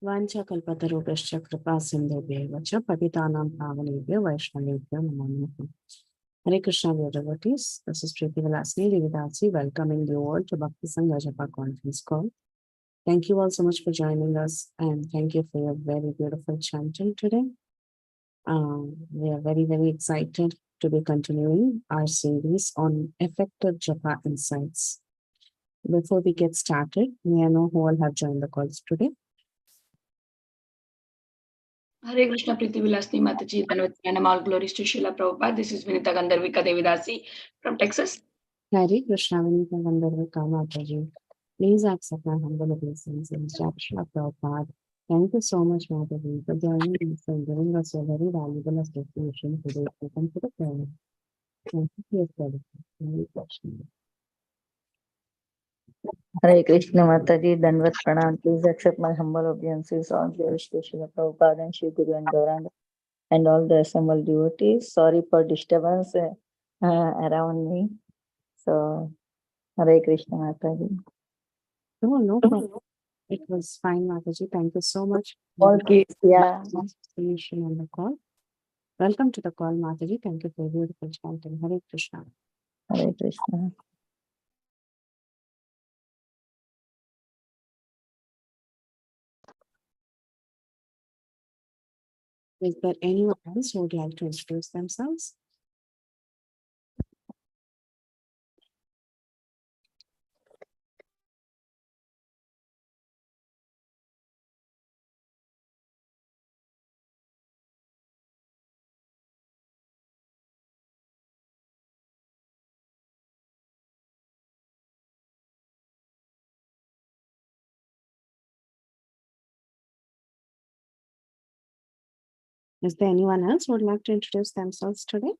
Vanchakalpatarubhascha kripa sindhubheva cha patitanam pavanebhyo vaishnavebhyo namo namaha. Hare Krishna, dear devotees. This is Preeti Vilasini Devidasi welcoming you all to Bhakti Sangha Japa conference call. Thank you all so much for joining us and thank you for your very beautiful chanting today. We are very, very excited to be continuing our series on effective Japa insights. Before we get started, may I know who all have joined the calls today? Hare Krishna, Preeti Vilasni Mataji, Dhanvat Pranam, all glories to Srila Prabhupada. This is Vinita Gandharvika Devidasi from Texas. Hare Krishna, Vinita Gandharvika Mataji. Please accept my humble obeisances. Srila Prabhupada. Thank you so much, Mataji, for joining us and giving us a very valuable association today. Welcome to the prayer. Thank you for your service. Hare Krishna. Hare Krishna Mataji, Dhanvat Pranam. Please accept my humble obeisances. All glories to Srila Prabhupada and Shri Guru and Gaurahari and all the assembled devotees. Sorry for disturbance around me. So, Hare Krishna Mataji. No problem. It was fine, Mataji. Thank you so much. Okay, yeah. Association on the call. Welcome to the call, Mataji. Thank you for your beautiful chanting. Hare Krishna. Hare Krishna. Is there anyone else who would like to introduce themselves? Is there anyone else who would like to introduce themselves today?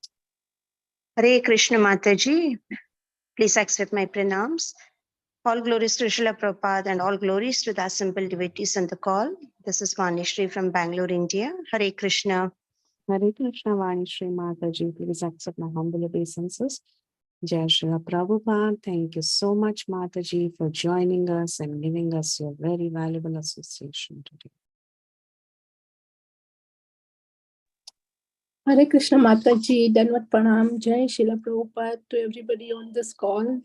Hare Krishna Mataji, please accept my pranams. All glories to Srila Prabhupada and all glories to the assembled devotees on the call. This is Vanishri from Bangalore, India. Hare Krishna. Hare Krishna, Vanishri Mataji. Please accept my humble obeisances. Jai Srila Prabhupada. Thank you so much, Mataji, for joining us and giving us your very valuable association today. Hare Krishna Mataji, Dhanvat Pranam, Jai Srila Prabhupada to everybody on this call.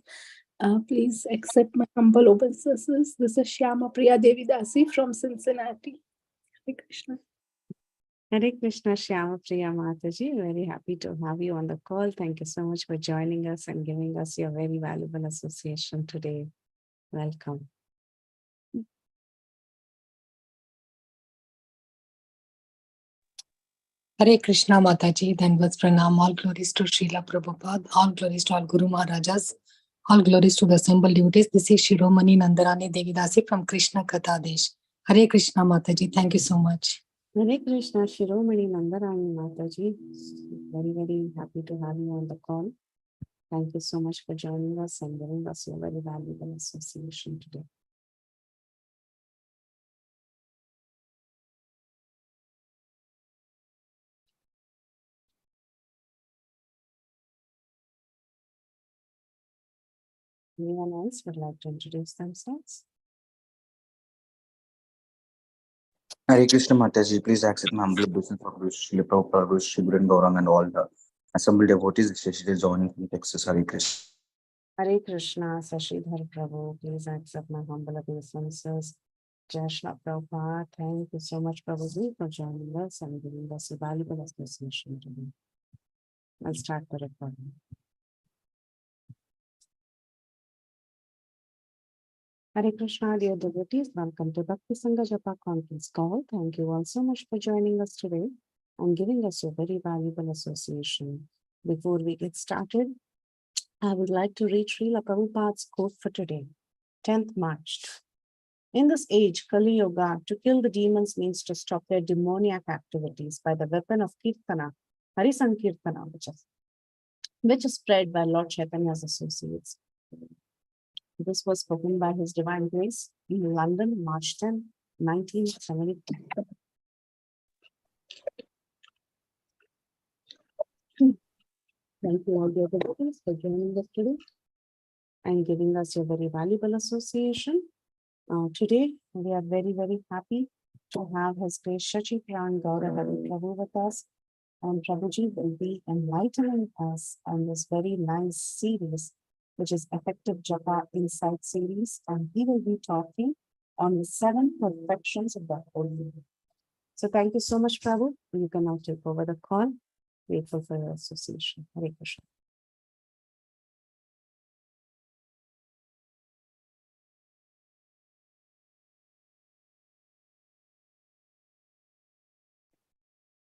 Please accept my humble obeisances. This is Shyama Priya Devidasi from Cincinnati. Hare Krishna. Hare Krishna, Shyama Priya Mataji. Very happy to have you on the call. Thank you so much for joining us and giving us your very valuable association today. Welcome. Hare Krishna Mataji, Dhanvat Pranam, all glories to Srila Prabhupada, all glories to all Guru Maharajas, all glories to the assembled devotees. This is Shiromani Nandarani Devidasi from Krishna Kathadesh. Hare Krishna Mataji, thank you so much. Hare Krishna, Shiromani Nandarani Mataji. Very, very happy to have you on the call. Thank you so much for joining us and giving us your very valuable association today. Anyone else would like to introduce themselves? Hare Krishna Mataji, please accept my humble obeisance for Guru Srila Prabhupada, Guru Sri Guru and Gaurang and all the assembled devotees, especially joining from Texas. Hare Krishna. Hare Krishna, Sacipran Prabhu, please accept my humble obeisances. Jai Srila Prabhupada, thank you so much, Prabhuji, for joining us and giving us a valuable association today. I'll start the recording. Hare Krishna, dear devotees, welcome to Bhakti Sangha Japa conference call. Thank you all so much for joining us today and giving us a very valuable association. Before we get started, I would like to read Srila Prabhupada's quote for today, 10th March. In this age, Kali Yoga, to kill the demons means to stop their demoniac activities by the weapon of Kirtana, Hari Sankirtana, which is spread by Lord Chaitanya's associates. This was spoken by His Divine Grace in London, March 10, 1972. Thank you all dear devotees for joining us today and giving us your very valuable association. Today, we are very, very happy to have His Grace Sacipran Gaurahari Prabhu with us. And Prabhuji will be enlightening us on this very nice series, which is Effective Japa Insight series. And he will be talking on the 7 perfections of the Holy Name. So thank you so much, Prabhu. You can now take over the call. Grateful for your association. Hare Krishna.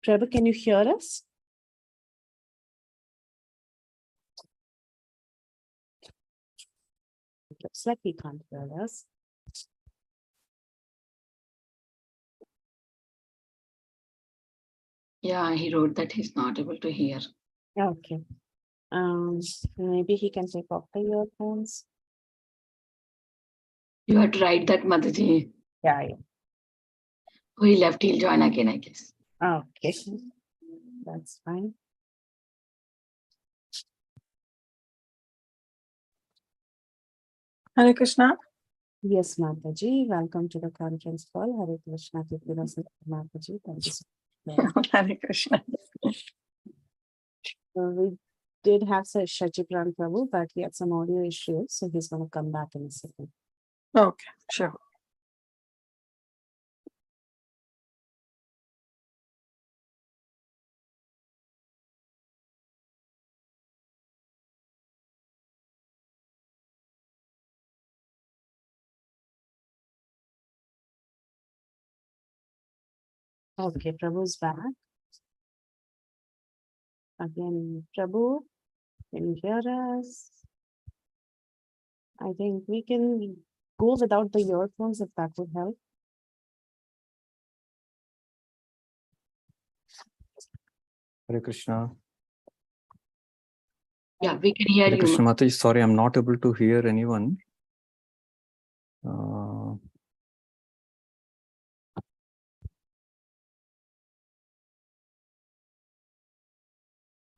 Prabhu, can you hear us? It looks like he can't hear us. Yeah, he wrote that he's not able to hear. Okay. Maybe he can take off the earphones. You have to write that, Mataji. Yeah. Oh, he left. He'll join again, I guess. Okay. That's fine. Hare Krishna. Yes, Mataji. Welcome to the conference call. Hare Krishna. Mataji. Thank you so much. Hare Krishna. We did have Sacipran Prabhu, but he had some audio issues, so he's going to come back in a second. Okay, sure. Okay, Prabhu's back. Again, Prabhu, can you hear us? I think we can go without the earphones if that would help. Hare Krishna. Yeah, we can hear Hare you. Krishna Mataji, sorry, I'm not able to hear anyone.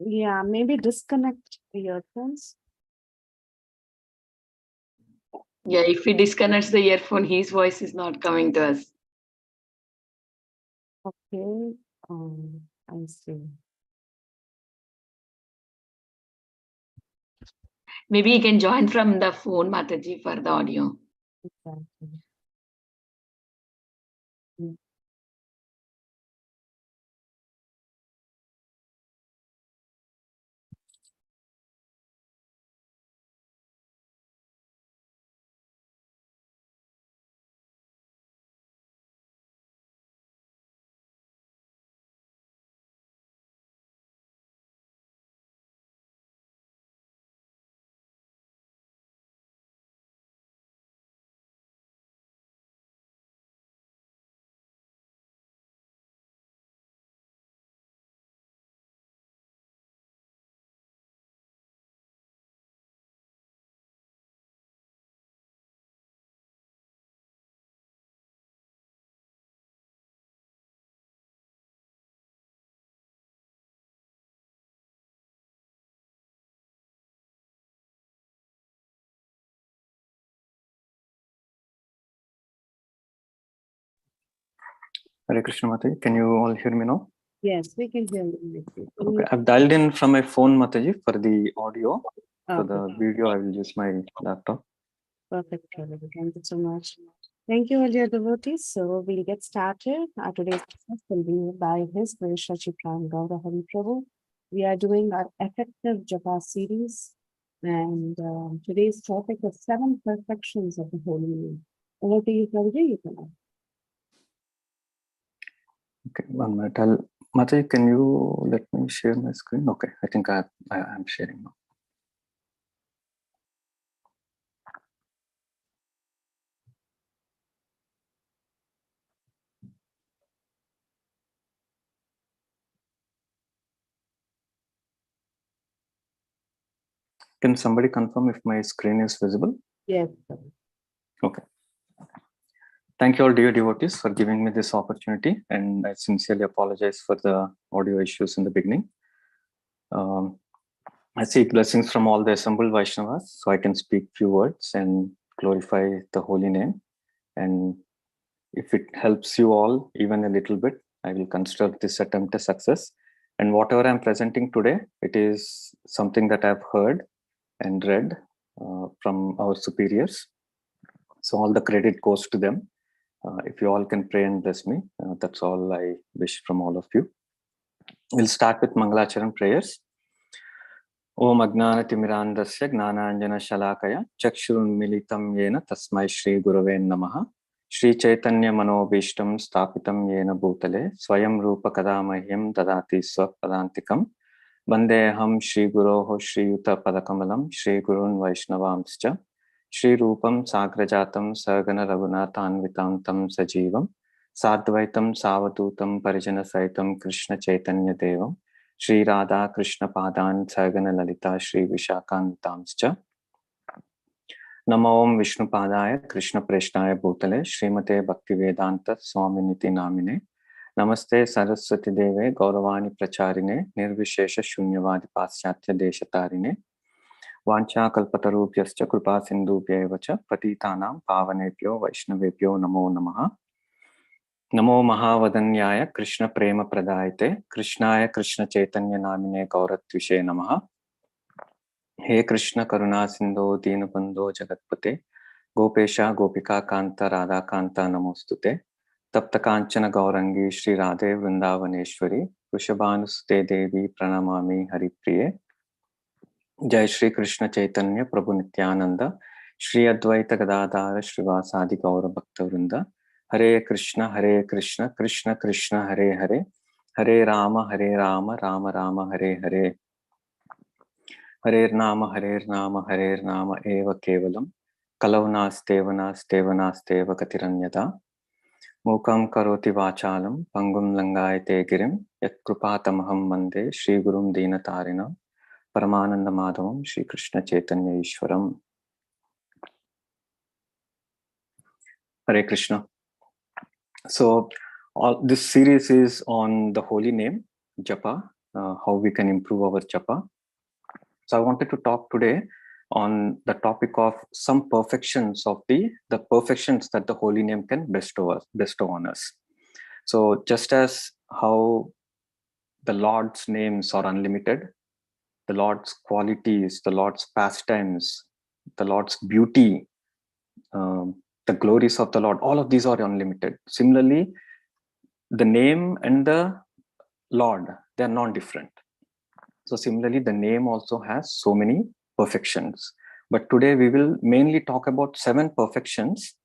Yeah, maybe disconnect the earphones. Yeah, if he disconnects the earphone, his voice is not coming to us. Okay, I see. Maybe he can join from the phone, Mataji, for the audio. Exactly. Hare Krishna Mataji, can you all hear me now? Yes, we can hear you. Okay, I've dialed in from my phone, Mataji, for the audio. For Okay. the video, I will use my laptop. Perfect, Prabhu. Thank you so much. Thank you, all dear devotees. So we'll get started. Our today's class will be by His Grace Sacipran Gaurahari Prabhu. We are doing our Effective Japa series, and today's topic is 7 perfections of the Holy Name. Over to you, Prabhuji. You can. Okay, 1 minute. Mataji, can you let me share my screen? Okay, I think I'm sharing now. Can somebody confirm if my screen is visible? Yes. Okay. Thank you all dear devotees for giving me this opportunity, and I sincerely apologize for the audio issues in the beginning. I seek blessings from all the assembled Vaishnavas so I can speak few words and glorify the holy name and If it helps you all even a little bit, I will consider this attempt a success. And whatever I'm presenting today, it is something that I've heard and read from our superiors. So all the credit goes to them. If you all can pray and bless me, that's all I wish from all of you. We'll start with Mangalacharan prayers. Om Agnanatimirandasya Gnananjana Shalakaya Chakshurunmilitam Yena Tasmai Shri Gurave Namaha Shri Chaitanya Manobishtam Stapitam Yena Bhutale Swayam Rupa Kadamahyam Dadati Swapadantikam Vandeham Shri Guroho Shri Yuta Padakamalam Shri Gurun Vaishnavamscha Shri Rupam Sagrajatam Sargana Raghunathanvitam Tam Sajivam Sadvaitam Savadutam Parijana Saitam Krishna Chaitanya Devam Shri Radha Krishna Padan Sargana Lalita Shri Vishakantamscha Namo Om Vishnu Padaya Krishna Preshnaya Bhutale Srimate Bhaktivedanta Swaminiti Namine Namaste Saraswati Deve Gauravani Pracharine Nirvishesha Shunyavadi Paschatya Deshatarine Vancha Kalpatarupyascha Kripa Sindhubhyevacha Patitanam Pavanebhyo Vaishnavebhyo Namo Namaha Namo Mahavadanyaya Krishna Prema Pradayate Krishnaya Krishna Chaitanya Namine Gauratvishe Namaha He Krishna Karuna Sindho Dinabandho Jagatpate Gopesha Gopika Kanta Radha Kanta Namostute Tapta Kanchana Gaurangi Shri Radhe Vrindavaneshwari Vrishabhanuste Devi Pranamami Haripriye Jai Shri Krishna Chaitanya Prabhu Nityananda Shri Advaita Gadadhara Srivasadi Gaura Bhakta Vrinda Hare Krishna Krishna Krishna Hare Hare Hare Rama Rama Rama Hare Hare Hare Nama Eva Kevalam Kalavnasteva Katiranyata Mukam Karoti Vachalam Pangum Langayate Girim Yat Krupatamaham Mande Shri Gurum Dinatarina Paramananda Madhavam Shri Krishna Chaitanya Ishwaram. Hare Krishna. So all this series is on the holy name Japa, how we can improve our Japa. So I wanted to talk today on the topic of some perfections of the perfections that the holy name can bestow on us. So just as how the Lord's names are unlimited, the Lord's qualities, the Lord's pastimes, the Lord's beauty, the glories of the Lord, all of these are unlimited. Similarly, the name and the Lord, they are non-different. So similarly, the name also has so many perfections. But today we will mainly talk about 7 perfections.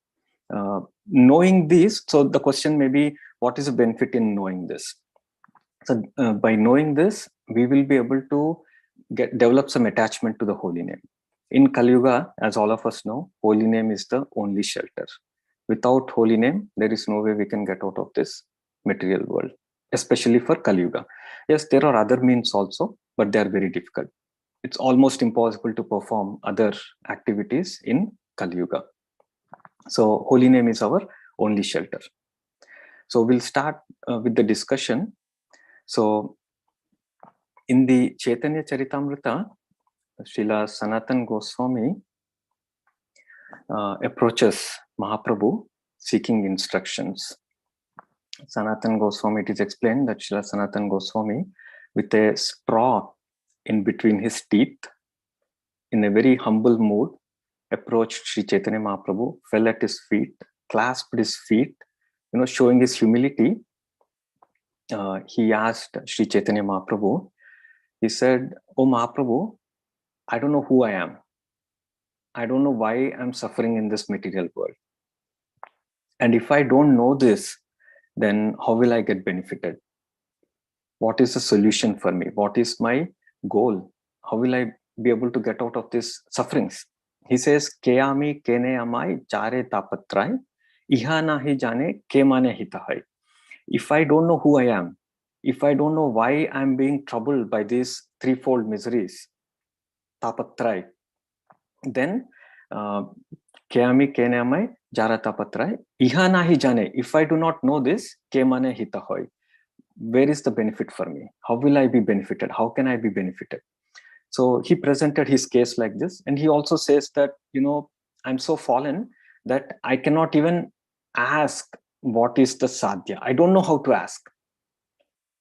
Knowing these, so the question may be, what is the benefit in knowing this? So by knowing this, we will be able to develop some attachment to the holy name. In Kali Yuga, as all of us know, holy name is the only shelter. Without holy name, there is no way we can get out of this material world, especially for Kali Yuga. Yes, there are other means also, but they are very difficult. It's almost impossible to perform other activities in Kali Yuga. So holy name is our only shelter. So we'll start with the discussion. So in the Chaitanya Charitamrita, Srila Sanatan Goswami approaches Mahaprabhu seeking instructions. Sanatan Goswami, it is explained that Srila Sanatan Goswami, with a straw in between his teeth, in a very humble mood, approached Sri Chaitanya Mahaprabhu, fell at his feet, clasped his feet, showing his humility. He asked Sri Chaitanya Mahaprabhu, he said, "Oh Mahaprabhu, I don't know who I am. I don't know why I'm suffering in this material world. And if I don't know this, then how will I get benefited? What is the solution for me? What is my goal? How will I be able to get out of these sufferings?" He says, "Keami kene amai jare tapatrai, iha nahi jane ke mane hitahai." If I don't know who I am, if I don't know why I'm being troubled by these threefold miseries, tapatrai, then keami kene amai jara tapatrai, iha nahi jane. If I do not know this, ke mane hitahai. Where is the benefit for me? How will I be benefited? How can I be benefited? So he presented his case like this. And he also says that, I'm so fallen that I cannot even ask what is the sadhya. I don't know how to ask.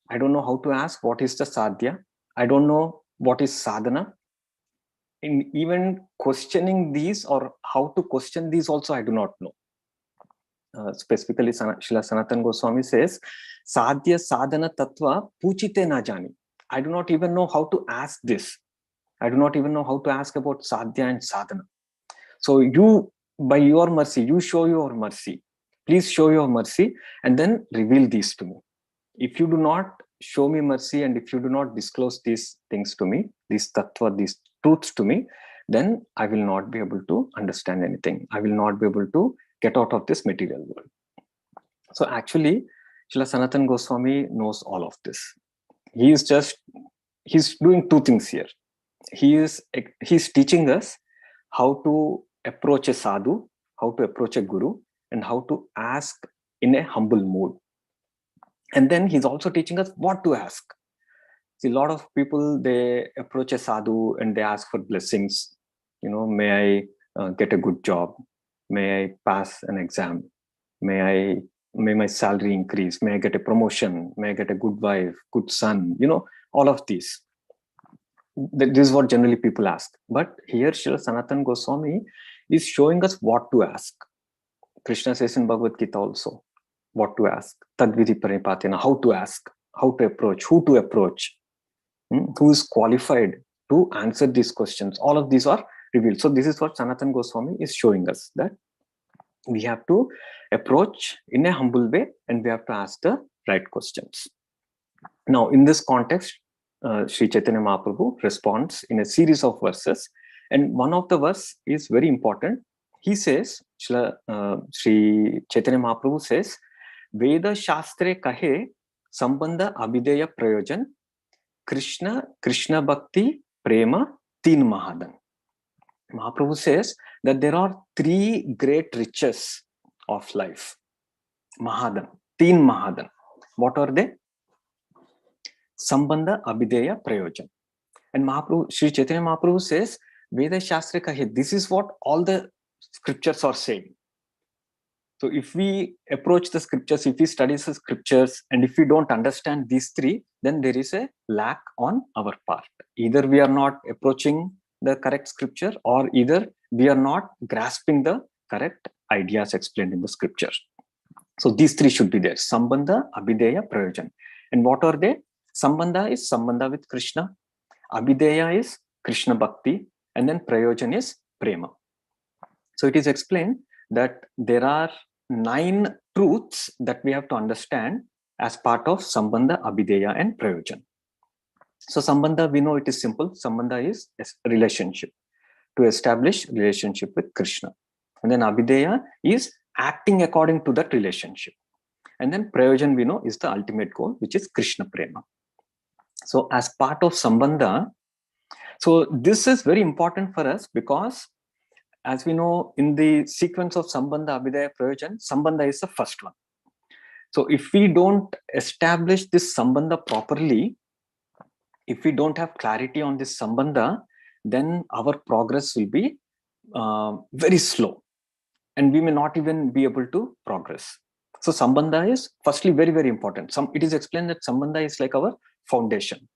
I don't know how to ask what is the sadhya. I don't know what is sadhana. In even questioning these or how to question these also, I do not know. Specifically, Srila Sanatana Goswami says, Sadhya sadhana tattva puchite na jani. I do not even know how to ask this. I do not even know how to ask about sadhya and sadhana. So you, by your mercy, you show your mercy. Please show your mercy and then reveal these to me. If you do not show me mercy and if you do not disclose these things to me, these tattva, these truths to me, then I will not be able to understand anything. I will not be able to get out of this material world. So actually, Srila Sanatana Goswami knows all of this. He's doing two things here. He's teaching us how to approach a sadhu, how to approach a guru, and how to ask in a humble mood. And then he's also teaching us what to ask. See, a lot of people, they approach a sadhu and they ask for blessings. May I get a good job? May I pass an exam? May my salary increase? May I get a promotion? May I get a good wife, good son? All of these. This is what generally people ask. But here, Srila Sanatana Goswami is showing us what to ask. Krishna says in Bhagavad Gita also, what to ask. Tadvidhi pranipatena, how to ask, how to approach, who to approach, who is qualified to answer these questions. All of these are revealed. So this is what Sanatana Goswami is showing us, that we have to approach in a humble way and we have to ask the right questions. Now, in this context, Sri Chaitanya Mahaprabhu responds in a series of verses, and one of the verse is very important. He says, Sri Chaitanya Mahaprabhu says, Veda Shastre kahe sambandha abhideya prayojan Krishna Bhakti Prema Teen Mahadan. Mahaprabhu says that there are three great riches of life. Mahadan, Teen Mahadan. What are they? Sambandha Abhideya Prayojan. And Mahaprabhu, Sri Chaitanya Mahaprabhu says, Veda Shastra Kahe, this is what all the scriptures are saying. So if we approach the scriptures, if we study the scriptures, and if we don't understand these three, then there is a lack on our part. Either we are not approaching the correct scripture, or either we are not grasping the correct ideas explained in the scripture. So these three should be there. Sambandha, Abhideya, Prayojan. And what are they? Sambandha is Sambandha with Krishna. Abhideya is Krishna Bhakti. And then Prayojan is Prema. So it is explained that there are 9 truths that we have to understand as part of Sambandha, Abhideya and Prayojan. So Sambandha, we know it is simple. Sambandha is a relationship, to establish relationship with Krishna. And then Abhideya is acting according to that relationship. And then Prayojan, we know, is the ultimate goal, which is Krishna Prema. So as part of Sambandha, so this is very important for us because as we know, in the sequence of Sambandha, Abhideya, Prayojan, Sambandha is the first one. So if we don't establish this Sambandha properly, if we don't have clarity on this Sambandha, then our progress will be very slow. And we may not even be able to progress. So Sambandha is firstly very, very important. It is explained that Sambandha is like our foundation.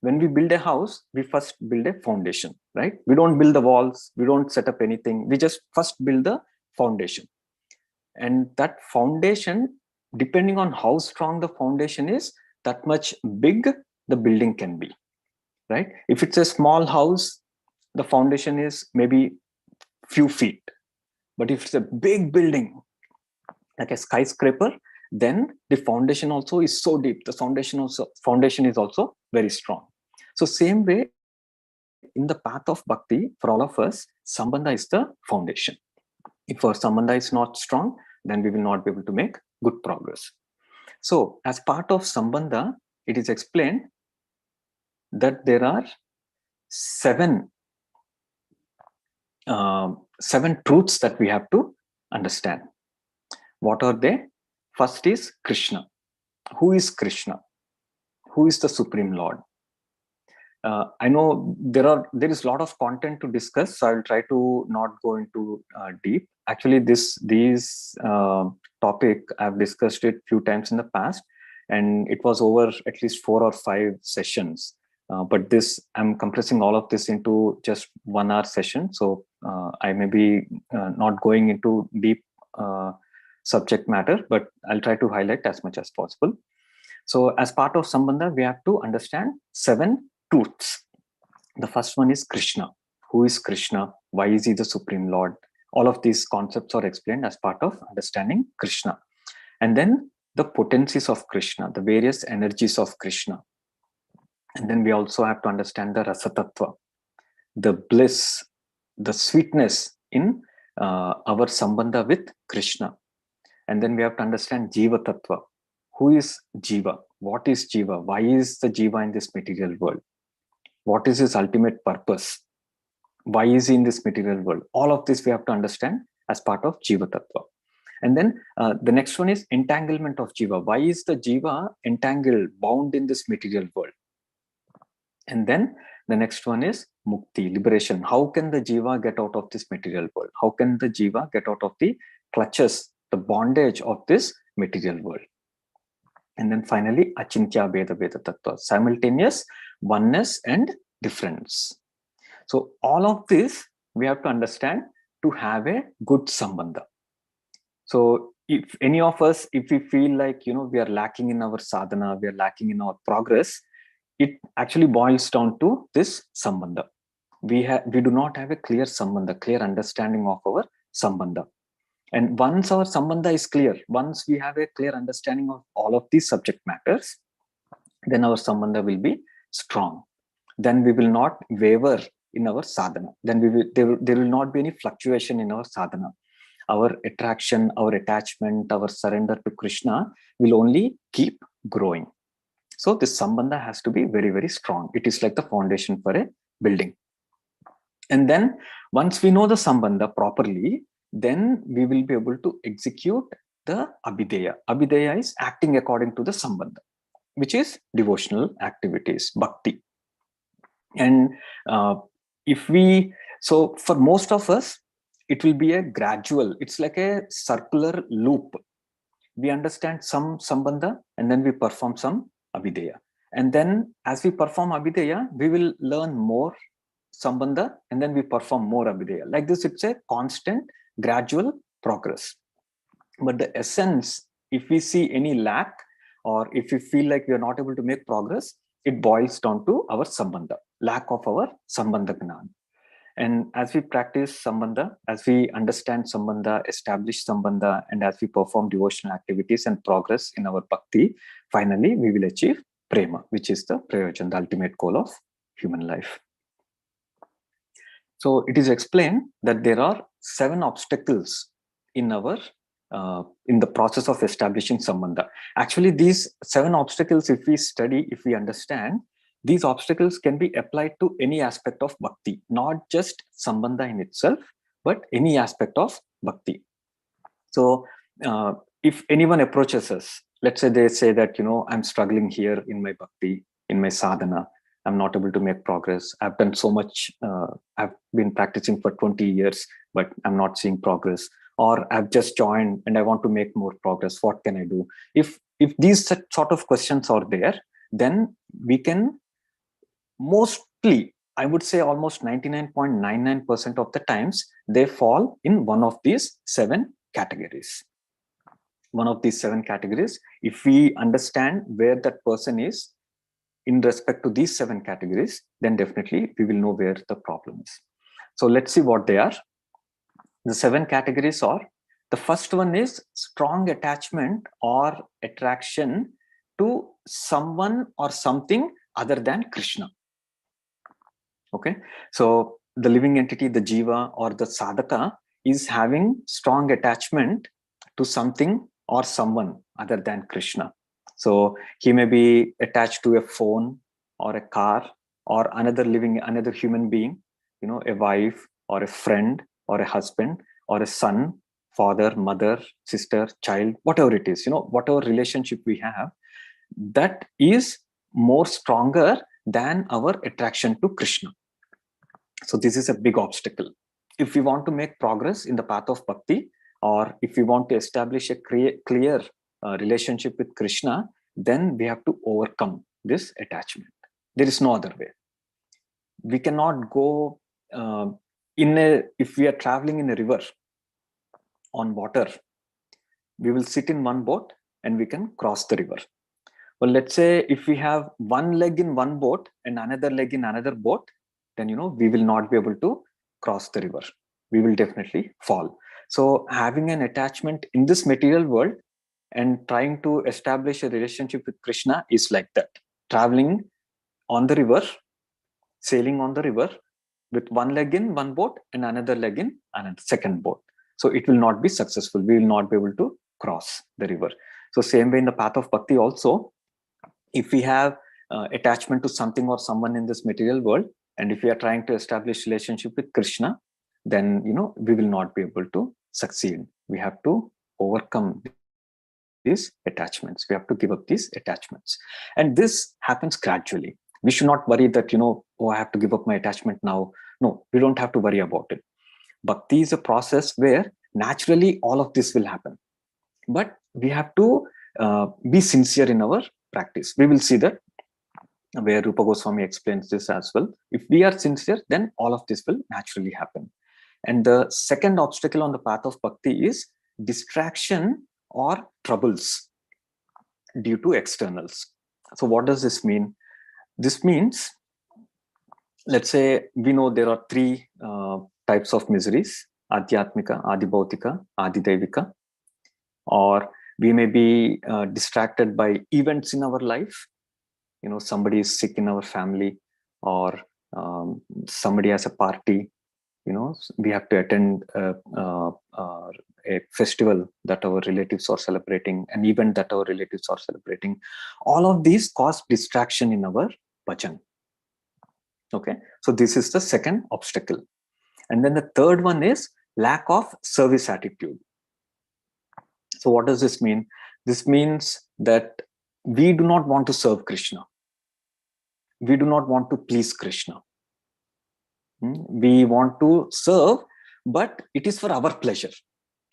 When we build a house, we first build a foundation, right? We don't build the walls, we don't set up anything. We just first build the foundation. And that foundation, depending on how strong the foundation is, that much big the building can be, right? If it's a small house, the foundation is maybe few feet. But if it's a big building, like a skyscraper, then the foundation also is so deep. The foundation is also very strong. So same way, in the path of bhakti, for all of us, Sambandha is the foundation. If our Sambandha is not strong, then we will not be able to make good progress. So as part of Sambandha, it is explained that there are 7 truths that we have to understand. What are they? First is Krishna. Who is Krishna? Who is the Supreme Lord? I know there is a lot of content to discuss, so I'll try to not go into deep. Actually, these topic I've discussed it few times in the past, and it was over at least 4 or 5 sessions. But this, I'm compressing all of this into just 1 hour session. So I may be not going into deep subject matter, but I'll try to highlight as much as possible. So as part of Sambandha, we have to understand 7 truths. The first one is Krishna. Who is Krishna? Why is he the Supreme Lord? All of these concepts are explained as part of understanding Krishna. And then the potencies of Krishna, the various energies of Krishna. And then we also have to understand the Rasatattva, the bliss, the sweetness in our Sambandha with Krishna. And then we have to understand Jiva Tattva. Who is Jiva? What is Jiva? Why is the Jiva in this material world? What is his ultimate purpose? Why is he in this material world? All of this we have to understand as part of Jiva Tattva. And then the next one is entanglement of Jiva. Why is the Jiva entangled, bound in this material world? And then the next one is Mukti, liberation. How can the Jiva get out of this material world? How can the Jiva get out of the clutches, the bondage of this material world? And then finally, Achintya Veda Veda Tattva, simultaneous oneness and difference. So all of this we have to understand to have a good Sambandha. So if any of us, if we feel like, we are lacking in our sadhana, we are lacking in our progress, it actually boils down to this Sambandha. We do not have a clear Sambandha, clear understanding of our Sambandha. And once our Sambandha is clear, once we have a clear understanding of all of these subject matters, then our Sambandha will be strong. Then we will not waver in our sadhana. Then there will not be any fluctuation in our sadhana. Our attraction, our attachment, our surrender to Krishna will only keep growing. So this Sambandha has to be very, very strong. It is like the foundation for a building. And then once we know the Sambandha properly, then we will be able to execute the Abhideya. Abhideya is acting according to the Sambandha, which is devotional activities, bhakti. And so for most of us, it will be a gradual, it's like a circular loop. We understand some Sambandha and then we perform some Abhideya. And then as we perform Abhideya, we will learn more Sambandha and then we perform more Abhideya. Like this, it's a constant, gradual progress. But the essence, if we see any lack or if we feel like we are not able to make progress, it boils down to our Sambandha, lack of our Sambandha Gnan. And as we practice Sambandha, as we understand Sambandha, establish Sambandha, and as we perform devotional activities and progress in our bhakti, finally we will achieve prema, which is the prayojan, the ultimate goal of human life. So it is explained that there are 7 obstacles in our in the process of establishing Sambandha. Actually, these 7 obstacles, if we study, if we understand, these obstacles can be applied to any aspect of bhakti, not just Sambandha in itself, but any aspect of bhakti. So if anyone approaches us, let's say they say that, I'm struggling here in my bhakti, in my sadhana, I'm not able to make progress. I've done so much, I've been practicing for 20 years, but I'm not seeing progress. Or I've just joined and I want to make more progress. What can I do? If these sort of questions are there, then we can mostly, I would say almost 99.99% of the times, they fall in one of these 7 categories. One of these 7 categories, if we understand where that person is in respect to these 7 categories, then definitely we will know where the problem is. So let's see what they are. The 7 categories are, the first one is strong attachment or attraction to someone or something other than Krishna. Okay, so the living entity, the jiva or the sadhaka, is having strong attachment to something or someone other than Krishna. So he may be attached to a phone or a car or another human being, a wife or a friend or a husband or a son, father, mother, sister, child, whatever it is, whatever relationship we have, that is more stronger than our attraction to Krishna. So this is a big obstacle. If we want to make progress in the path of bhakti, or if we want to establish a clear relationship with Krishna, then we have to overcome this attachment. There is no other way. We cannot go if we are traveling in a river on water, we will sit in one boat and we can cross the river. Well, let's say if we have one leg in one boat and another leg in another boat, then we will not be able to cross the river. We will definitely fall. So having an attachment in this material world and trying to establish a relationship with Krishna is like that. Traveling on the river, sailing on the river with one leg in one boat and another leg in another second boat. So it will not be successful. We will not be able to cross the river. So same way in the path of bhakti also, if we have attachment to something or someone in this material world, and if we are trying to establish relationship with Krishna, then we will not be able to succeed. We have to overcome these attachments. We have to give up these attachments, and this happens gradually. We should not worry that oh, I have to give up my attachment now. No, we don't have to worry about it. Bhakti is a process where naturally all of this will happen, but we have to be sincere in our practice. We will see that where Rupa Goswami explains this as well. If we are sincere, then all of this will naturally happen. And the second obstacle on the path of bhakti is distraction or troubles due to externals. So what does this mean? This means, let's say we know there are three types of miseries: Adhyatmika, Adibhautika, Adidevika. Or we may be distracted by events in our life. Somebody is sick in our family, or somebody has a party. We have to attend a festival that our relatives are celebrating, an event that our relatives are celebrating. All of these cause distraction in our bhajan. Okay, so this is the second obstacle. And then the third one is lack of service attitude. So what does this mean? This means that we do not want to serve Krishna. We do not want to please Krishna. We want to serve, but it is for our pleasure.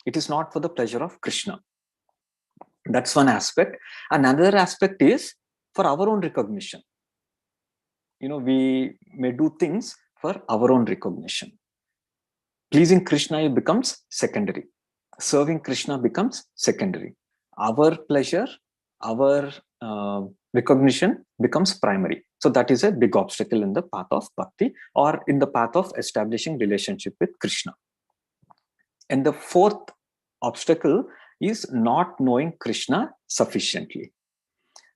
It is not for the pleasure of Krishna. That's one aspect. Another aspect is for our own recognition. We may do things for our own recognition. Pleasing Krishna becomes secondary. Serving Krishna becomes secondary. Our pleasure, our recognition becomes primary. So that is a big obstacle in the path of bhakti, or in the path of establishing relationship with Krishna. And the fourth obstacle is not knowing Krishna sufficiently.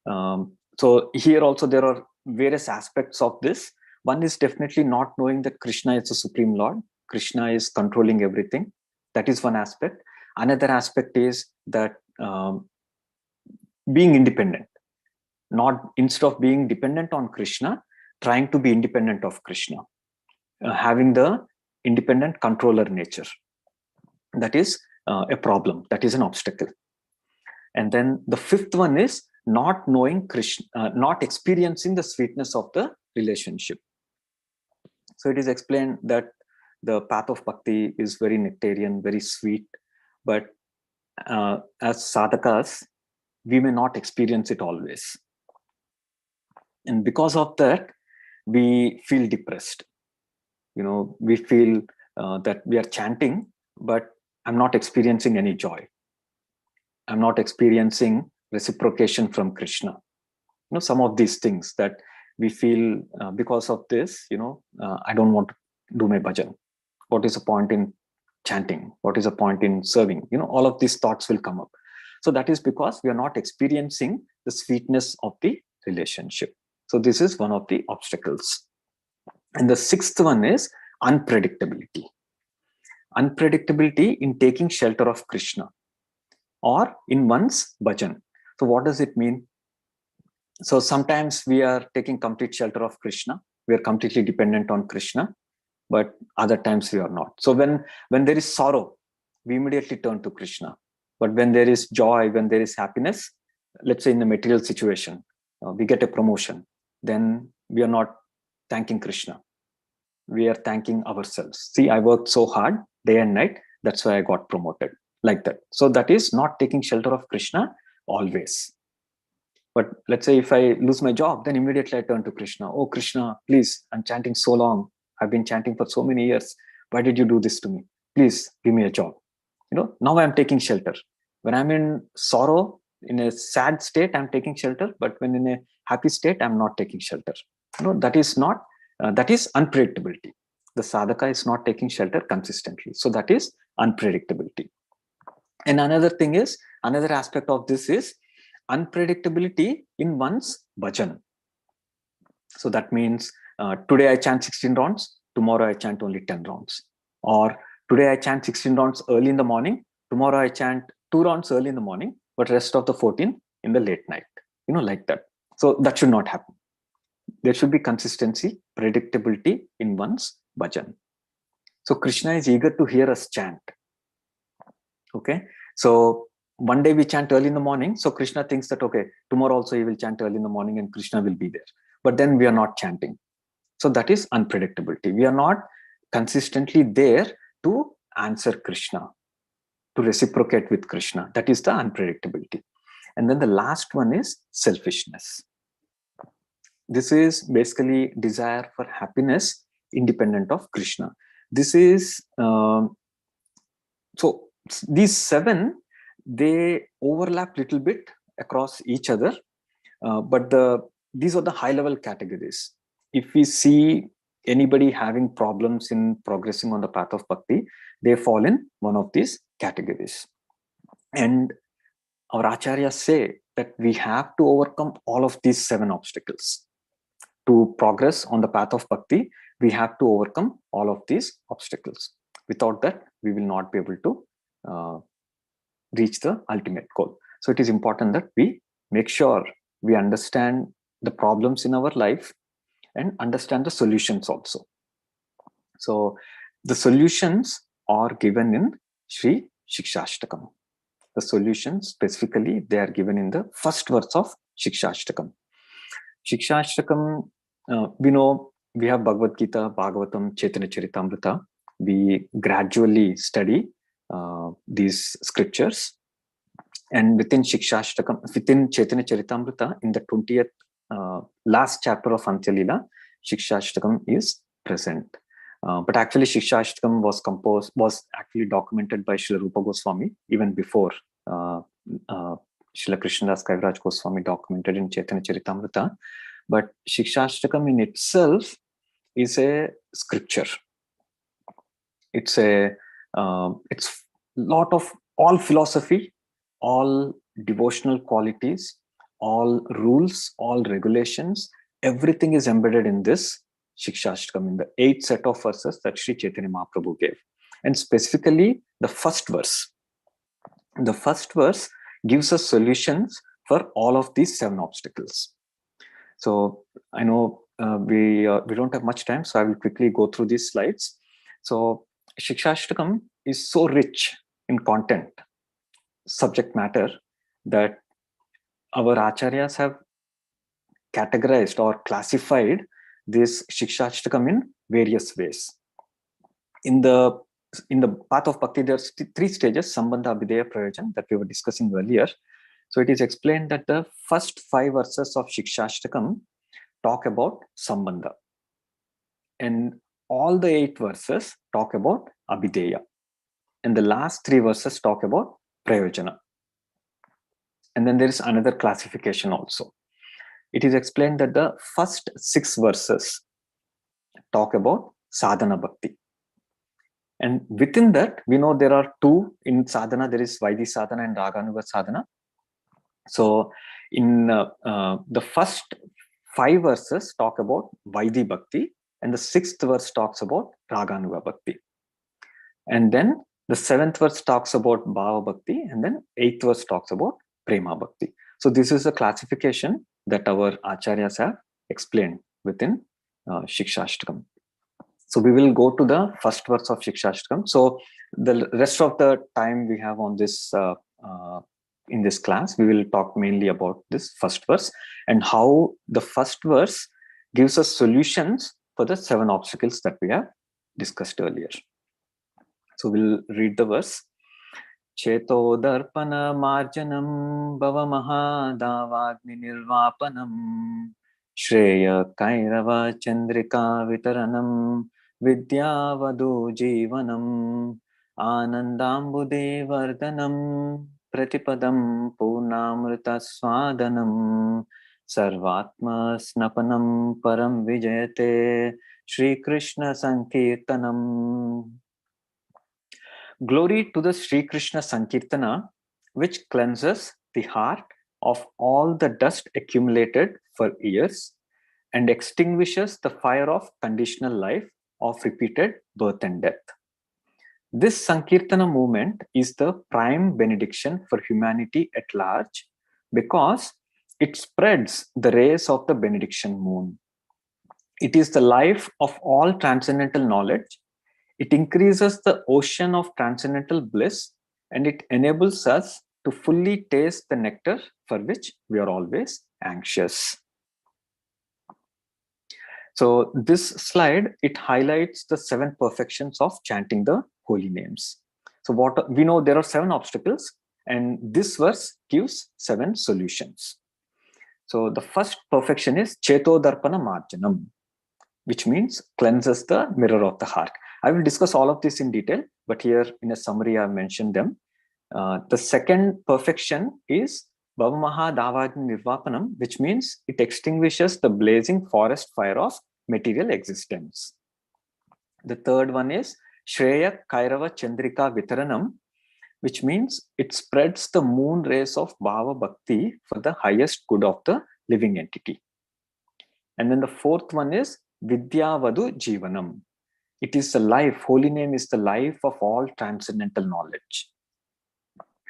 So here also there are various aspects of this. One is definitely not knowing that Krishna is the Supreme Lord. Krishna is controlling everything. That is one aspect. Another aspect is that being independent. Not, instead of being dependent on Krishna, trying to be independent of Krishna. Having the independent controller nature. That is a problem. That is an obstacle. And then the fifth one is not knowing Krishna, not experiencing the sweetness of the relationship. So it is explained that the path of bhakti is very nectarian, very sweet, but as sadhakas, we may not experience it always. And because of that, we feel depressed. We feel that we are chanting, but I'm not experiencing any joy. I'm not experiencing reciprocation from Krishna. Some of these things that we feel because of this, I don't want to do my bhajan. What is the point in chanting? What is the point in serving? All of these thoughts will come up. So that is because we are not experiencing the sweetness of the relationship. So this is one of the obstacles. And the sixth one is unpredictability. Unpredictability in taking shelter of Krishna or in one's bhajan. So what does it mean? So sometimes we are taking complete shelter of Krishna. We are completely dependent on Krishna, but other times we are not. So when there is sorrow, we immediately turn to Krishna. But when there is joy, when there is happiness, let's say in the material situation, we get a promotion, then we are not thanking Krishna. We are thanking ourselves. See, I worked so hard day and night. That's why I got promoted, like that. So that is not taking shelter of Krishna always. But let's say if I lose my job, then immediately I turn to Krishna. Oh, Krishna, please, I'm chanting so long. I've been chanting for so many years. Why did you do this to me? Please give me a job. Now I'm taking shelter. When I'm in sorrow, in a sad state, I'm taking shelter. But when in a happy state, I'm not taking shelter. That is not, that is unpredictability. The sadhaka is not taking shelter consistently. So that is unpredictability. And another thing is, another aspect of this is unpredictability in one's bhajan. So that means today I chant 16 rounds, tomorrow I chant only 10 rounds. Or today I chant 16 rounds early in the morning, tomorrow I chant 2 rounds early in the morning, but rest of the 14 in the late night, like that. So that should not happen. There should be consistency, predictability in one's bhajan. So Krishna is eager to hear us chant. Okay. So one day we chant early in the morning. So Krishna thinks that, okay, tomorrow also he will chant early in the morning and Krishna will be there. But then we are not chanting. So that is unpredictability. We are not consistently there to answer Krishna, to reciprocate with Krishna. That is the unpredictability. And then the last one is selfishness. This is basically desire for happiness independent of Krishna. This is, so these 7, they overlap little bit across each other, but these are the high level categories. If we see anybody having problems in progressing on the path of bhakti, they fall in one of these categories. And our acharyas say that we have to overcome all of these 7 obstacles. To progress on the path of bhakti, we have to overcome all of these obstacles. Without that, we will not be able to reach the ultimate goal. So it is important that we make sure we understand the problems in our life and understand the solutions also. So the solutions are given in Sri Shikshashtakam. The solutions specifically, they are given in the first verse of Shikshashtakam. Shikshashtakam, we know we have Bhagavad Gita, Bhagavatam, Chaitanya Charitamrita. We gradually study these scriptures. And within Shikshashtakam, within Chaitanya Charitamrita, in the 20th last chapter of Antyalila, Shikshashtakam is present. But actually Shikshashtakam was actually documented by Srila Rupa Goswami even before Srila Krishnadas Kaviraj Goswami documented in Chaitanya Charitamrita. But Shikshashtakam in itself is a scripture. It's it's lot of all philosophy, all devotional qualities, all rules, all regulations, everything is embedded in this Shikshashtakam, in the 8 set of verses that Sri Chaitanya Mahaprabhu gave. And specifically the first verse. The first verse gives us solutions for all of these 7 obstacles. So I know we don't have much time, so I will quickly go through these slides. So Shikshashtakam is so rich in content, subject matter, that our acharyas have categorized or classified this Shikshashtakam in various ways. In the path of bhakti, there are 3 stages, Sambandha, Abhideya, Prayojan, that we were discussing earlier. So it is explained that the first 5 verses of Shikshashtakam talk about Sambandha. And all the 8 verses talk about Abhideya. And the last 3 verses talk about Prayojana. And then there is another classification also. It is explained that the first 6 verses talk about Sadhana Bhakti. And within that, we know there are 2 in sadhana. There is Vaidhi sadhana and Raganuga sadhana. So in the first 5 verses talk about Vaidhi Bhakti, and the 6th verse talks about Raganuga Bhakti. And then the 7th verse talks about Bhava Bhakti, and then 8th verse talks about Prema Bhakti. So this is a classification that our acharyas have explained within Shikshashtakam. So we will go to the first verse of Shikshashtakam. So the rest of the time we have on this in this class, we will talk mainly about this first verse and how the first verse gives us solutions for the 7 obstacles that we have discussed earlier. So we'll read the verse. Cheto darpana marjanam bhava mahadavagni nirvapanam Shreya kairava chandrika vitaranam vidyavadu jivanam Anandambude vardhanam pratipadam purnamrita swadanam Sarvatma snapanam param vijayate Shri Krishna Sankirtanam. Glory to the Sri Krishna Sankirtana, which cleanses the heart of all the dust accumulated for years and extinguishes the fire of conditional life of repeated birth and death. This Sankirtana movement is the prime benediction for humanity at large because it spreads the rays of the benediction moon. It is the life of all transcendental knowledge. It increases the ocean of transcendental bliss, and it enables us to fully taste the nectar for which we are always anxious. So this slide, it highlights the 7 perfections of chanting the holy names. So what we know, there are 7 obstacles, and this verse gives 7 solutions. So the first perfection is Cheto Darpana Marjanam, which means cleanses the mirror of the heart. I will discuss all of this in detail, but here in a summary, I've mentioned them. The second perfection is Bhavamaha Davagni Nirvapanam, which means it extinguishes the blazing forest fire of material existence. The third one is Shreya Kairava Chandrika Vitaranam, which means it spreads the moon rays of Bhava Bhakti for the highest good of the living entity. And then the fourth one is Vidyavadu Jivanam. It is the life, holy name is the life of all transcendental knowledge.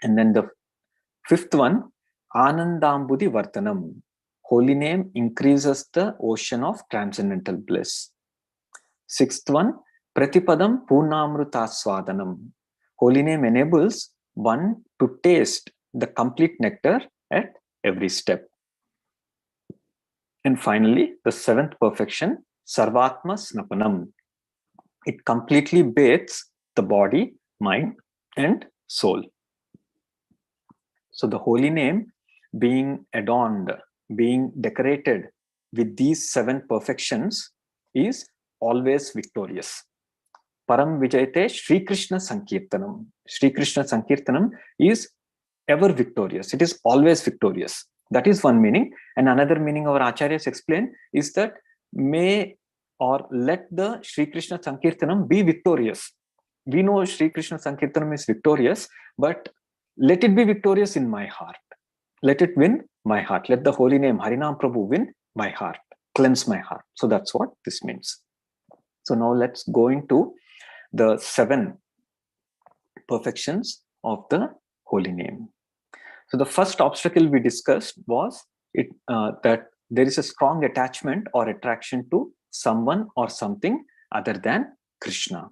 And then the fifth one, Anandambudi Vartanam. Holy name increases the ocean of transcendental bliss. Sixth one, Pratipadam Purnamruta Swadanam. Holy name enables one to taste the complete nectar at every step. And finally, the 7th perfection, Sarvatma Snapanam. It completely bathes the body, mind, and soul. So the holy name being adorned, being decorated with these 7 perfections is always victorious. Param Vijayate Sri Krishna Sankirtanam. Sri Krishna Sankirtanam is ever victorious. It is always victorious. That is one meaning. And another meaning our acharyas explain is that may or let the Sri Krishna Sankirtanam be victorious. We know Sri Krishna Sankirtanam is victorious, but let it be victorious in my heart. Let it win my heart. Let the holy name Harinam Prabhu win my heart, cleanse my heart. So that's what this means. So now let's go into the 7 perfections of the holy name. So the first obstacle we discussed was that there is a strong attachment or attraction to someone or something other than Krishna.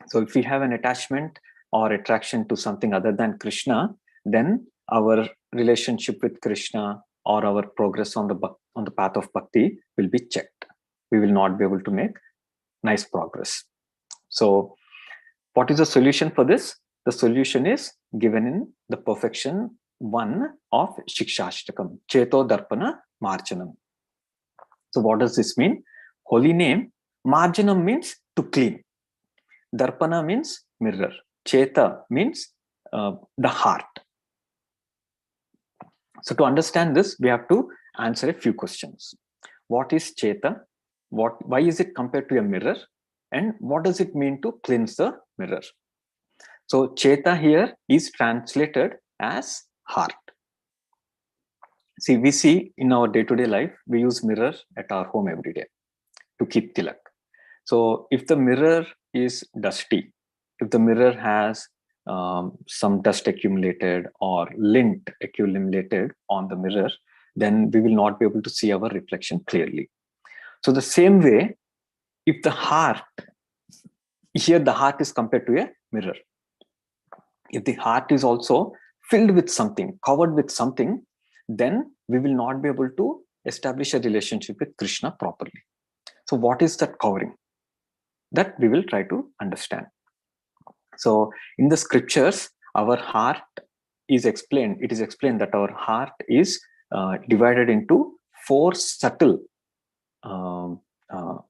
So if we have an attachment or attraction to something other than Krishna, then our relationship with Krishna or our progress on the path of bhakti will be checked. We will not be able to make nice progress. So what is the solution for this? The solution is given in the perfection 1 of Shikshashtakam, Cheto Darpana Marjanam. So what does this mean? Holy name, Marjanam means to clean. Darpana means mirror. Cheta means the heart. So to understand this, we have to answer a few questions. What is Cheta? Why is it compared to a mirror? And what does it mean to cleanse the mirror? So Cheta here is translated as heart. See, we see in our day-to-day life, we use mirror at our home every day to keep tilak. So if the mirror is dusty, if the mirror has some dust accumulated or lint accumulated on the mirror, then we will not be able to see our reflection clearly. So the same way, if the heart, here the heart is compared to a mirror. If the heart is also filled with something, covered with something, then we will not be able to establish a relationship with Krishna properly. So what is that covering? That we will try to understand. So in the scriptures, our heart is explained. It is explained that our heart is divided into 4 subtle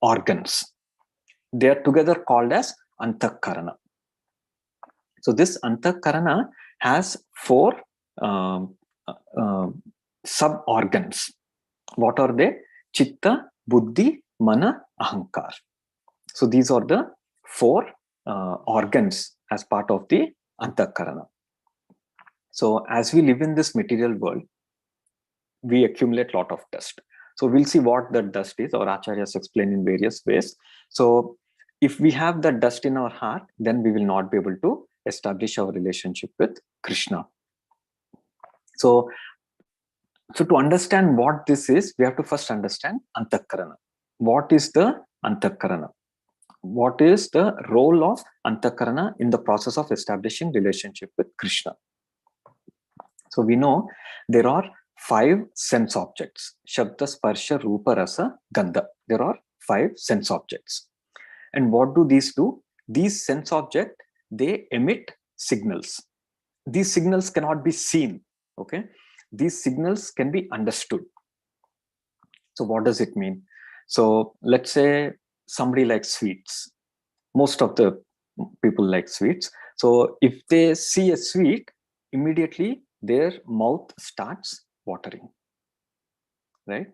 organs. They are together called as Antakarana. So this Antakarana has 4 sub-organs. What are they? Chitta, Buddhi, Mana, Ahankar. So these are the 4 organs as part of the Antakarana. So as we live in this material world, we accumulate a lot of dust. So we'll see what that dust is. Our acharyas explain in various ways. So if we have that dust in our heart, then we will not be able to establish our relationship with Krishna. So to understand what this is, we have to first understand Antakarana. What is the Antakarana? What is the role of Antakarana in the process of establishing relationship with Krishna? So we know there are 5 sense objects. Shabda, Sparsha, Rupa, Rasa, Gandha. There are 5 sense objects. And what do these do? These sense objects, they emit signals. These signals cannot be seen. Okay? These signals can be understood. So what does it mean? So let's say somebody likes sweets. Most of the people like sweets. So if they see a sweet, immediately their mouth starts watering, right?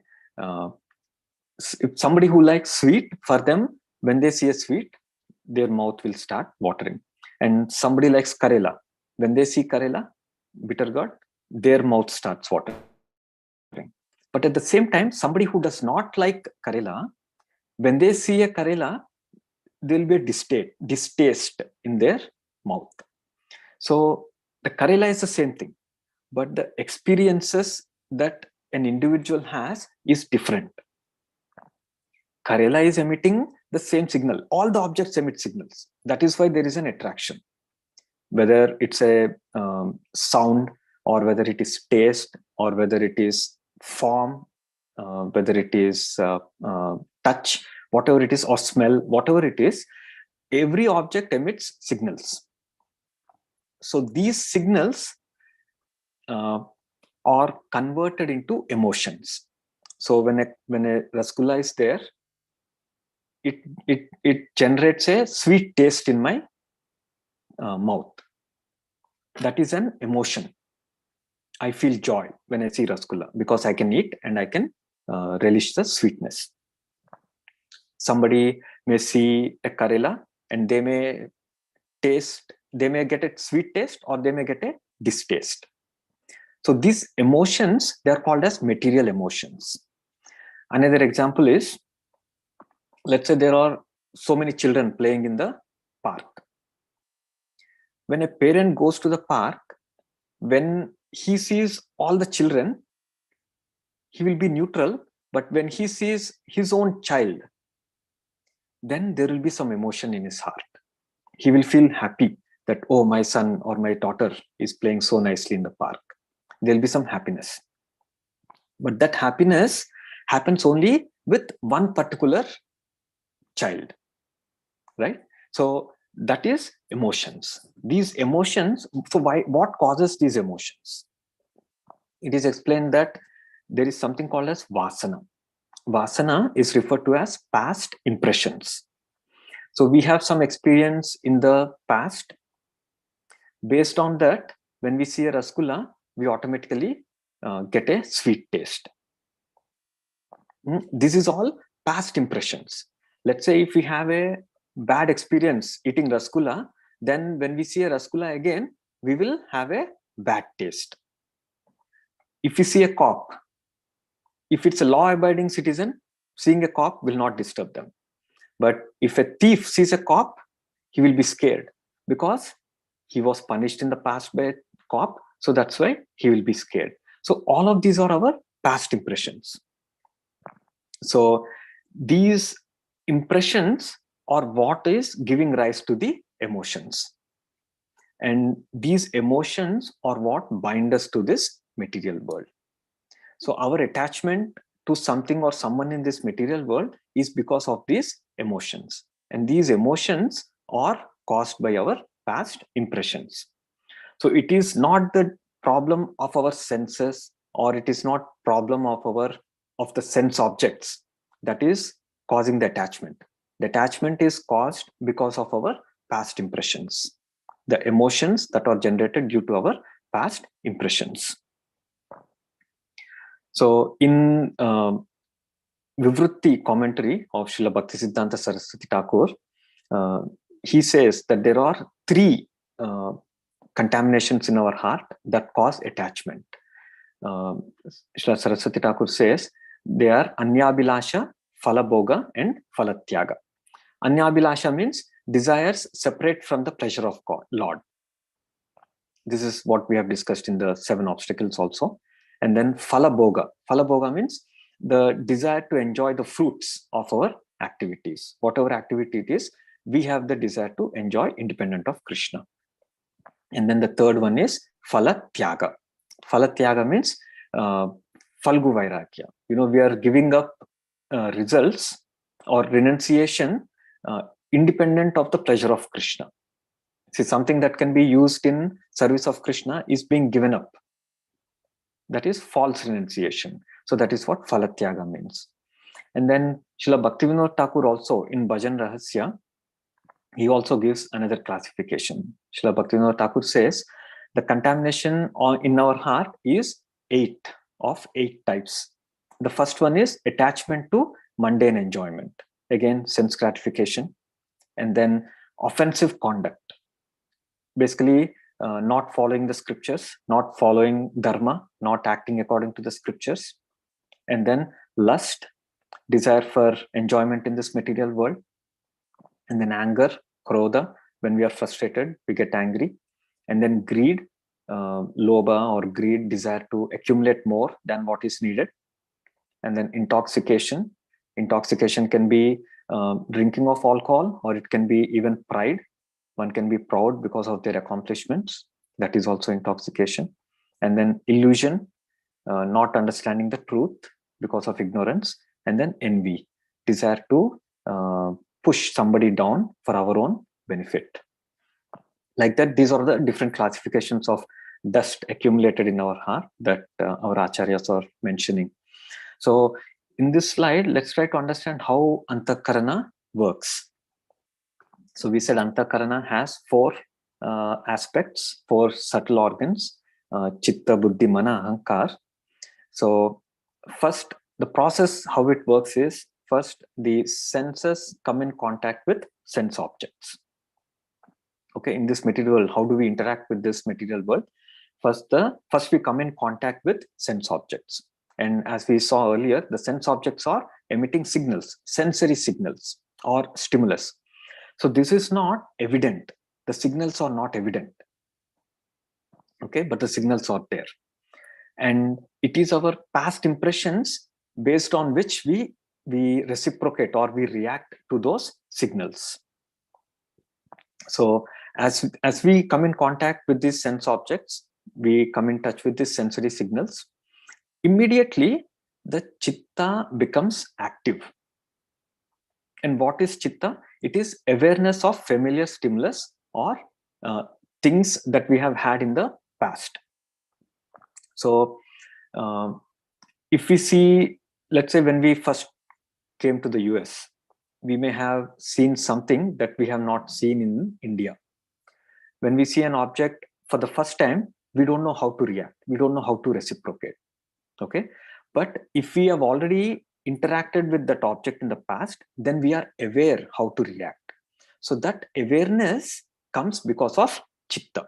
If somebody who likes sweet, for them, when they see a sweet, their mouth will start watering. And somebody likes Karela. When they see Karela, bitter gourd, their mouth starts watering. But at the same time, somebody who does not like Karela, when they see a Karela, there will be a distaste in their mouth. So the Karela is the same thing, but the experiences that an individual has is different. Karela is emitting the same signal. All the objects emit signals. That is why there is an attraction. Whether it's a sound, or whether it is taste, or whether it is form, whether it is touch, whatever it is, or smell, whatever it is, every object emits signals. So these signals are converted into emotions. So when a rasgulla is there, it generates a sweet taste in my mouth. That is an emotion. I feel joy when I see rasgulla because I can eat and I can relish the sweetness. Somebody may see a Karela and they may get a sweet taste or they may get a distaste. So these emotions, they are called as material emotions. Another example is, let's say there are so many children playing in the park. When a parent goes to the park, when he sees all the children, he will be neutral. But when he sees his own child, then there will be some emotion in his heart. He will feel happy that, oh, my son or my daughter is playing so nicely in the park. There will be some happiness. But that happiness happens only with one particular child, right? So that is emotions. These emotions, so what causes these emotions? It is explained that there is something called as vasana. Vasana is referred to as past impressions. So we have some experience in the past. Based on that, when we see a rasgulla, we automatically get a sweet taste. This is all past impressions. Let's say if we have a bad experience eating rasgulla, then when we see a rasgulla again, we will have a bad taste. If we see a cop, if it's a law-abiding citizen, seeing a cop will not disturb them. But if a thief sees a cop, he will be scared because he was punished in the past by a cop. So that's why he will be scared. So all of these are our past impressions. So these impressions are what is giving rise to the emotions. And these emotions are what bind us to this material world. So our attachment to something or someone in this material world is because of these emotions. And these emotions are caused by our past impressions. So it is not the problem of our senses, or it is not problem of the sense objects that is causing the attachment. The attachment is caused because of our past impressions, the emotions that are generated due to our past impressions. So in Vivrutti commentary of Srila Bhaktisiddhanta Saraswati Thakur, he says that there are three contaminations in our heart that cause attachment. Srila Saraswati Thakur says they are Anyabhilasha, Falabhoga, and Falatyaga. Anyabhilasha means desires separate from the pleasure of God, Lord. This is what we have discussed in the 7 obstacles also. And then Falabhoga. Falabhoga means the desire to enjoy the fruits of our activities. Whatever activity it is, we have the desire to enjoy independent of Krishna. And then the third one is Falatyaga. Falatyaga means Falgu Vairagya. We are giving up results or renunciation independent of the pleasure of Krishna. See, something that can be used in service of Krishna is being given up. That is false renunciation. So that is what Falatyaga means. And then Srila Bhaktivinoda Thakur also in Bhajan Rahasya, he also gives another classification. Srila Bhaktivinoda Thakur says the contamination in our heart is 8 types. The first one is attachment to mundane enjoyment. Again, sense gratification. And then offensive conduct. Basically, not following the scriptures, not following dharma, not acting according to the scriptures. And then lust, desire for enjoyment in this material world. And then anger, krodha, when we are frustrated, we get angry. And then greed, lobha or greed, desire to accumulate more than what is needed. And then intoxication. Intoxication can be drinking of alcohol, or it can be even pride. One can be proud because of their accomplishments. That is also intoxication. And then illusion, not understanding the truth because of ignorance. And then envy, desire to push somebody down for our own benefit. Like that, these are the different classifications of dust accumulated in our heart that our acharyas are mentioning. So in this slide, let's try to understand how Antakarana works. So we said Antakarana has 4 aspects, 4 subtle organs, Chitta, Buddhi, Mana, Ahankar. So first, the process, how it works is, first the senses come in contact with sense objects. Okay, in this material world, how do we interact with this material world? First we come in contact with sense objects. And as we saw earlier, the sense objects are emitting signals, sensory signals or stimulus. So this is not evident. The signals are not evident. Okay, but the signals are there. And it is our past impressions based on which we reciprocate or we react to those signals. So as we come in contact with these sense objects, we come in touch with these sensory signals, immediately the chitta becomes active. And what is chitta? It is awareness of familiar stimulus or things that we have had in the past. So if we see, let's say when we first came to the US, we may have seen something that we have not seen in India. When we see an object for the first time, we don't know how to react. We don't know how to reciprocate. Okay. But if we have already interacted with that object in the past, then we are aware how to react. So that awareness comes because of chitta.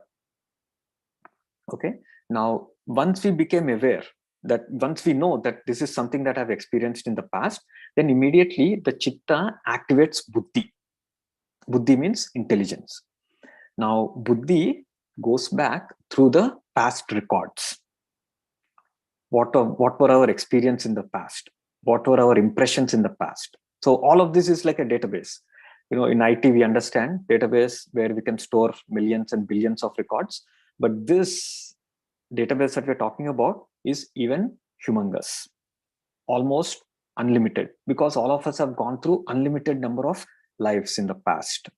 Okay. Now, once we became aware, that once we know that this is something that I've experienced in the past, then immediately the chitta activates buddhi. Buddhi means intelligence. Now, buddhi goes back through the past records. What were our experience in the past? What were our impressions in the past? So all of this is like a database. In IT, we understand database where we can store millions and billions of records. But this database that we're talking about is even humongous. almost unlimited, because all of us have gone through unlimited number of lives in the past.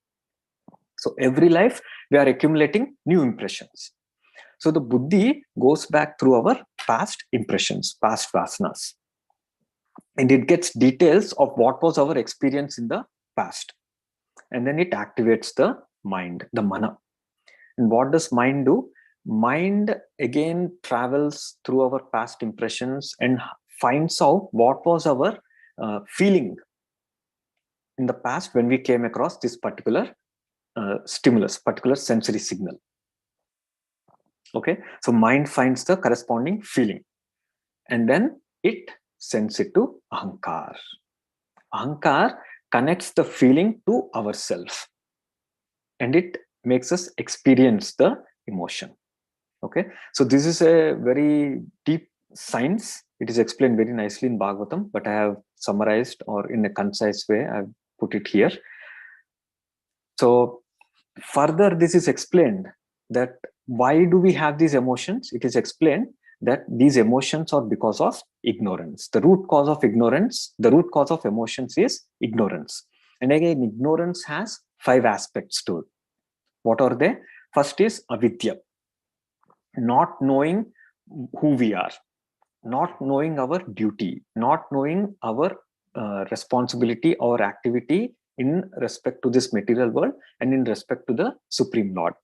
So every life we are accumulating new impressions. So the buddhi goes back through our past impressions, past vasanas, and it gets details of what was our experience in the past, and then it activates the mind, the mana. And what does mind do? Mind again travels through our past impressions and finds out what was our feeling in the past when we came across this particular stimulus, particular sensory signal. Okay, so mind finds the corresponding feeling, and then it sends it to ahankar. Ahankar connects the feeling to ourself, and it makes us experience the emotion. Okay, so this is a very deep science. It is explained very nicely in Bhagavatam, but I have summarized, or in a concise way, I've put it here. So further, this is explained that why do we have these emotions? It is explained that these emotions are because of ignorance. The root cause of ignorance, the root cause of emotions is ignorance. And again, ignorance has 5 aspects to it. What are they? First is avidya, not knowing who we are, not knowing our duty, not knowing our responsibility or activity in respect to this material world and in respect to the Supreme Lord.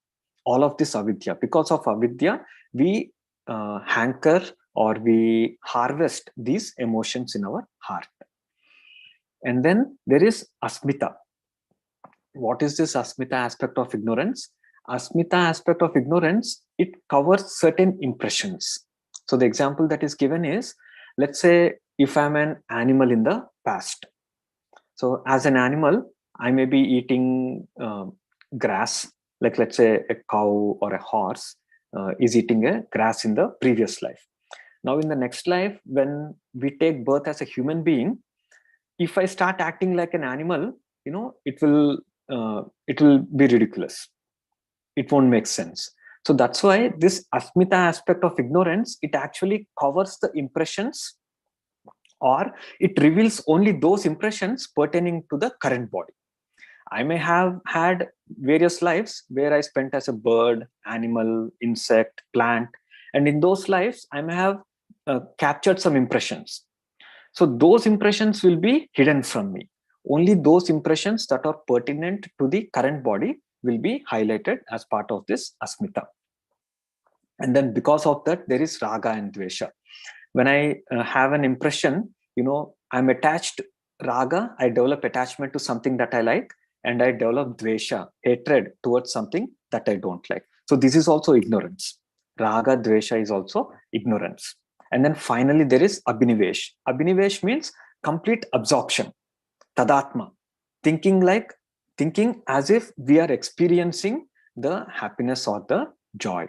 All of this avidya. Because of avidya, we hanker or we harvest these emotions in our heart. And then there is asmita. What is this asmita aspect of ignorance? Asmita aspect of ignorance, it covers certain impressions. So the example that is given is, let's say if I'm an animal in the past. So as an animal, I may be eating grass, like let's say a cow or a horse is eating a grass in the previous life. Now in the next life, when we take birth as a human being, if I start acting like an animal, it will be ridiculous. It won't make sense. So that's why this asmita aspect of ignorance, it actually covers the impressions, or it reveals only those impressions pertaining to the current body. I may have had various lives where I spent as a bird, animal, insect, plant, and in those lives I may have captured some impressions. So those impressions will be hidden from me. Only those impressions that are pertinent to the current body will be highlighted as part of this asmita. And then because of that, there is raga and dvesha. When I have an impression, I'm attached raga, I develop attachment to something that I like, and I develop dvesha, hatred towards something that I don't like. So this is also ignorance. Raga, dvesha is also ignorance. And then finally, there is abhinivesh. Abhinivesh means complete absorption. Tadatma, thinking as if we are experiencing the happiness or the joy.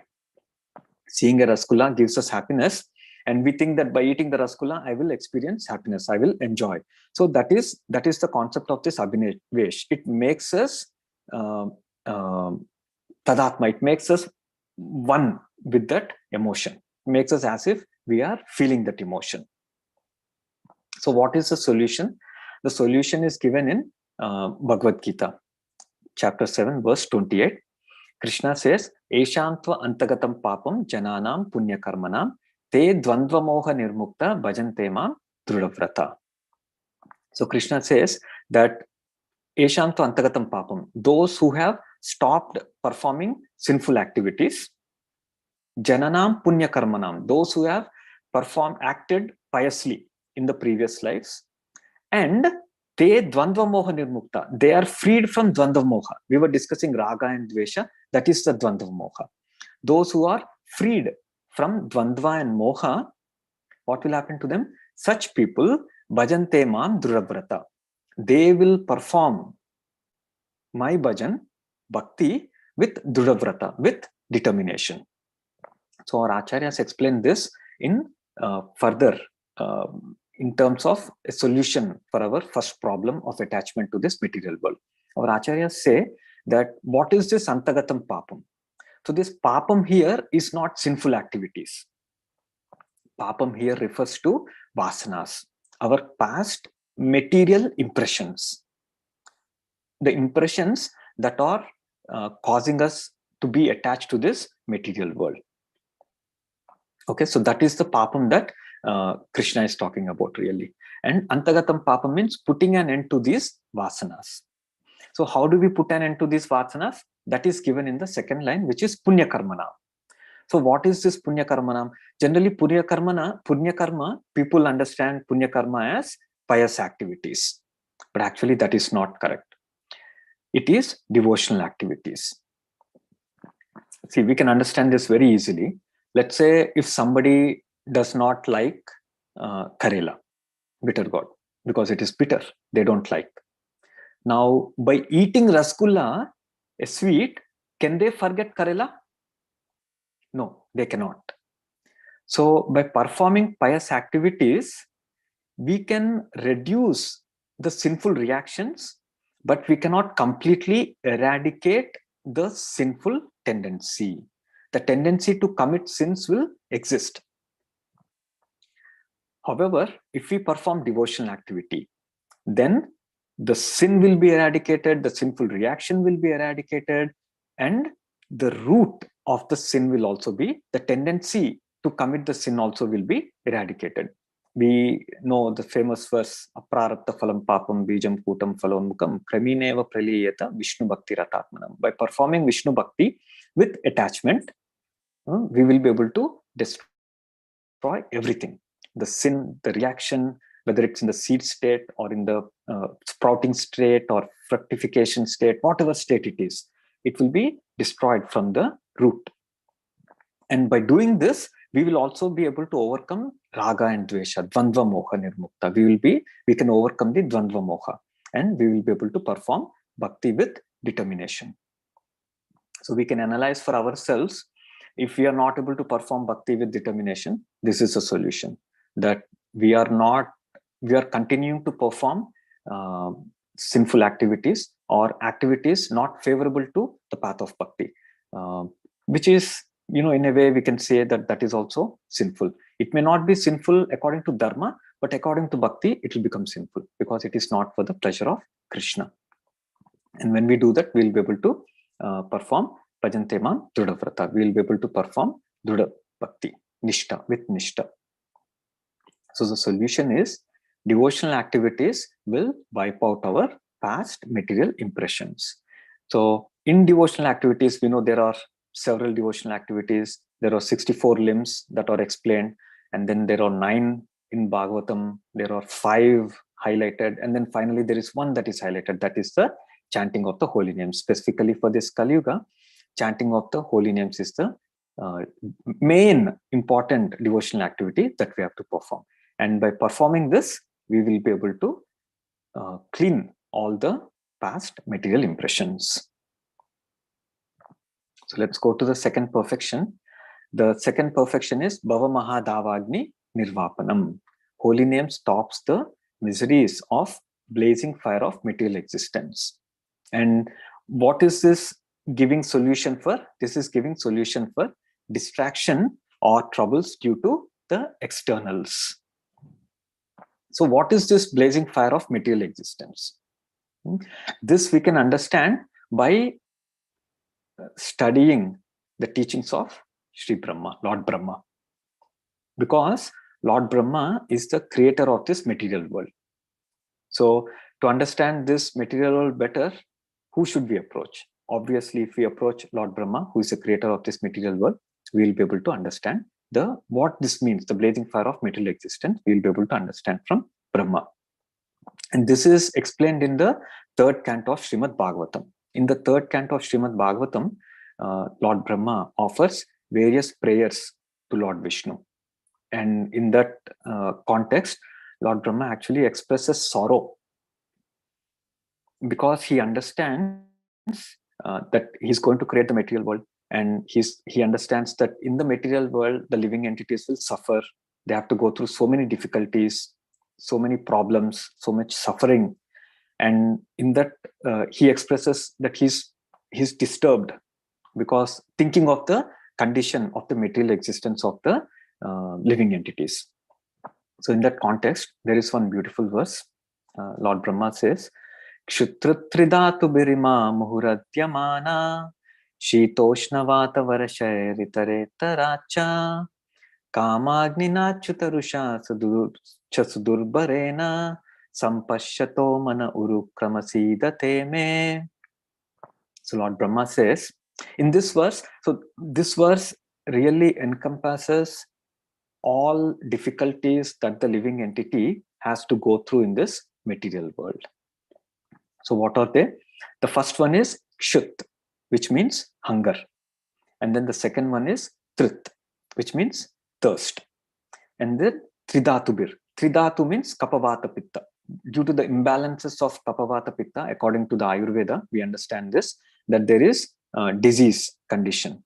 Seeing a rasgulla gives us happiness, and we think that by eating the rasgulla, I will experience happiness, I will enjoy. So that is the concept of this abhinivesh. It makes us tadatma. It makes us one with that emotion. It makes us as if we are feeling that emotion. So what is the solution? The solution is given in Bhagavad Gita, chapter 7, verse 28. Krishna says, Eshantva antagatam papam jananam punya karmanam te dvandva moha nirmukta bhajante mam drudavrata. So Krishna says that Eshantva antagatam papam, those who have stopped performing sinful activities, jananam punya karmanam, those who have acted piously in the previous lives, and te dvandva moha nirmukta, they are freed from dvandva moha. We were discussing raga and dvesha, that is the dvandva moha. Those who are freed from dvandva and moha, what will happen to them? Such people, bhajante mam drudavrata, they will perform my bhajan, bhakti, with drudavrata, with determination. So our acharyas explain this in further in terms of a solution for our first problem of attachment to this material world. Our acharyas say that what is this antagatam papam? So this papam here is not sinful activities. Papam here refers to vasanas. our past material impressions, the impressions that are causing us to be attached to this material world. Okay, so that is the papam that Krishna is talking about really. And antagatam papam means putting an end to these vasanas. So how do we put an end to these vasanas? That is given in the second line, which is punya karmana. So what is this punya karmana? Generally, punya karma, people understand punya karma as pious activities, but actually that is not correct. It is devotional activities. See, we can understand this very easily. Let's say if somebody does not like Karela, bitter gourd, because it is bitter, they don't like. Now, by eating rasgulla, a sweet, can they forget Karela? No, they cannot. So by performing pious activities, we can reduce the sinful reactions, but we cannot completely eradicate the sinful tendency. The tendency to commit sins will exist. However, if we perform devotional activity, then the sin will be eradicated, the sinful reaction will be eradicated, and the root of the sin will also be, the tendency to commit the sin also will be eradicated. We know the famous verse, apraratta phalam papam bijam kutam phalonmukam kramineva praliyeta Vishnu bhakti ratatmanam. By performing Vishnu bhakti with attachment, we will be able to destroy everything. The sin, the reaction, whether it's in the seed state or in the sprouting state or fructification state, whatever state it is, it will be destroyed from the root. And by doing this, we will also be able to overcome raga and dvesha, dvandva moha nirmukta. We can overcome the dvandva moha, and we will be able to perform bhakti with determination. So we can analyze for ourselves. If we are not able to perform bhakti with determination, this is a solution. That we are continuing to perform sinful activities or activities not favorable to the path of bhakti, which is, in a way we can say that is also sinful. It may not be sinful according to dharma, but according to bhakti, it will become sinful because it is not for the pleasure of Krishna. And when we do that, we'll be able to perform bhajante mam drudha vrata. We'll be able to perform drudha bhakti, nishta, with nishta. So the solution is devotional activities will wipe out our past material impressions. So in devotional activities, we know there are several devotional activities. There are 64 limbs that are explained, and then there are 9 in Bhagavatam. There are 5 highlighted, and then finally there is one that is highlighted. That is the chanting of the holy names. Specifically for this Kali Yuga, chanting of the holy names is the main important devotional activity that we have to perform. And by performing this, we will be able to clean all the past material impressions. So let's go to the second perfection. The second perfection is Bhava Mahadavagni Nirvapanam. Holy name stops the miseries of blazing fire of material existence. And what is this giving solution for? This is giving solution for distraction or troubles due to the externals. So what is this blazing fire of material existence? This we can understand by studying the teachings of Sri Brahma, Lord Brahma. Because Lord Brahma is the creator of this material world. So to understand this material world better, who should we approach? Obviously, if we approach Lord Brahma, who is the creator of this material world, we will be able to understand what this means, the blazing fire of material existence. We will be able to understand from Brahma. And this is explained in the 3rd canto of Srimad Bhagavatam. In the 3rd canto of Srimad Bhagavatam, Lord Brahma offers various prayers to Lord Vishnu. And in that context, Lord Brahma actually expresses sorrow because he understands that he's going to create the material world. And he understands that in the material world, the living entities will suffer. They have to go through so many difficulties, so many problems, so much suffering. And in that, he expresses that he's disturbed because thinking of the condition of the material existence of the living entities. So in that context, there is one beautiful verse. Lord Brahma says, Kshutrutridatu birima muhuradyamana Shitoshna varashay ritare Kamagninachutarusha sudurbarena Sampashyato mana urukramasidate me. So Lord Brahma says, in this verse, so this verse really encompasses all difficulties that the living entity has to go through in this material world. So what are they? The first one is kshut, which means hunger. And then the second one is trit, which means thirst. And then tridatubir. Tridatu means kapavata pitta. Due to the imbalances of kapavata pitta, according to the Ayurveda, we understand this, that there is disease condition.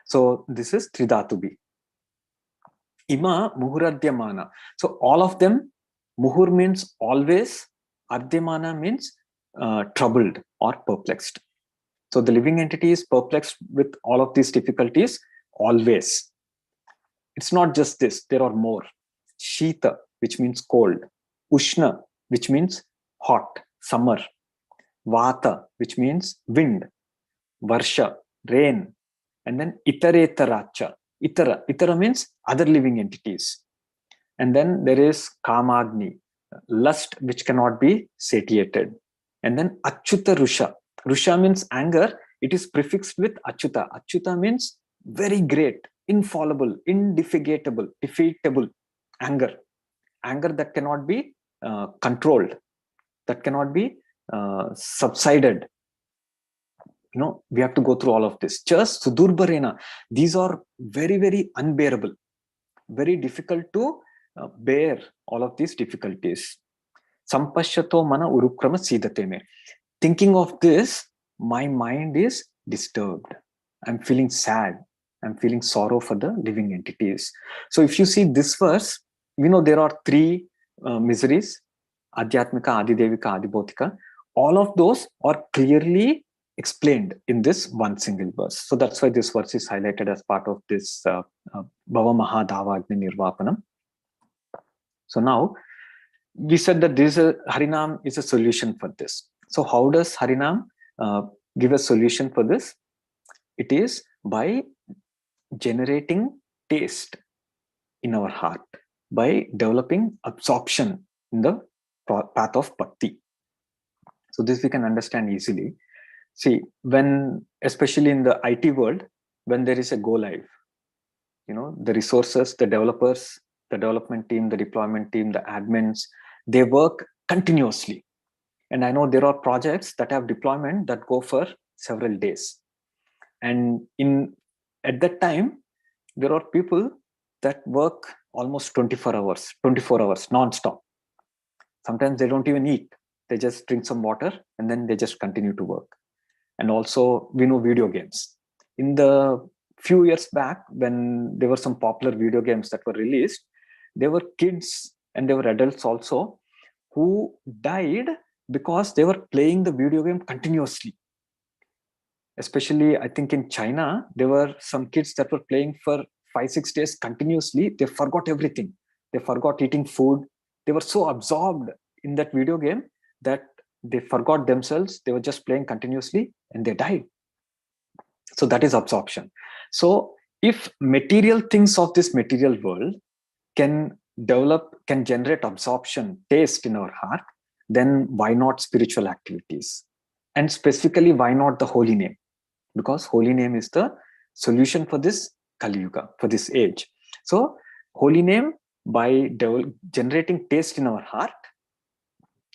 So this is tridatubi. Ima muhuradyamana. So all of them, muhur means always, adyamana means troubled or perplexed. So the living entity is perplexed with all of these difficulties always. It's not just this, there are more. Shita, which means cold. Ushna, which means hot, summer. Vata, which means wind. Varsha, rain. And then itaretaracha. Itara means other living entities. And then there is kamagni, lust which cannot be satiated. And then achyuta rusha. Rusha means anger. It is prefixed with achyuta. Achyuta means very great, infallible, indefatigable, defeatable anger. Anger that cannot be controlled, that cannot be subsided. We have to go through all of this. Just sudurbarena. These are very, very unbearable, very difficult to bear all of these difficulties. Sampashyato mana urukrama sidate me. Thinking of this, my mind is disturbed. I'm feeling sad. I'm feeling sorrow for the living entities. So if you see this verse, there are three miseries, Adhyatmika, Adidevika, Adibhotika. All of those are clearly explained in this one single verse. So that's why this verse is highlighted as part of this Bhava Maha Dhavagni Nirvapanam. So now, we said that Harinam is a solution for this. So how does Harinam give a solution for this? It is by generating taste in our heart, by developing absorption in the path of bhakti. So this we can understand easily. See, especially in the IT world, when there is a go live, the resources, the developers, the development team, the deployment team, the admins, they work continuously. And I know there are projects that have deployment that go for several days. And at that time, there are people that work almost 24 hours non-stop. Sometimes they don't even eat. They just drink some water and then they just continue to work. And also, we know video games. In the few years back, when there were some popular video games that were released, there were kids and there were adults also who died because they were playing the video game continuously. Especially, I think in China, there were some kids that were playing for 5-6 days continuously. They forgot everything. They forgot eating food. They were so absorbed in that video game that they forgot themselves. They were just playing continuously and they died. So that is absorption. So if material things of this material world can generate absorption, taste in our heart, then why not spiritual activities? And specifically, why not the holy name? Because holy name is the solution for this Kali Yuga, for this age. So holy name, by generating taste in our heart,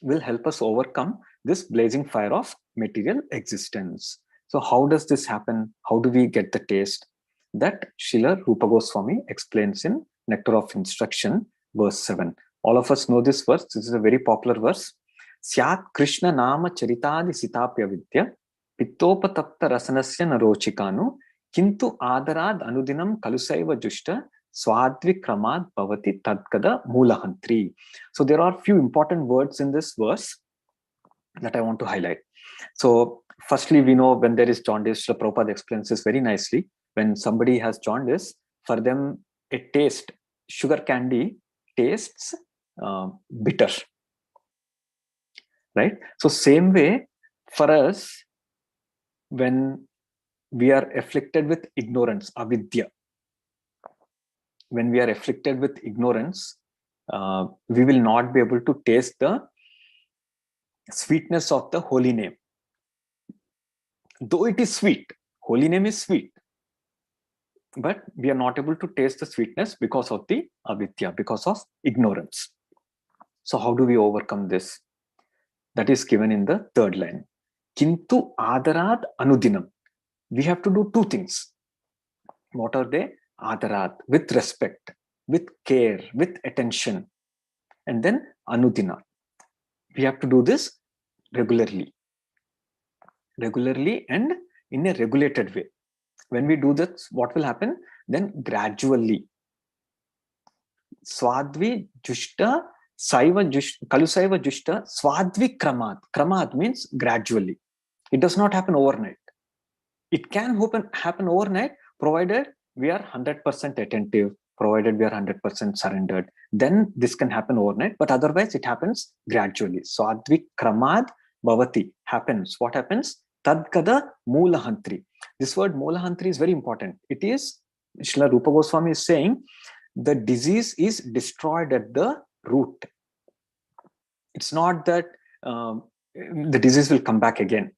will help us overcome this blazing fire of material existence. So how does this happen? How do we get the taste? That Srila Rupa Goswami explains in Nectar of Instruction, verse 7. All of us know this verse. This is a very popular verse. Syat Krishna Nama Charitadi Sitapya Vidya Pittopatapta Rasanasya Narochikanu Kintu Adarad Anudinam Kalusaiva Jushta Swadvikramad Bhavati Tadkada Mulahantri. So there are few important words in this verse that I want to highlight. So firstly, we know when there is jaundice, Srila Prabhupada explains this very nicely. When somebody has jaundice, for them, a taste, sugar candy tastes bitter, right? So same way for us, when we are afflicted with ignorance, avidya, when we are afflicted with ignorance, we will not be able to taste the sweetness of the holy name. Though it is sweet, holy name is sweet, but we are not able to taste the sweetness because of the avidya, because of ignorance. So how do we overcome this? That is given in the third line. Kintu adarat anudinam. We have to do two things. What are they? Adarat, with respect, with care, with attention. And then anudina. We have to do this regularly. Regularly and in a regulated way. When we do this, what will happen? Then gradually. Swadvi jushta saiva jushta kalusaiva jushta swadvi kramad. Kramad means gradually. It does not happen overnight. It can happen overnight, provided we are 100% attentive, provided we are 100% surrendered. Then this can happen overnight, but otherwise it happens gradually. Swadvi kramad bhavati happens. What happens? Tadkada moolahantri. This word moolahantri is very important. It is, Srila Rupa Goswami is saying, the disease is destroyed at the root. It's not that the disease will come back again.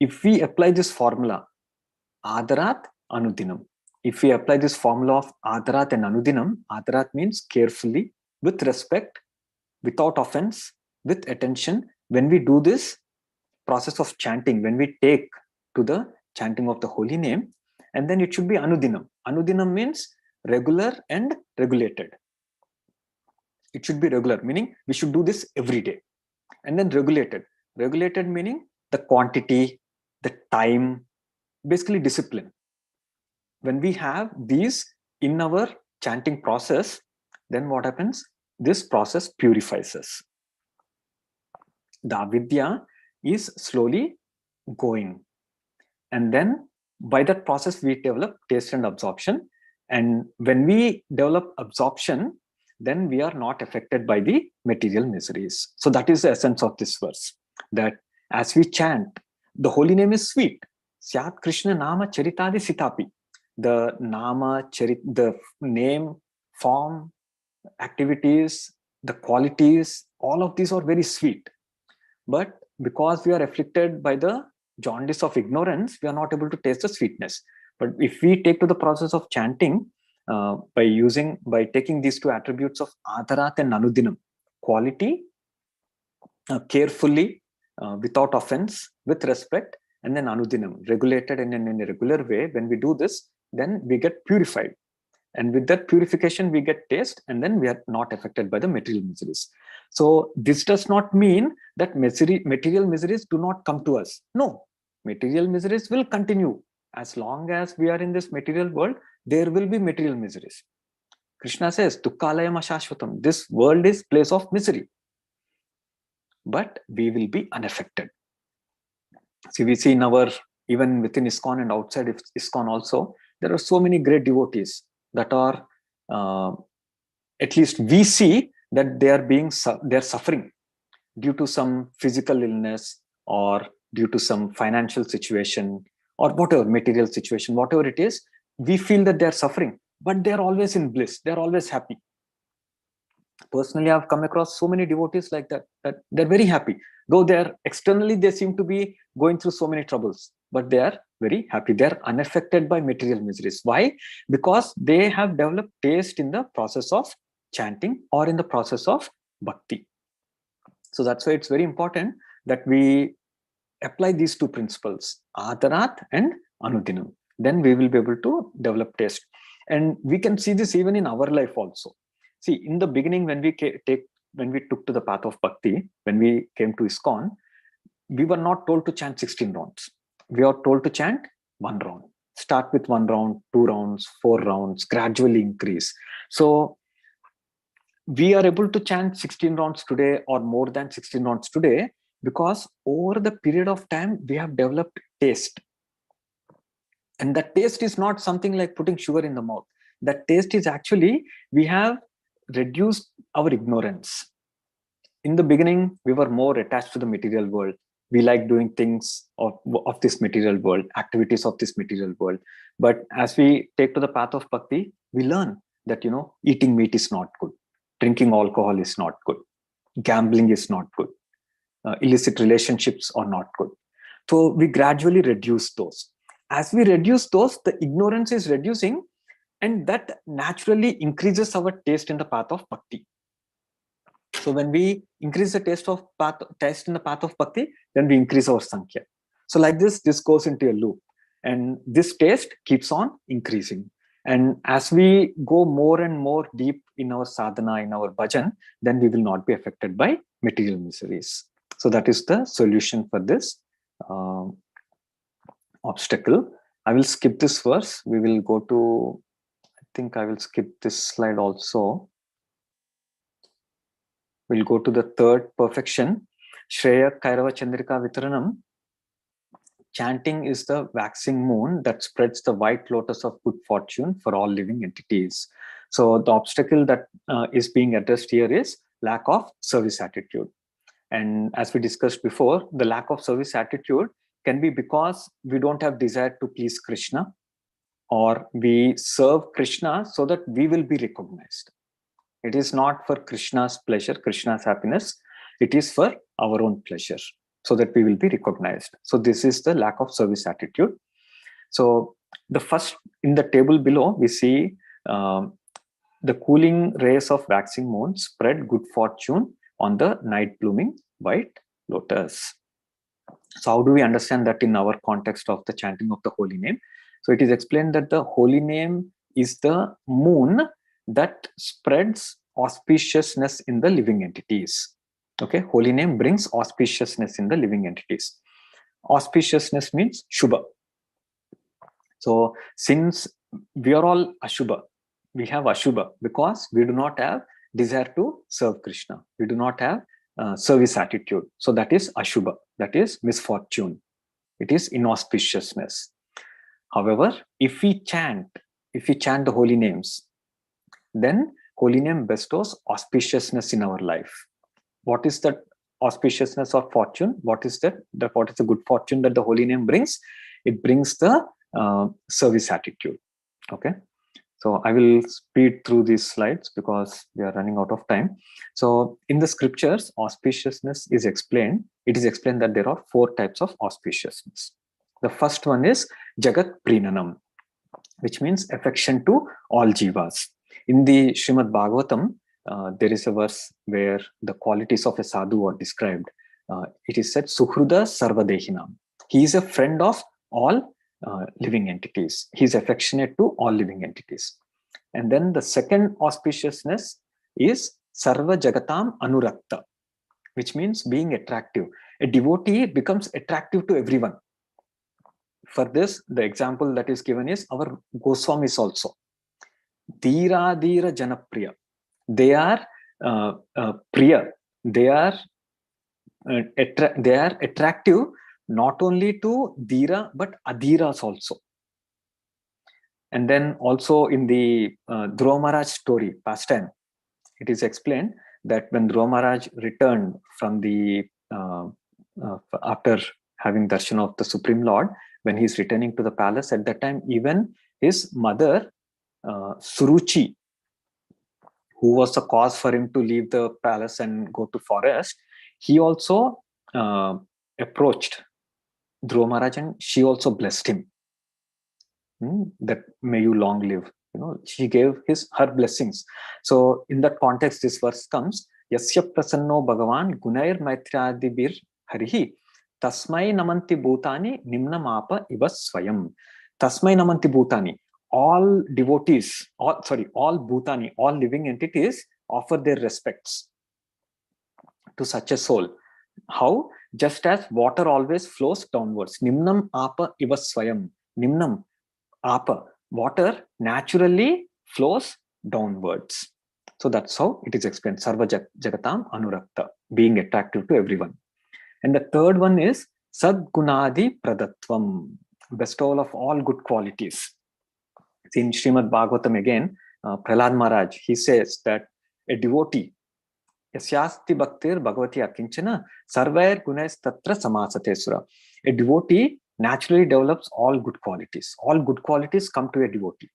If we apply this formula, adarat anudinam. If we apply this formula of adarat and anudinam, adarat means carefully, with respect, without offense, with attention. When we do this process of chanting, when we take to the chanting of the holy name, and then it should be anudinam. Anudinam means regular and regulated. It should be regular, meaning we should do this every day. And then regulated. Regulated meaning the quantity, the time, basically discipline. When we have these in our chanting process, then what happens? This process purifies us. The avidya is slowly going. And then by that process, we develop taste and absorption. And when we develop absorption, then we are not affected by the material miseries. So that is the essence of this verse, that as we chant, the holy name is sweet. Syat Krishna Nama Charitadi Sitapi. The Nama, the name, form, activities, the qualities, all of these are very sweet. But because we are afflicted by the jaundice of ignorance, we are not able to taste the sweetness. But if we take to the process of chanting, by taking these two attributes of adarat and anudinam, quality, carefully, without offense, with respect, and then anudinam, regulated in a regular way, when we do this, then we get purified. And with that purification, we get taste, and then we are not affected by the material miseries. So this does not mean that material miseries do not come to us. No, material miseries will continue. As long as we are in this material world, there will be material miseries. Krishna says, Dukkalayam ashashvatam. This world is place of misery. But we will be unaffected. See, we see in even within ISKCON and outside ISKCON also, there are so many great devotees that are, at least we see that they're suffering due to some physical illness or due to some financial situation or whatever, material situation, whatever it is, we feel that they're suffering, but they're always in bliss. They're always happy. Personally, I've come across so many devotees like that they're very happy. Though externally, they seem to be going through so many troubles, but they are very happy. They're unaffected by material miseries. Why? Because they have developed taste in the process of chanting or in the process of bhakti. So that's why it's very important that we apply these two principles, adarat and anudinam. Then we will be able to develop taste. And we can see this even in our life also. See, in the beginning, when we took to the path of bhakti, when we came to ISKCON, we were not told to chant 16 rounds. We are told to chant 1 round. Start with 1 round, 2 rounds, 4 rounds, gradually increase. So we are able to chant 16 rounds today or more than 16 rounds today because over the period of time, we have developed taste. And that taste is not something like putting sugar in the mouth. That taste is actually, we have reduced our ignorance. In the beginning, we were more attached to the material world. We like doing things of this material world, activities of this material world. But as we take to the path of bhakti, we learn that, eating meat is not good. Drinking alcohol is not good. Gambling is not good. Illicit relationships are not good. So we gradually reduce those. As we reduce those, the ignorance is reducing, and that naturally increases our taste in the path of bhakti. So when we increase the taste in the path of bhakti, then we increase our sankhya. So like this goes into a loop, and this taste keeps on increasing. And as we go more and more deep in our sadhana, in our bhajan, then we will not be affected by material miseries. So that is the solution for this obstacle. I will skip this verse. We will go to, I think I will skip this slide also. We'll go to the third perfection. Shreya Kairava Chandrika Vitaranam. Chanting is the waxing moon that spreads the white lotus of good fortune for all living entities. So the obstacle that is being addressed here is lack of service attitude. And as we discussed before, the lack of service attitude can be because we don't have desire to please Krishna, or we serve Krishna so that we will be recognized. It is not for Krishna's pleasure, Krishna's happiness. It is for our own pleasure, so that we will be recognized. So this is the lack of service attitude. So the first, in the table below, we see the cooling rays of waxing moon spread good fortune on the night blooming white lotus. So how do we understand that in our context of the chanting of the holy name? So it is explained that the holy name is the moon that spreads auspiciousness in the living entities. Okay, holy name brings auspiciousness in the living entities. Auspiciousness means Shubha. So since we are all Ashubha, we have Ashubha because we do not have desire to serve Krishna. We do not have service attitude. So that is Ashubha, that is misfortune. It is inauspiciousness. However, if we chant the holy names, then holy name bestows auspiciousness in our life. What is that auspiciousness or fortune? What is the good fortune that the holy name brings? It brings the service attitude. Okay, so I will speed through these slides because we are running out of time. So in the scriptures, auspiciousness is explained. It is explained that there are 4 types of auspiciousness. The first one is Jagat Prinanam, which means affection to all jivas. In the Srimad Bhagavatam, there is a verse where the qualities of a sadhu are described. It is said, Suhruda Sarvadehinam. He is a friend of all living entities. He is affectionate to all living entities. And then the second auspiciousness is Sarva Jagatam Anurakta, which means being attractive. A devotee becomes attractive to everyone. For this, the example that is given is our Goswamis also. Dhira Dhira Janapriya. They are Priya. They are attractive not only to Dhira but Adhiras also. And then also in the Dhruva Maharaj story, past time, it is explained that when Dhruva Maharaj returned from the after having darshan of the Supreme Lord, when he is returning to the palace, at that time even his mother Suruchi, who was the cause for him to leave the palace and go to forest, he also approached Dhruva Maharaj and she also blessed him. That may you long live. She gave her blessings. So in that context, this verse comes, Yasya prasanno Bhagavan gunair maitriyadibir harihi tasmai namanti bhutani nimna mapa iva swayam. Tasmai namanti bhutani. All devotees, all bhutani, all living entities offer their respects to such a soul. How? Just as water always flows downwards. Nimnam apa iva swayam. Nimnam apa. Water naturally flows downwards. So that's how it is explained. Sarva Jagatam Anurakta, being attractive to everyone. And the third one is Sadgunadi Pradatvam, bestowal of all good qualities. In Srimad Bhagavatam again, Prahlad Maharaj, he says that a devotee, yasyasti bhaktir bhagavati akinchana sarvair gunais tatra samasate sura. A devotee naturally develops all good qualities. All good qualities come to a devotee.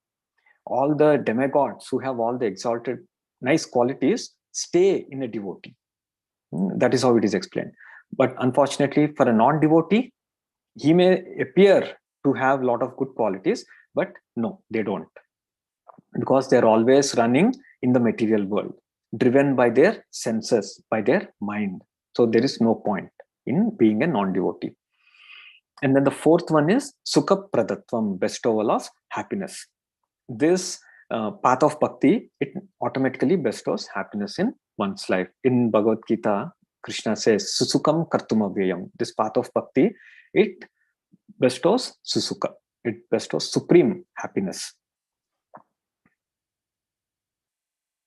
All the demigods who have all the exalted, nice qualities stay in a devotee. That is how it is explained. But unfortunately, for a non-devotee, he may appear to have a lot of good qualities, but no, they don't. Because they're always running in the material world, driven by their senses, by their mind. So there is no point in being a non-devotee. And then the fourth one is Sukha Pradatvam, bestowal of happiness. This path of bhakti, it automatically bestows happiness in one's life. In Bhagavad Gita, Krishna says, Susukam Kartumavyayam. This path of bhakti, it bestows Susukha. It bestows supreme happiness.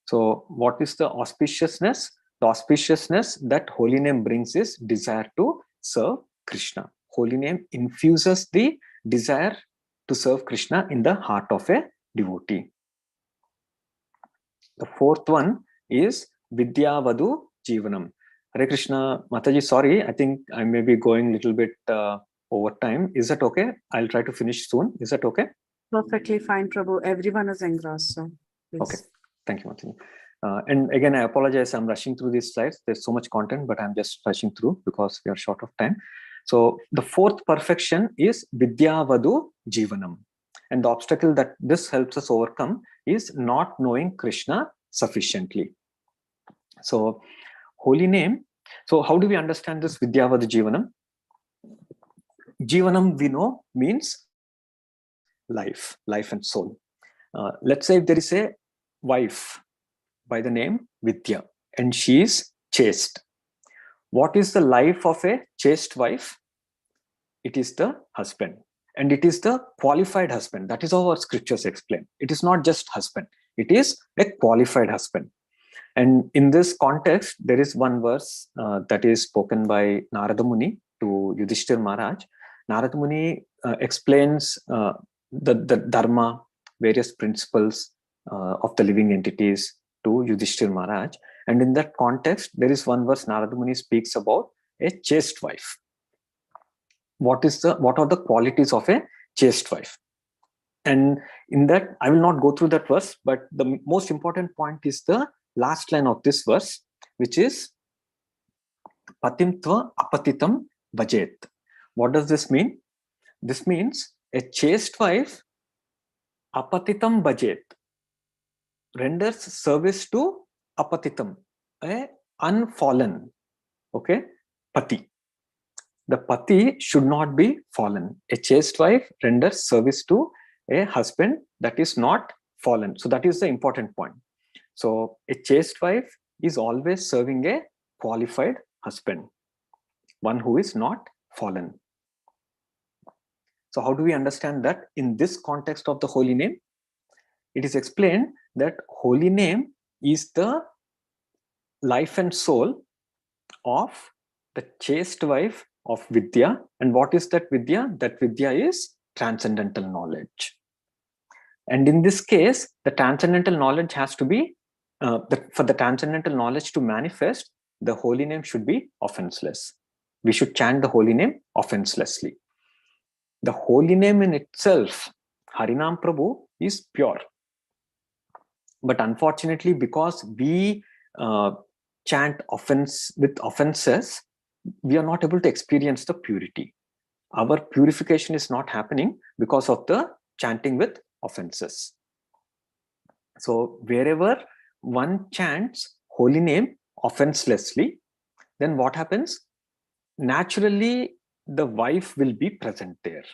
So what is the auspiciousness? The auspiciousness that holy name brings is desire to serve Krishna. Holy name infuses the desire to serve Krishna in the heart of a devotee. The fourth one is Vidyavadu Jivanam. Hare Krishna, Mataji, sorry, I think I may be going a little bit over time. Is that okay? I'll try to finish soon. Is that okay? Perfectly fine, Prabhu. Everyone is engrossed, so please. Okay. Thank you, Mataji. And again, I apologize. I'm rushing through these slides. There's so much content, but I'm just rushing through because we are short of time. So the fourth perfection is Vidyavadu Jivanam. And the obstacle that this helps us overcome is not knowing Krishna sufficiently. So holy name. So how do we understand this Vidyavadu Jivanam? Jivanam, we know, means life and soul. Let's say if there is a wife by the name Vidya and she is chaste. What is the life of a chaste wife? It is the husband. And it is the qualified husband. That is how our scriptures explain. It is not just husband. It is a qualified husband. And in this context, there is one verse that is spoken by Narada Muni to Yudhishthir Maharaj. Narada Muni explains the dharma, various principles of the living entities to Yudhishthir Maharaj. And in that context, there is one verse Narada Muni speaks about a chaste wife. What are the qualities of a chaste wife? And in that, I will not go through that verse, but the most important point is the last line of this verse, which is Patimtva apatitam bhajet. What does this mean? This means a chaste wife, apatitam bhajet, renders service to apatitam, a unfallen, okay, pati. The pati should not be fallen. A chaste wife renders service to a husband that is not fallen. So that is the important point. So a chaste wife is always serving a qualified husband, one who is not fallen. So how do we understand that in this context of the holy name? It is explained that holy name is the life and soul of the chaste wife of Vidya. And what is that Vidya? That Vidya is transcendental knowledge. And in this case, the transcendental knowledge has to be, for the transcendental knowledge to manifest, the holy name should be offenseless. We should chant the holy name offenselessly. The holy name in itself, Harinam Prabhu, is pure. But unfortunately, because we chant offense with offenses, we are not able to experience the purity. Our purification is not happening because of the chanting with offenses. So wherever one chants holy name offenselessly, then what happens? Naturally, the wife will be present there.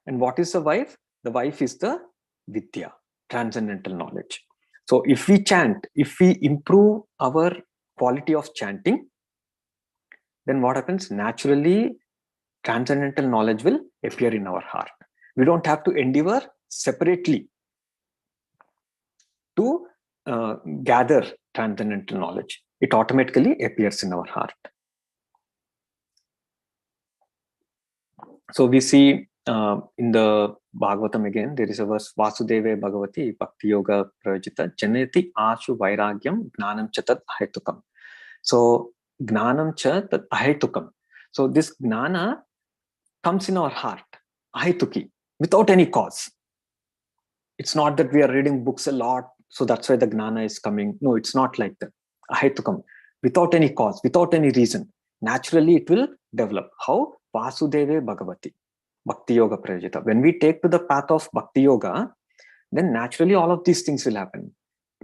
And what is the wife? The wife is the Vidya, transcendental knowledge. So if we chant, if we improve our quality of chanting, then what happens? Naturally, transcendental knowledge will appear in our heart. We don't have to endeavor separately to gather transcendental knowledge. It automatically appears in our heart. So we see in the Bhagavatam again, there is a verse, Vasudeve Bhagavati Bhakti Yoga Prajita Janati Ashu Vairagyam Gnanam Chatat Ahetukam. So, Gnanam Chatat Ahetukam. So, this Gnana comes in our heart, Ahetuki, without any cause. It's not that we are reading books a lot, so that's why the Gnana is coming. No, it's not like that. Ahetukam, without any cause, without any reason. Naturally, it will develop. How? Vasudeve Bhagavati. Bhakti Yoga Prajita. When we take to the path of Bhakti Yoga, then naturally all of these things will happen.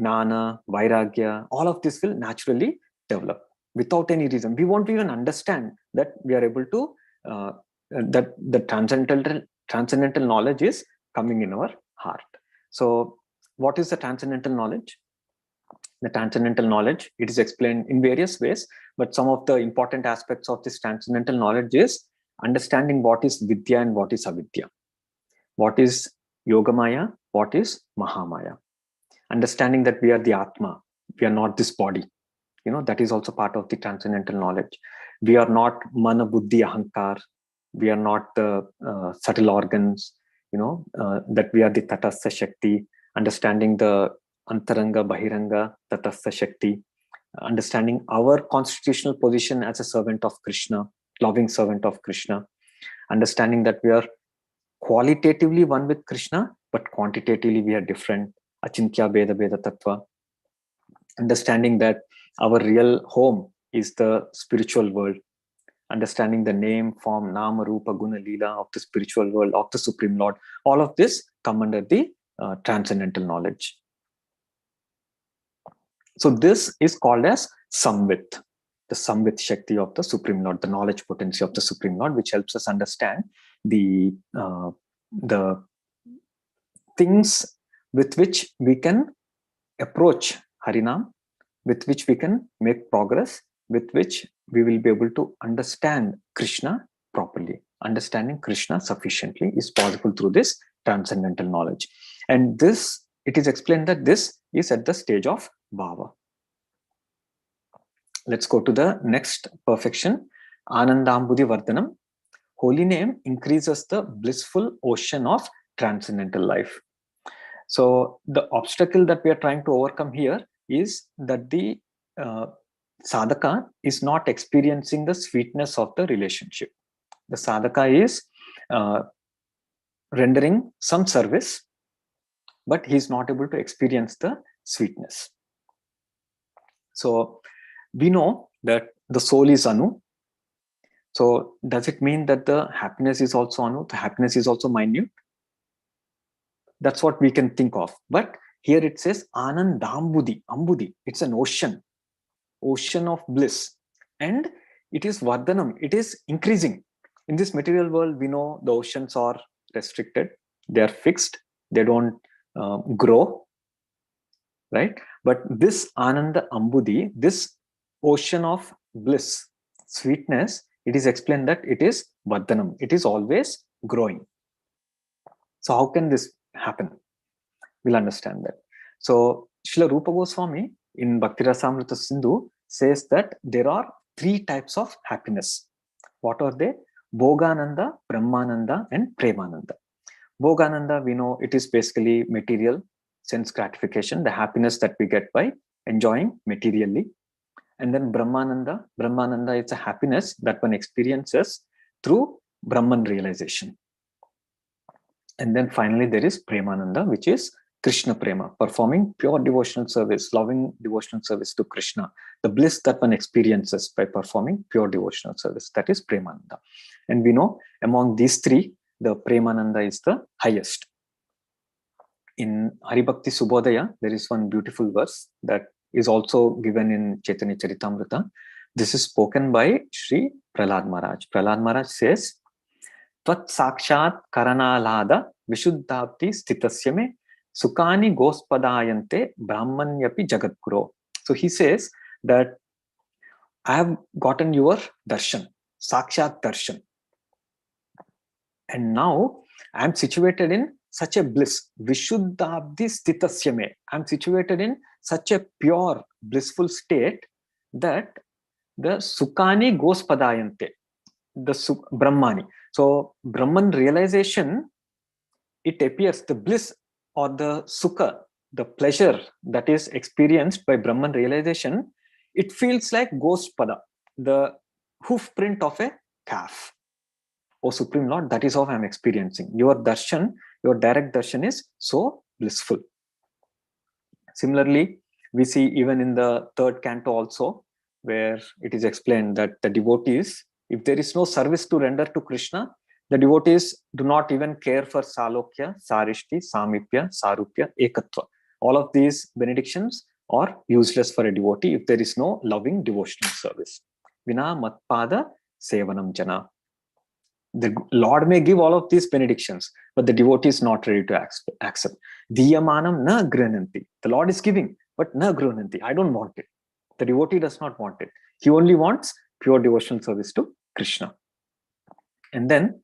Gnana, Vairagya, all of this will naturally develop without any reason. We won't even understand that we are able to, that the transcendental knowledge is coming in our heart. So what is the transcendental knowledge? The transcendental knowledge, it is explained in various ways, but some of the important aspects of this transcendental knowledge is understanding what is Vidya and what is Avidya. What is Yogamaya, what is Mahamaya. Understanding that we are the Atma, we are not this body. That is also part of the transcendental knowledge. We are not Mana, Buddhi, Ahankar. We are not the subtle organs, that we are the Tatastha Shakti. Understanding the Antaranga, Bahiranga, Tatastha Shakti. Understanding our constitutional position as a servant of Krishna, loving servant of Krishna. Understanding that we are qualitatively one with Krishna, but quantitatively we are different. Achintya Beda Beda Tattva. Understanding that our real home is the spiritual world. Understanding the name, form, Nama, Rupa, Guna, Leela of the spiritual world, of the Supreme Lord. All of this come under the transcendental knowledge. So this is called as Samvit, the Samvit Shakti of the Supreme Lord, the knowledge potency of the Supreme Lord, which helps us understand the things with which we can approach Harinam, with which we can make progress, with which we will be able to understand Krishna properly. Understanding Krishna sufficiently is possible through this transcendental knowledge. And this, it is explained that this is at the stage of Bhava. Let's go to the next perfection, Anandambudhi Vardhanam. Holy name increases the blissful ocean of transcendental life. So the obstacle that we are trying to overcome here is that the sadhaka is not experiencing the sweetness of the relationship. The sadhaka is rendering some service, but he is not able to experience the sweetness. So we know that the soul is Anu. So does it mean that the happiness is also Anu? The happiness is also minute? That's what we can think of. But here it says Anandambudhi. Ambudhi. It's an ocean of bliss. And it is Vardhanam. It is increasing. In this material world, we know the oceans are restricted. They are fixed. They don't grow. Right? But this Ananda Ambudhi, this ocean of bliss, sweetness, it is explained that it is Vardhanam. It is always growing. So how can this happen? We'll understand that. So Srila Rupa Goswami in Bhakti Rasamrita Sindhu says that there are 3 types of happiness. What are they? Bhogananda, Brahmananda, and Premananda. Bhogananda, we know it is basically material sense gratification, the happiness that we get by enjoying materially. And then Brahmananda is a happiness that one experiences through Brahman realization. And then finally there is Premananda, which is Krishna Prema, performing pure devotional service, loving devotional service to Krishna. The bliss that one experiences by performing pure devotional service, that is Premananda. And we know among these 3, the Premananda is the highest. In Haribhakti Subodhaya, there is one beautiful verse that is also given in Chaitanya Charitamrita. This is spoken by Sri Prahlad Maharaj. Prahlad Maharaj says, Tvat sakshat karanalada vishuddhabdi stitasya me sukani gospadayante brahmanyapi jagadguru. So he says that I have gotten your darshan, sakshat darshan. And now I am situated in such a bliss, vishuddhabdi stitasya me. I am situated in such a pure, blissful state that the sukani gospadayante, the Brahmani. So Brahman realization it appears the bliss or the sukha, the pleasure that is experienced by Brahman realization, it feels like ghost pada, the hoof print of a calf. O Supreme Lord, that is how I am experiencing. Your darshan, your direct darshan is so blissful. Similarly, we see even in the third canto also, where it is explained that the devotees, if there is no service to render to Krishna, the devotees do not even care for Salokya, Sarishti, Samipya, Sarupya, Ekatva. All of these benedictions are useless for a devotee if there is no loving devotional service. Vina Matpada Sevanam Jana. The Lord may give all of these benedictions, but the devotee is not ready to accept. Diyamanam na grananti. The Lord is giving, but na grananti. I don't want it. The devotee does not want it. He only wants pure devotional service to Krishna. And then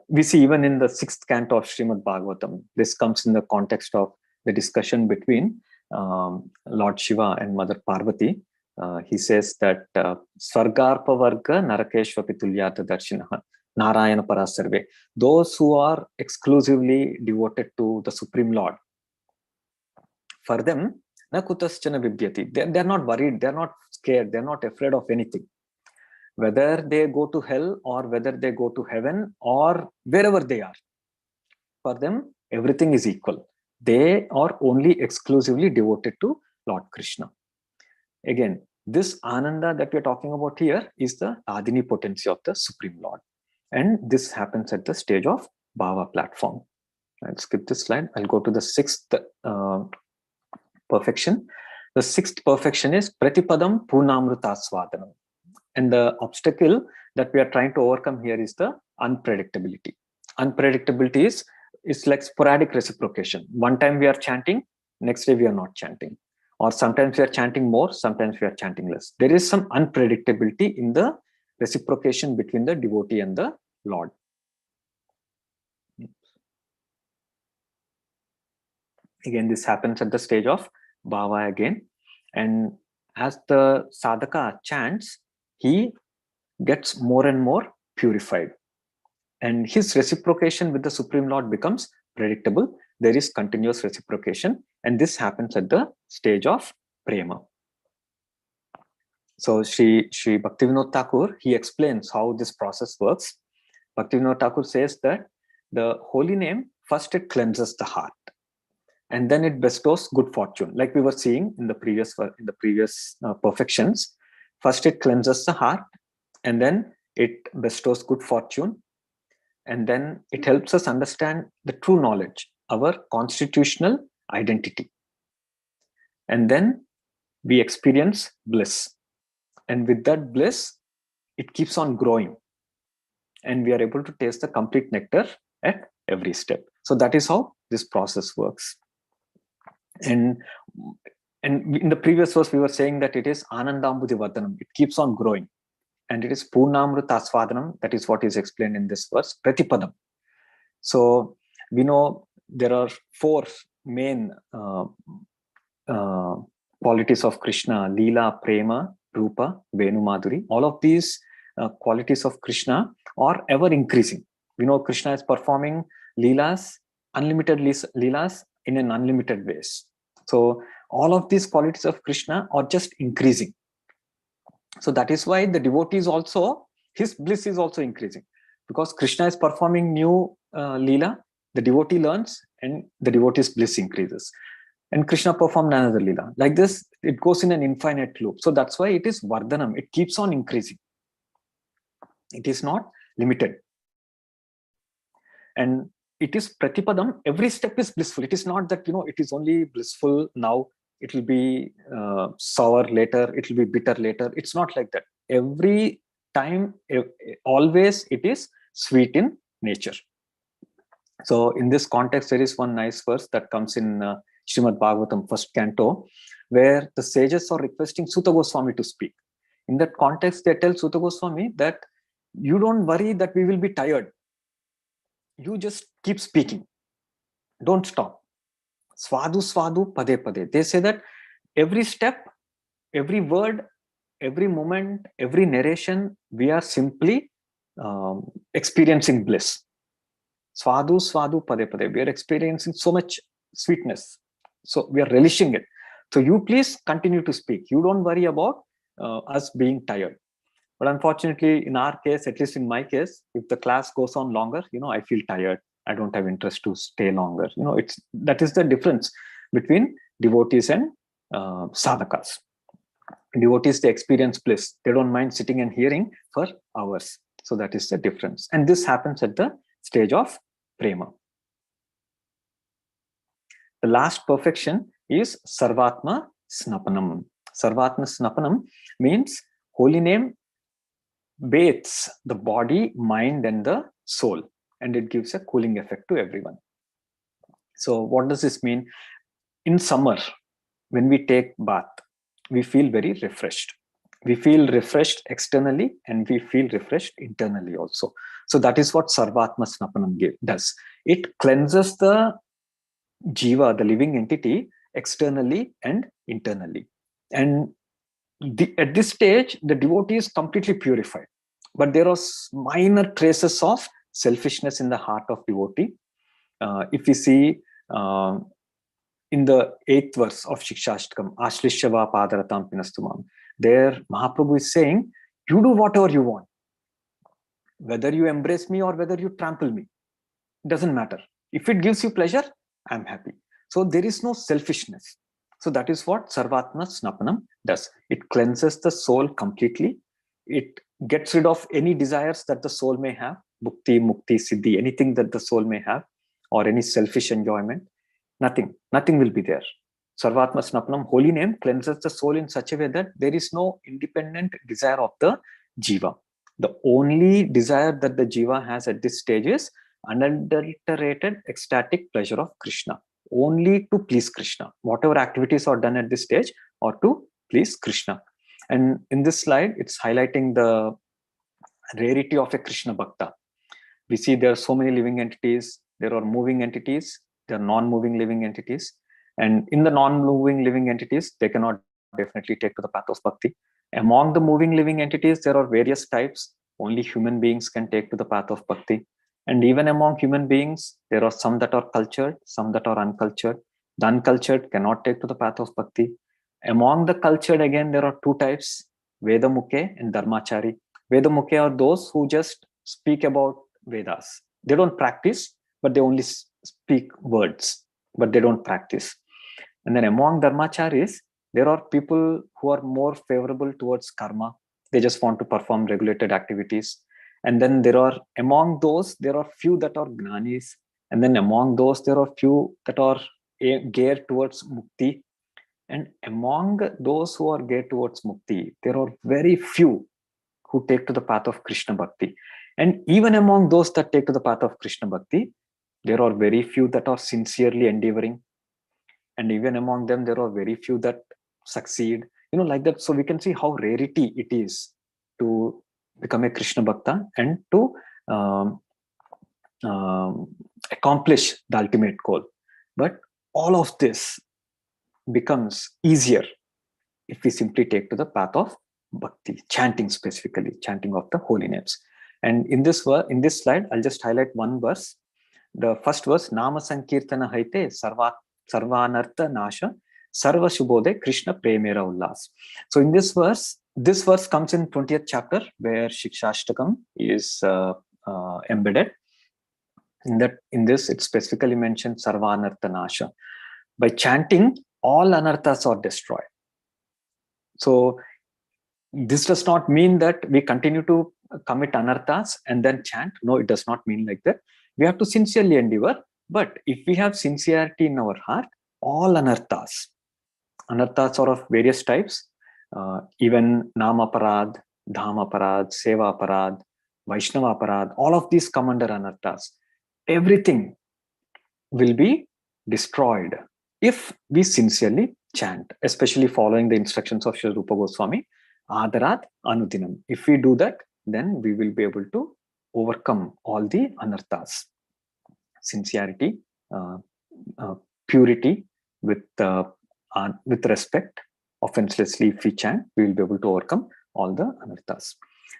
we see even in the 6th canto of Srimad Bhagavatam, this comes in the context of the discussion between Lord Shiva and Mother Parvati. He says that Svargarpa Varga Narakeshvapi Tulyata Darshinaha Narayana Parasarve. Those who are exclusively devoted to the Supreme Lord, for them, na kutaschana vibhyati. They're not worried, they're not scared, they're not afraid of anything. Whether they go to hell or whether they go to heaven or wherever they are, for them, everything is equal. They are only exclusively devoted to Lord Krishna. Again, this Ananda that we're talking about here is the Adini potency of the Supreme Lord. And this happens at the stage of Bhava platform. I'll skip this slide. I'll go to the 6th perfection. The 6th perfection is Pratipadam Purnamruta Swadanam. And the obstacle that we are trying to overcome here is the unpredictability. Unpredictability is like sporadic reciprocation. One time we are chanting, next day we are not chanting. Or sometimes we are chanting more, sometimes we are chanting less. There is some unpredictability in the reciprocation between the devotee and the Lord. Again, this happens at the stage of Bhava again. And as the sadhaka chants, he gets more and more purified. And his reciprocation with the Supreme Lord becomes predictable. There is continuous reciprocation. And this happens at the stage of Prema. So Sri Bhaktivinoda Thakur, he explains how this process works. Bhaktivinoda Thakur says that the holy name, first it cleanses the heart. And then it bestows good fortune. Like we were seeing in the previous perfections. First it cleanses the heart. And then it bestows good fortune. And then it helps us understand the true knowledge, our constitutional identity. And then we experience bliss. And with that bliss, it keeps on growing. And we are able to taste the complete nectar at every step. So that is how this process works. And in the previous verse, we were saying that it is Anandambudhi Vardhanam. It keeps on growing. And it is Purnamruta Asvadanam. That is what is explained in this verse, Pratipadam. So we know there are 4 main qualities of Krishna: Leela, Prema, Rupa, Venu, Madhuri. All of these qualities of Krishna are ever increasing. We know Krishna is performing Leelas, unlimited Leelas in an unlimited ways. So all of these qualities of Krishna are just increasing. So that is why the devotees also, his bliss is also increasing. Because Krishna is performing new Leela, the devotee learns and the devotee's bliss increases. And Krishna performed another Leela. Like this, it goes in an infinite loop. So that's why it is Vardhanam. It keeps on increasing. It is not limited. And it is Pratipadam. Every step is blissful. It is not that, it is only blissful now. It will be sour later. It will be bitter later. It's not like that. Every time, always it is sweet in nature. So in this context, there is one nice verse that comes in Srimad Bhagavatam, 1st canto, where the sages are requesting Sutta Goswami to speak. In that context, they tell Sutta Goswami that you don't worry that we will be tired. You just keep speaking. Don't stop. Swadu, swadu, pade, pade. They say that every step, every word, every moment, every narration, we are simply experiencing bliss. Swadu, swadu, pade pade. We are experiencing so much sweetness. So we are relishing it. So you please continue to speak. You don't worry about us being tired. But unfortunately, in our case, at least in my case, if the class goes on longer, I feel tired. I don't have interest to stay longer. That is the difference between devotees and sadhakas. Devotees, they experience bliss. They don't mind sitting and hearing for hours. So that is the difference. And this happens at the stage of prema. The last perfection is sarvatma snapanam. Sarvatma snapanam means holy name bathes the body, mind, and the soul, and it gives a cooling effect to everyone. So what does this mean? In summer, when we take bath, we feel very refreshed. We feel refreshed externally and we feel refreshed internally also. So that is what Sarvatma Snapanam does. It cleanses the jiva, the living entity, externally and internally. And at this stage, the devotee is completely purified. But there are minor traces of selfishness in the heart of devotee. If we see in the 8th verse of Shikshashtakam, Ashlishyava Padaratam Pinastumam, there Mahaprabhu is saying, you do whatever you want. Whether you embrace me or whether you trample me, it doesn't matter. If it gives you pleasure, I'm happy. So there is no selfishness. So that is what Sarvatma Snapanam does. It cleanses the soul completely. It gets rid of any desires that the soul may have, bhukti, mukti, siddhi, anything that the soul may have, or any selfish enjoyment. Nothing will be there. Sarvatma Snapanam, holy name, cleanses the soul in such a way that there is no independent desire of the jiva. The only desire that the jiva has at this stage is unadulterated ecstatic pleasure of Krishna. Only to please Krishna. Whatever activities are done at this stage are to please Krishna. And in this slide, it's highlighting the rarity of a Krishna Bhakta. We see there are so many living entities. There are moving entities. There are non-moving living entities. And in the non-moving living entities, they cannot definitely take to the path of bhakti. Among the moving living entities, there are various types. Only human beings can take to the path of bhakti. And even among human beings, there are some that are cultured, some that are uncultured. The uncultured cannot take to the path of bhakti. Among the cultured, again, there are two types, Vedamukhe and Dharmachari. Vedamukhe are those who just speak about Vedas. They don't practice, but they only speak words, but they don't practice. And then among Dharmacharis, there are people who are more favorable towards karma. They just want to perform regulated activities. And then among those, there are few that are Jnanis. And then among those, there are few that are geared towards mukti. And among those who are geared towards mukti, there are very few who take to the path of Krishna Bhakti. And even among those that take to the path of Krishna Bhakti, there are very few that are sincerely endeavoring. And even among them, there are very few that succeed, like that. So we can see how rarity it is to become a Krishna Bhakta and to accomplish the ultimate goal. But all of this becomes easier if we simply take to the path of bhakti, chanting specifically, chanting of the holy names. And in this slide, I'll just highlight one verse. The first verse, Nama Sankirtana Haite Sarvanartha Nasha Sarva Shubhode Krishna Premera Ullas. So in this verse comes in 20th chapter where Shikshashtakam is embedded. In this, it specifically mentions Sarvanartha Nasha. By chanting, all anarthas are destroyed. So this does not mean that we continue to commit anarthas and then chant. No, it does not mean like that. We have to sincerely endeavor. But if we have sincerity in our heart, all anarthas are of various types. Even Nama Parad, Dhama Parad, Seva Parad, Vaishnava Parad, all of these come under anarthas. Everything will be destroyed if we sincerely chant, especially following the instructions of Sri Rupa Goswami, Adarat Anudinam. If we do that, then we will be able to overcome all the anarthas. Sincerity, purity, with respect, offenselessly, if we chant, we will be able to overcome all the anarthas.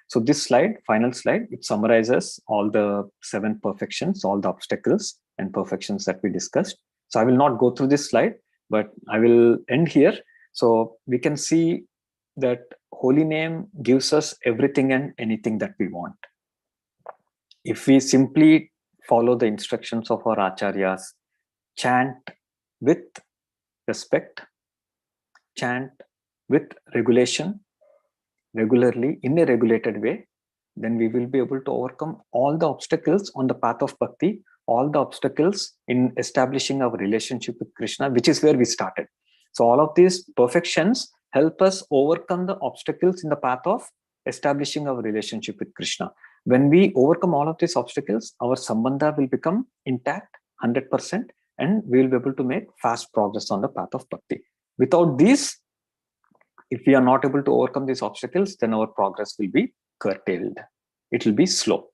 So this slide, final slide, it summarizes all the 7 perfections, all the obstacles and perfections that we discussed. So I will not go through this slide, but I will end here. So we can see that holy name gives us everything and anything that we want. If we simply follow the instructions of our acharyas, chant with respect, chant with regulation, regularly in a regulated way, then we will be able to overcome all the obstacles on the path of bhakti, all the obstacles in establishing our relationship with Krishna, which is where we started. So all of these perfections help us overcome the obstacles in the path of establishing our relationship with Krishna. When we overcome all of these obstacles, our sambandha will become intact 100%, and we will be able to make fast progress on the path of bhakti. Without these, if we are not able to overcome these obstacles, then our progress will be curtailed. It will be slow.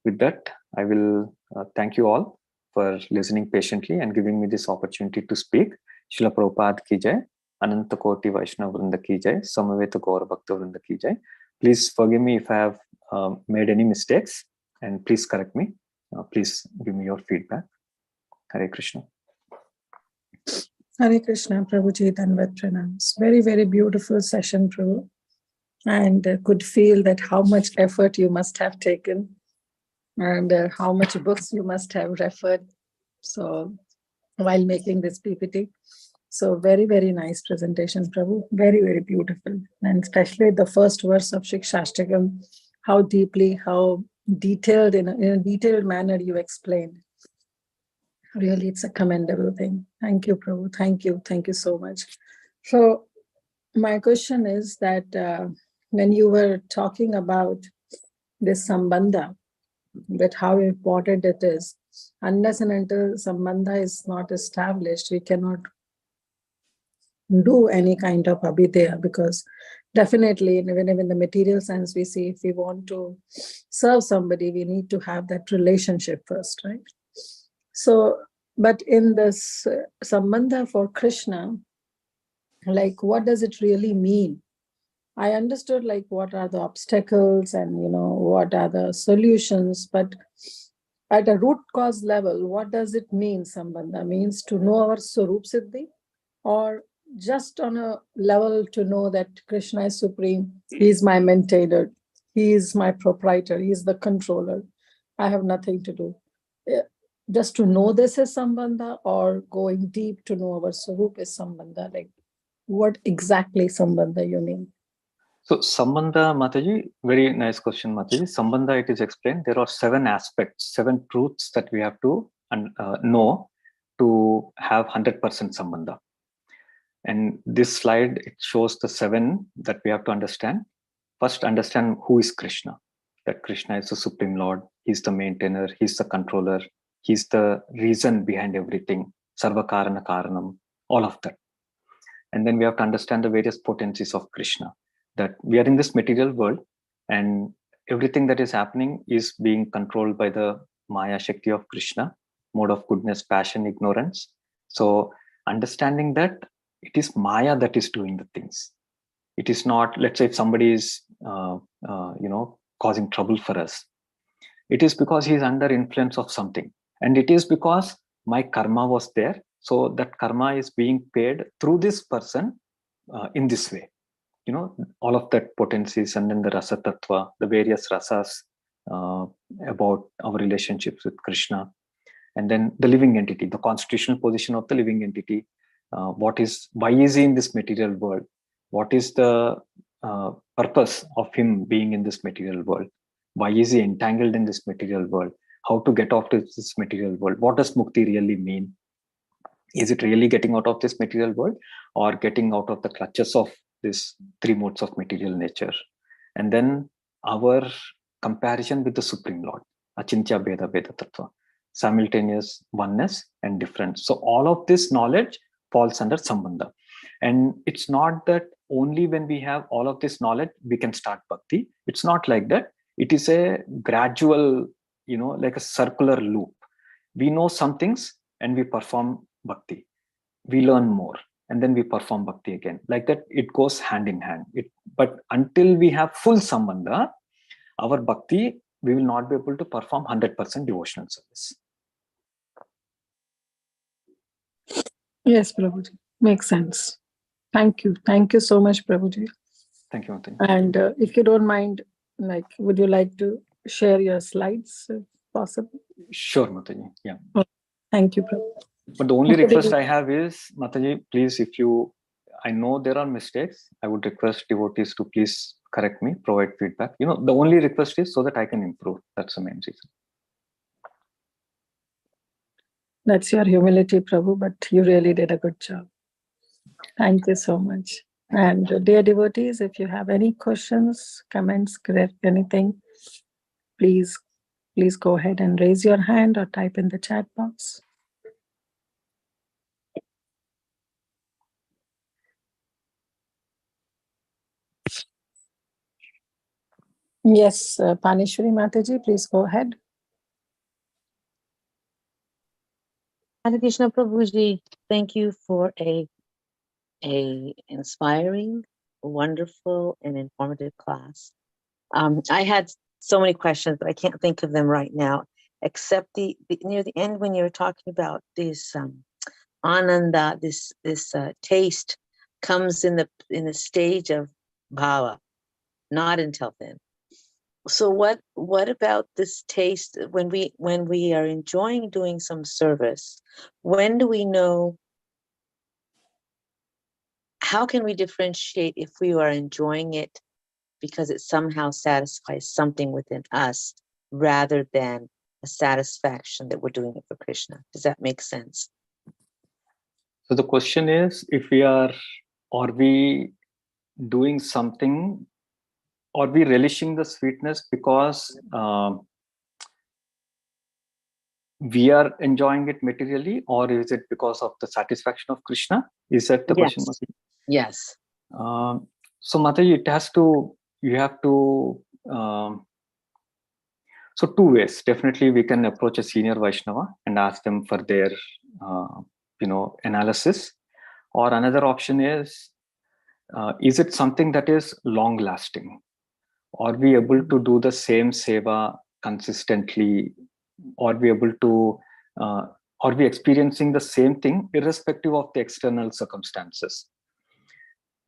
With that, I will thank you all for listening patiently and giving me this opportunity to speak. Srila Prabhupada ki jai, Ananta Koti Vaishnava Vrinda ki jai, Samaveta Gaura Bhakta Vrinda ki jai. Please forgive me if I have made any mistakes, and please correct me. Please give me your feedback. Hare Krishna. Hare Krishna, Prabhuji, Danvat Pranams. Very, very beautiful session, Prabhu. And could feel that how much effort you must have taken and how much books you must have referred. So while making this PPT. So very, very nice presentation, Prabhu. Very, very beautiful. And especially the first verse of Shikshashtakam, how deeply, how detailed, in a detailed manner you explained. Really, it's a commendable thing. Thank you, Prabhu. Thank you. Thank you so much. So my question is that when you were talking about this sambandha, that how important it is, unless and until sambandha is not established, we cannot do any kind of abhidheya, because definitely even in the material sense, we see if we want to serve somebody, we need to have that relationship first, right? So, but in this sambandha for Krishna, like what does it really mean? I understood like what are the obstacles and what are the solutions, but at a root cause level, what does it mean? Sambandha means to know our Swarup Siddhi, or just on a level to know that Krishna is supreme, he is my maintainer, he is my proprietor, he is the controller, I have nothing to do. Just to know this is sambandha, or going deep to know our Swarup is sambandha? Like what exactly sambandha you mean? So Sambandha, Mataji, very nice question, Mataji. Sambandha, it is explained, there are 7 aspects, 7 truths that we have to know to have 100% Sambandha. And this slide, it shows the 7 that we have to understand. First, understand who is Krishna. That Krishna is the Supreme Lord. He's the maintainer. He's the controller. He's the reason behind everything. Sarva Karana Karanam, all of that. And then we have to understand the various potencies of Krishna. That we are in this material world, and everything that is happening is being controlled by the Maya Shakti of Krishna, mode of goodness, passion, ignorance. So understanding that it is Maya that is doing the things. It is not, let's say if somebody is, causing trouble for us, it is because he is under influence of something. And it is because my karma was there. So that karma is being paid through this person in this way. All of that potencies, and then the rasa tattva, the various rasas about our relationships with Krishna, and then the living entity, the constitutional position of the living entity. Why is he in this material world? What is the purpose of him being in this material world? Why is he entangled in this material world? How to get out of this material world? What does mukti really mean? Is it really getting out of this material world, or getting out of the clutches of these 3 modes of material nature? And then our comparison with the Supreme Lord, Achintya Bheda Bheda Tattva, simultaneous oneness and difference. So all of this knowledge falls under Sambandha. And it's not that only when we have all of this knowledge, we can start bhakti. It's not like that. It is a gradual, like a circular loop. We know some things and we perform bhakti. We learn more. and then we perform bhakti again. Like that, it goes hand in hand. But until we have full sambandha, our bhakti, we will not be able to perform 100% devotional service. Yes, Prabhuji. Makes sense. Thank you. Thank you so much, Prabhuji. Thank you, Mataji. And if you don't mind, like, would you like to share your slides if possible? Sure, Mataji. Yeah. Thank you, Prabhu. But the only Okay, request I have is, Mataji, please, I know there are mistakes, I would request devotees to please correct me, provide feedback. The only request is so that I can improve. That's the main reason. That's your humility, Prabhu, but you really did a good job. Thank you so much. And dear devotees, if you have any questions, comments, correct anything, please go ahead and raise your hand or type in the chat box. Yes, Panishwari Mataji, please go ahead. Hare Krishna Prabhuji, thank you for a inspiring, wonderful, and informative class. I had so many questions, but I can't think of them right now, except the near the end when you were talking about this ananda, this taste comes in the stage of bhava, not until then. So what about this taste when we are enjoying doing some service? When do we know? How can we differentiate if we are enjoying it because it somehow satisfies something within us rather than a satisfaction that we're doing it for Krishna? Does that make sense? So the question is, are we doing something, are we relishing the sweetness because we are enjoying it materially, or is it because of the satisfaction of Krishna? Is that the question, Mataji? Yes. So Mataji, you have to, so two ways. Definitely we can approach a senior Vaishnava and ask them for their, analysis. Or another option is it something that is long lasting? Are we able to do the same seva consistently? Are we able to, are we experiencing the same thing irrespective of the external circumstances?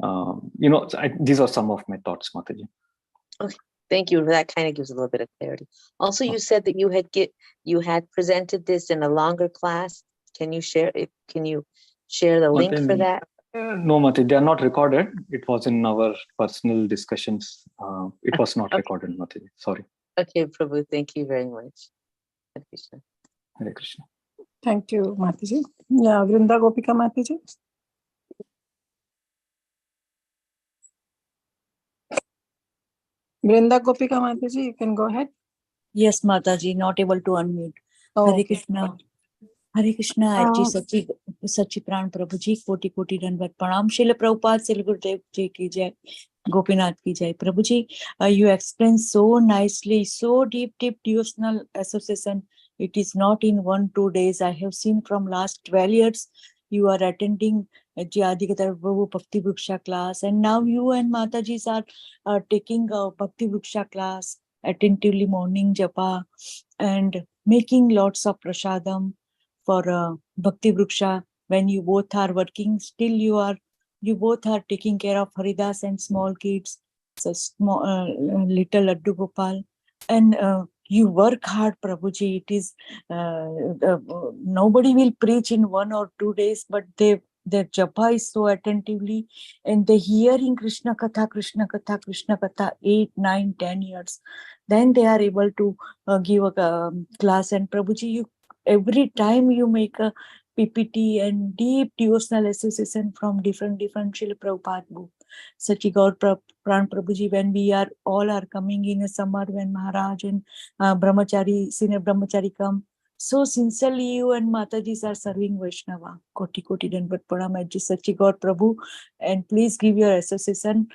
These are some of my thoughts, Mataji. Okay, thank you. That kind of gives a little bit of clarity. Also, you said that you had presented this in a longer class. Can you share the link for that? No, Mataji, they are not recorded. It was in our personal discussions. It was not recorded, Mataji. Sorry. Okay, Prabhu, thank you very much. Hare Krishna. Hare Krishna. Thank you, Mataji. Yeah, Vrinda Gopika Mataji. Vrinda Gopika Mataji, you can go ahead. Yes, Mataji, not able to unmute. Oh, Hare Krishna. Hare Krishna, Ji Sacipran Prabhuji, Koti Koti Dandavat Pranam. Srila Prabhupada, Srila Gurudev Ji ki jai, Gopinath ki jai. Prabhuji, you explained so nicely, so deep devotional association. It is not in 1-2 days. I have seen from last 12 years, you are attending Adhikatar Prabhu Bhakti Vriksha class, and now you and Mataji are taking a Bhakti Vriksha class attentively, morning japa, and making lots of prasadam for Bhakti Vriksha. When you both are working, still you both are taking care of Haridas and small kids, so small little Laddu Gopal, and you work hard, Prabhuji. It is nobody will preach in 1 or 2 days, but their japa is so attentively, and they hearing Krishna Katha 8, 9, 10 years. Then they are able to give a class. And Prabhuji, every time you make a PPT and deep devotional association from different Srila Prabhupada book. Sachi Gaur Pran Prabhuji, when we are all coming in a summer, when Maharaj and senior Brahmachari come, so sincerely you and Mataji are serving Vaishnava. Koti Koti Dandavat Pranam, Sachi Gaur Prabhu, and please give your association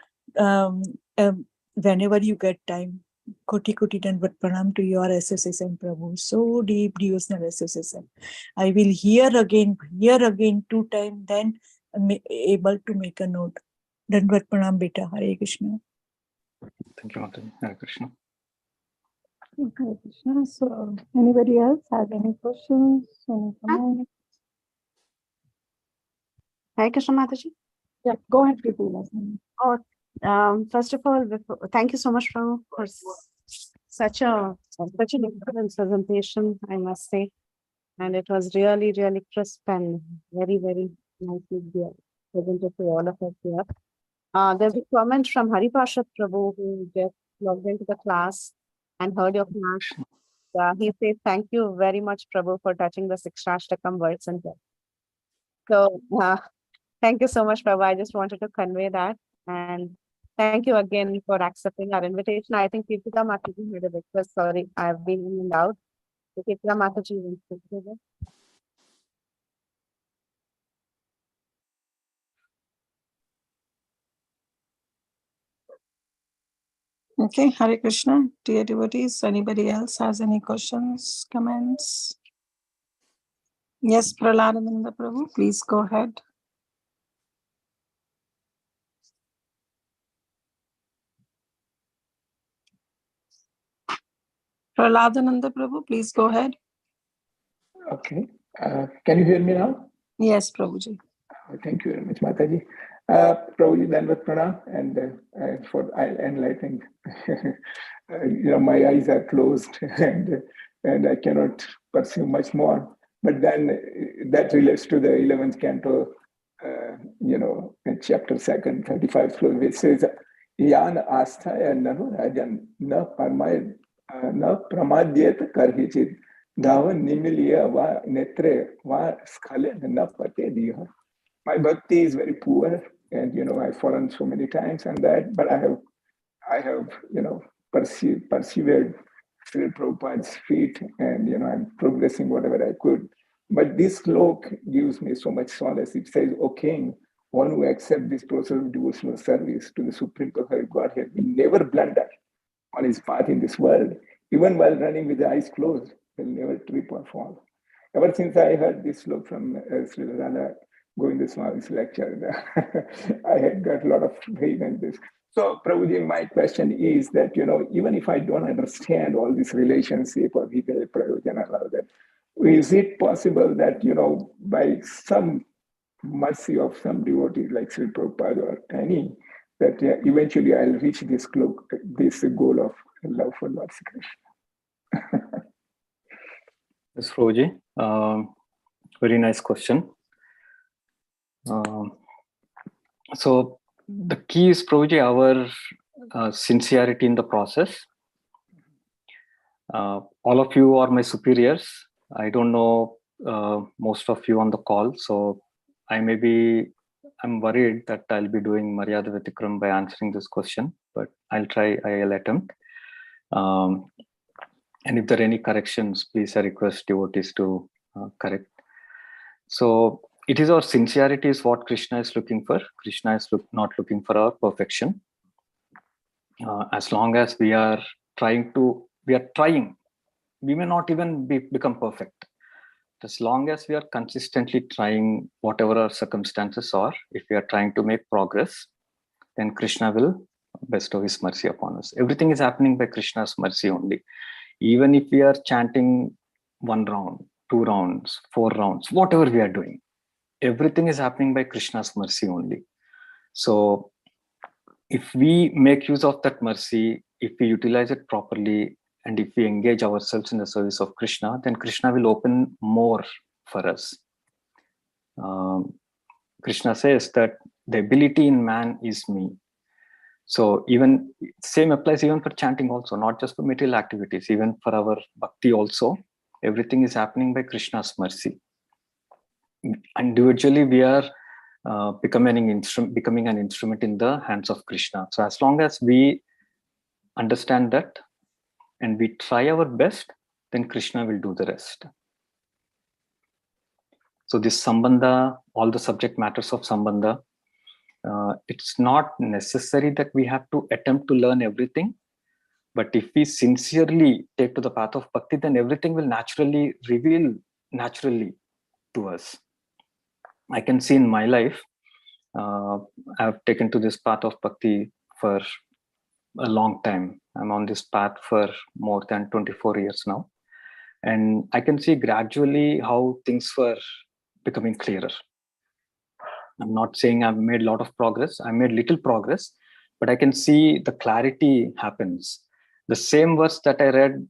whenever you get time. Koti Koti Dandavat Pranam to your association, Prabhu. So deep devotional association. I will hear again 2 times, then able to make a note. Dandavat Pranam beta. Hare Krishna. Thank you, Mataji. Hare Krishna. Hare Krishna. So anybody else have any questions, any comments? Hare Krishna Mataji. Yeah, go ahead, Preeti Vilasni. First of all, thank you so much for such an excellent presentation, I must say. And it was really, really crisp and very, very nicely presented to all of us here. There's a comment from Haripashat Prabhu, who just logged into the class and heard your class. He says, thank you very much, Prabhu, for touching the Sikshashtakam words and words. So thank you so much, Prabhu. I just wanted to convey that. And thank you again for accepting our invitation. I think Kirtika Mataji made a request. Sorry, I've been in and out. So Kirtika Mataji will speak to this. Okay, Hare Krishna, dear devotees. Anybody else has any questions, comments? Yes, Praladananda Prabhu, please go ahead. Praladananda Prabhu, please go ahead. Okay. Can you hear me now? Yes, Prabhuji. Thank you very much, Mataji. Prabhuji, Dandavat Pranam, and for enlightening. My eyes are closed and I cannot pursue much more. But then that relates to the 11th canto, in chapter 2nd, 35 flow, which says, Yan asthaya nanu rajan na pramadyet karhichit dhavan nimiliya va netre va skale na pate diha. My bhakti is very poor, and I've fallen so many times and that, but I have persevered Sri Prabhupada's feet, and I'm progressing whatever I could. But this slok gives me so much solace. It says, O King, one who accepts this process of devotional service to the Supreme Personality of Godhead will never blunder on his path in this world. Even while running with the eyes closed, will never trip or fall. Ever since I heard this slok from Sri Radha Govinda Swami's lecture, I had got a lot of faith in this. So, Prabhuji, my question is that, even if I don't understand all this relationship or Vidya Prayojan and all that, is it possible that, by some mercy of some devotee like Sri Prabhupada or any, that eventually I'll reach this goal of love for Lord Krishna? Yes, Prabhuji. Very nice question. So the key is, Prabhuji, our sincerity in the process. All of you are my superiors. I don't know most of you on the call, so I'm worried that I'll be doing Maryada Vitikram by answering this question, but I'll attempt. And if there are any corrections, please I request devotees to correct. So it is our sincerity is what Krishna is looking for. Krishna is not looking for our perfection. As long as we are trying, we may not even become perfect. As long as we are consistently trying, whatever our circumstances are, if we are trying to make progress, then Krishna will bestow his mercy upon us. Everything is happening by Krishna's mercy only. Even if we are chanting 1 round, 2 rounds, 4 rounds, whatever we are doing, everything is happening by Krishna's mercy only. So if we make use of that mercy, if we utilize it properly, and if we engage ourselves in the service of Krishna, then Krishna will open more for us. Krishna says that the ability in man is me. So even same applies even for chanting also, not just for material activities, even for our bhakti also, everything is happening by Krishna's mercy. Individually, we are becoming an instrument in the hands of Krishna. So as long as we understand that and we try our best, then Krishna will do the rest. So this Sambandha, all the subject matters of Sambandha, it's not necessary that we have to attempt to learn everything. But if we sincerely take to the path of bhakti, then everything will naturally reveal naturally to us. I can see in my life, I've taken to this path of bhakti for a long time. I'm on this path for more than 24 years now. And I can see gradually how things were becoming clearer. I'm not saying I've made a lot of progress. I made little progress, but I can see the clarity happens. The same verse that I read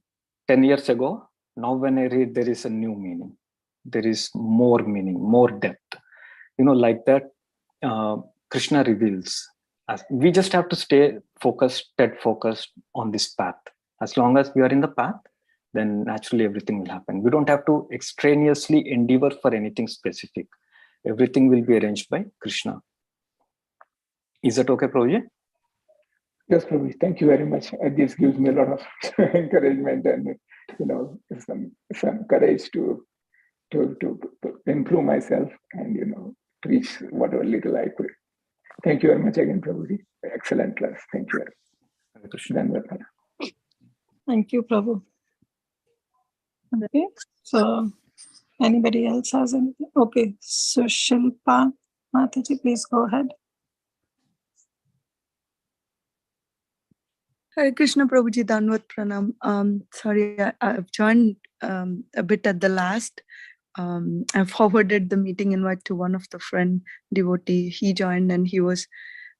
10 years ago, now when I read, there is a new meaning. There is more meaning, more depth. Like that, Krishna reveals. We just have to stay focused, focused on this path. As long as we are in the path, then naturally everything will happen. We don't have to extraneously endeavor for anything specific. Everything will be arranged by Krishna. Is that okay, Prabhuji? Yes, Prabhuji. Thank you very much. This gives me a lot of encouragement and some courage to improve myself and reach whatever little I could. Thank you very much again, Prabhuji. Excellent class. Thank you very much. Thank you, Prabhu. Okay, so anybody else has anything? Okay, so Shilpa Mataji, please go ahead. Hare Krishna Prabhuji, Danvat Pranam. Sorry, I've joined a bit at the last. I forwarded the meeting invite to one of the friend devotee. He joined and he was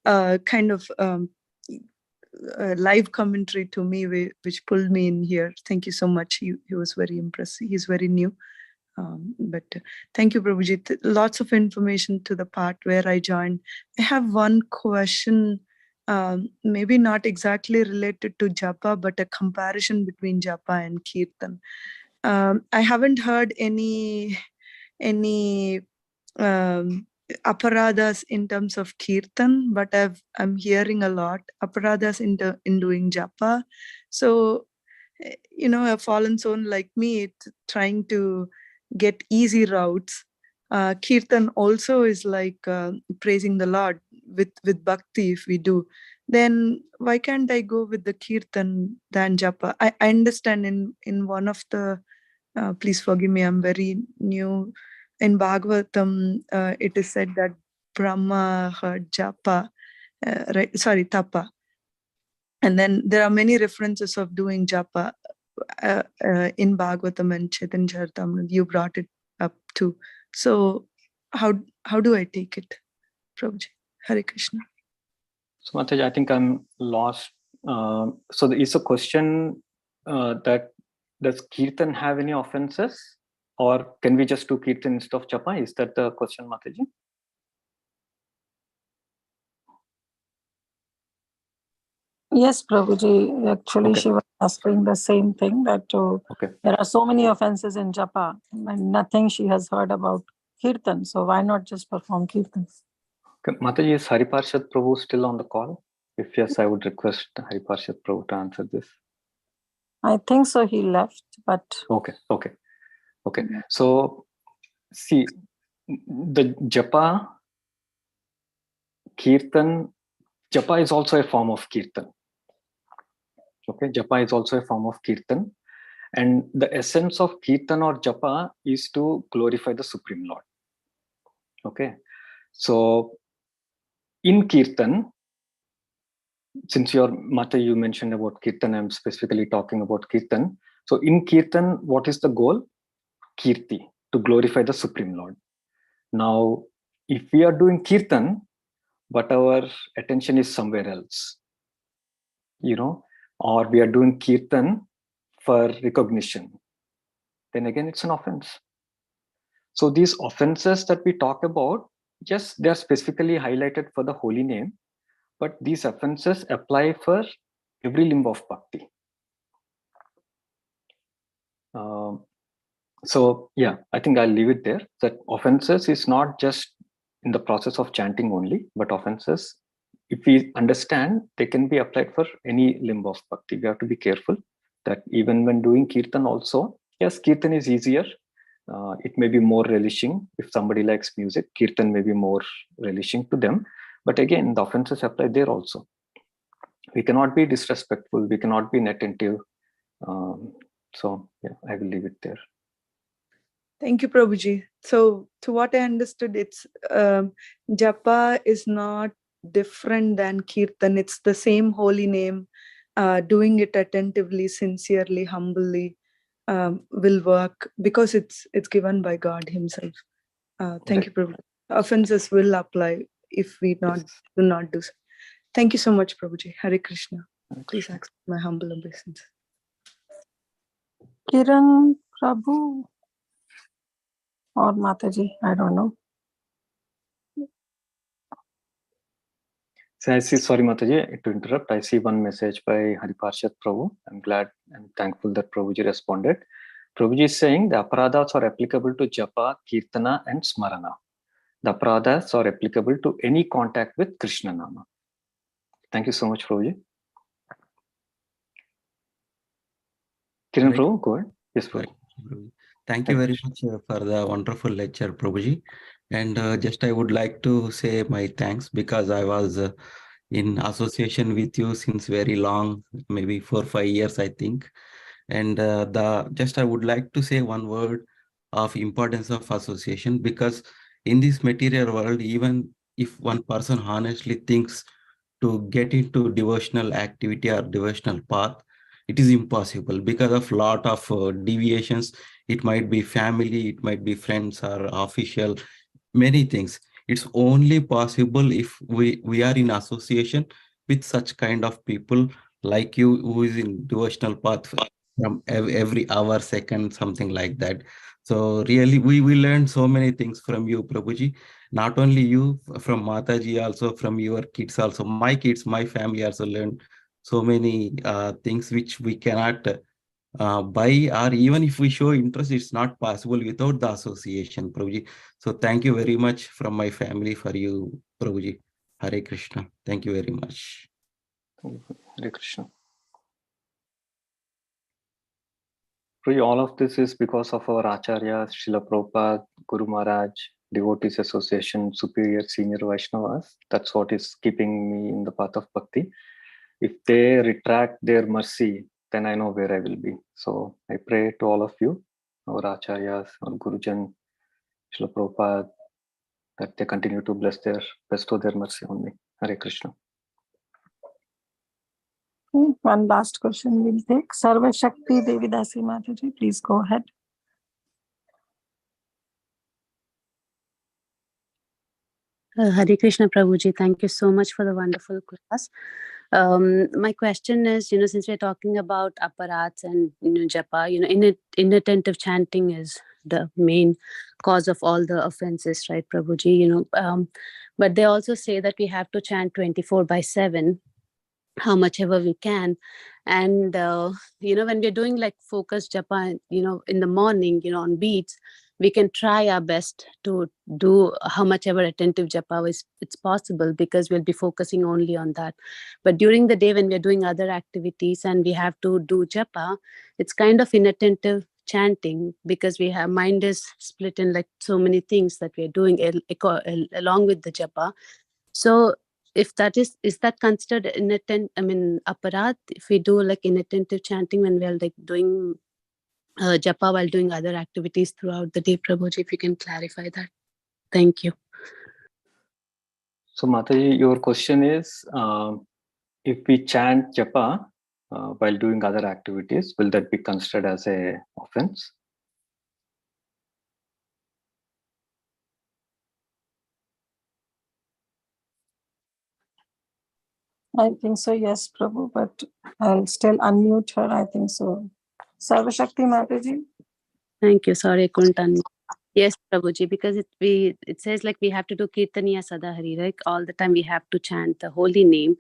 kind of a live commentary to me, which pulled me in here. Thank you so much. He was very impressive. He's very new. But thank you, Prabhuji. Lots of information to the part where I joined. I have one question, maybe not exactly related to Japa, but a comparison between Japa and Kirtan. I haven't heard any aparadas in terms of Kirtan, but I'm hearing a lot aparadas in doing Japa. So, a fallen soul like me, it's trying to get easy routes. Kirtan also is like praising the Lord with bhakti. If we do, then why can't I go with the Kirtan than Japa? I understand in one of the please forgive me, I'm very new. In Bhagavatam, it is said that Brahma heard Japa, right? Sorry, Tapa. And then there are many references of doing Japa in Bhagavatam and Chaitanya Charitamrita. You brought it up too. So how do I take it, Prabhuji? Hare Krishna. So Mataji, I think I'm lost. So there is a question that does Kirtan have any offenses, or can we just do Kirtan instead of Japa? Is that the question, Mataji? Yes, Prabhuji. Actually, Okay. she was asking the same thing, that there are so many offenses in Japa and nothing she has heard about Kirtan. So why not just perform Kirtan? Okay. Mataji, is Hariparshad Prabhu still on the call? If yes, I would request Hariparshad Prabhu to answer this. I think so. He left, but Okay. So see, the Japa, Kirtan, Japa is also a form of Kirtan. Okay, Japa is also a form of Kirtan. And the essence of Kirtan or Japa is to glorify the Supreme Lord. Okay, so in Kirtan, since your Mata, you mentioned about Kirtan, I'm specifically talking about Kirtan. So in Kirtan, what is the goal? Kirti, to glorify the Supreme Lord. Now, if we are doing Kirtan, but our attention is somewhere else, or we are doing Kirtan for recognition, then again, it's an offense. So these offenses that we talk about, yes, they are specifically highlighted for the holy name, but these offenses apply for every limb of bhakti. So yeah, I think I'll leave it there. That offenses is not just in the process of chanting only, but offenses, if we understand, they can be applied for any limb of bhakti. We have to be careful that even when doing Kirtan also, yes, Kirtan is easier. It may be more relishing. If somebody likes music, Kirtan may be more relishing to them. But again, the offenses apply there also. We cannot be disrespectful. We cannot be inattentive. So yeah, I will leave it there. Thank you, Prabhuji. So, to what I understood, it's Japa is not different than Kirtan. It's the same holy name. Doing it attentively, sincerely, humbly will work because it's given by God Himself. Thank you, Prabhuji. Offenses will apply if we do not do so. Thank you so much, Prabhuji. Hare Krishna. Please accept my humble obeisance. Kiran Prabhu or Mataji, I don't know. So I see, sorry Mataji, to interrupt. I see one message by Hariparshad Prabhu. I'm glad and thankful that Prabhuji responded. Prabhuji is saying the aparadas are applicable to Japa, Kirtana and Smarana. The aparadas are applicable to any contact with Krishna Nama. Thank you so much, Prabhuji. Kiran Right. Prabhu, go ahead. Yes, Prabhu. Right. Thank you very much for the wonderful lecture, Prabhuji. And just I would like to say my thanks because I was in association with you since very long, maybe 4 or 5 years, I think. And I would like to say one word of importance of association, because in this material world, even if one person honestly thinks to get into devotional activity or devotional path, it is impossible because of lot of deviations. It might be family, it might be friends or official, many things. It's only possible if we are in association with such kind of people like you, who is in devotional path from every hour, second, something like that. So really, we learned so many things from you, Prabhuji. Not only you, from Mataji, also from your kids, also my kids, my family also learned so many things which we cannot buy, or even if we show interest, it's not possible without the association, Prabhuji. So thank you very much from my family for you, Prabhuji. Hare Krishna. Thank you very much. Hare Krishna. Prabhuji, all of this is because of our Acharyas, Srila Prabhupada, Guru Maharaj, Devotees Association, Superior Senior Vaishnavas. That's what is keeping me in the path of bhakti. If they retract their mercy, then I know where I will be. So I pray to all of you, our Acharyas, our Gurujan, Srila Prabhupada, that they continue to bestow their mercy on me. Hare Krishna. One last question we'll take. Sarva Shakti Devidasi Mataji, please go ahead. Hare Krishna Prabhuji, thank you so much for the wonderful class. My question is, since we're talking about aparats and japa, inattentive chanting is the main cause of all the offenses, right, Prabhuji? But they also say that we have to chant 24/7, how much ever we can. And when we're doing like focused japa, in the morning, on beats, we can try our best to do how much ever attentive japa it's possible, because we'll be focusing only on that. But during the day, when we're doing other activities and we have to do japa, it's kind of inattentive chanting, because we have mind is split in like so many things that we're doing along with the japa. So if that is that considered aparat, if we do like inattentive chanting when we're like doing japa while doing other activities throughout the day, Prabhuji, if you can clarify that. Thank you. So Mataji, your question is, if we chant japa while doing other activities, will that be considered as a offense? I think so, yes, Prabhu, but I'll still unmute her. I think so. Sarva Shakti Mataji. Thank you. Sorry, I couldn't unmute. Yes, Prabhuji, because it says like we have to do Kirtaniya Sadahari, right? All the time we have to chant the holy name,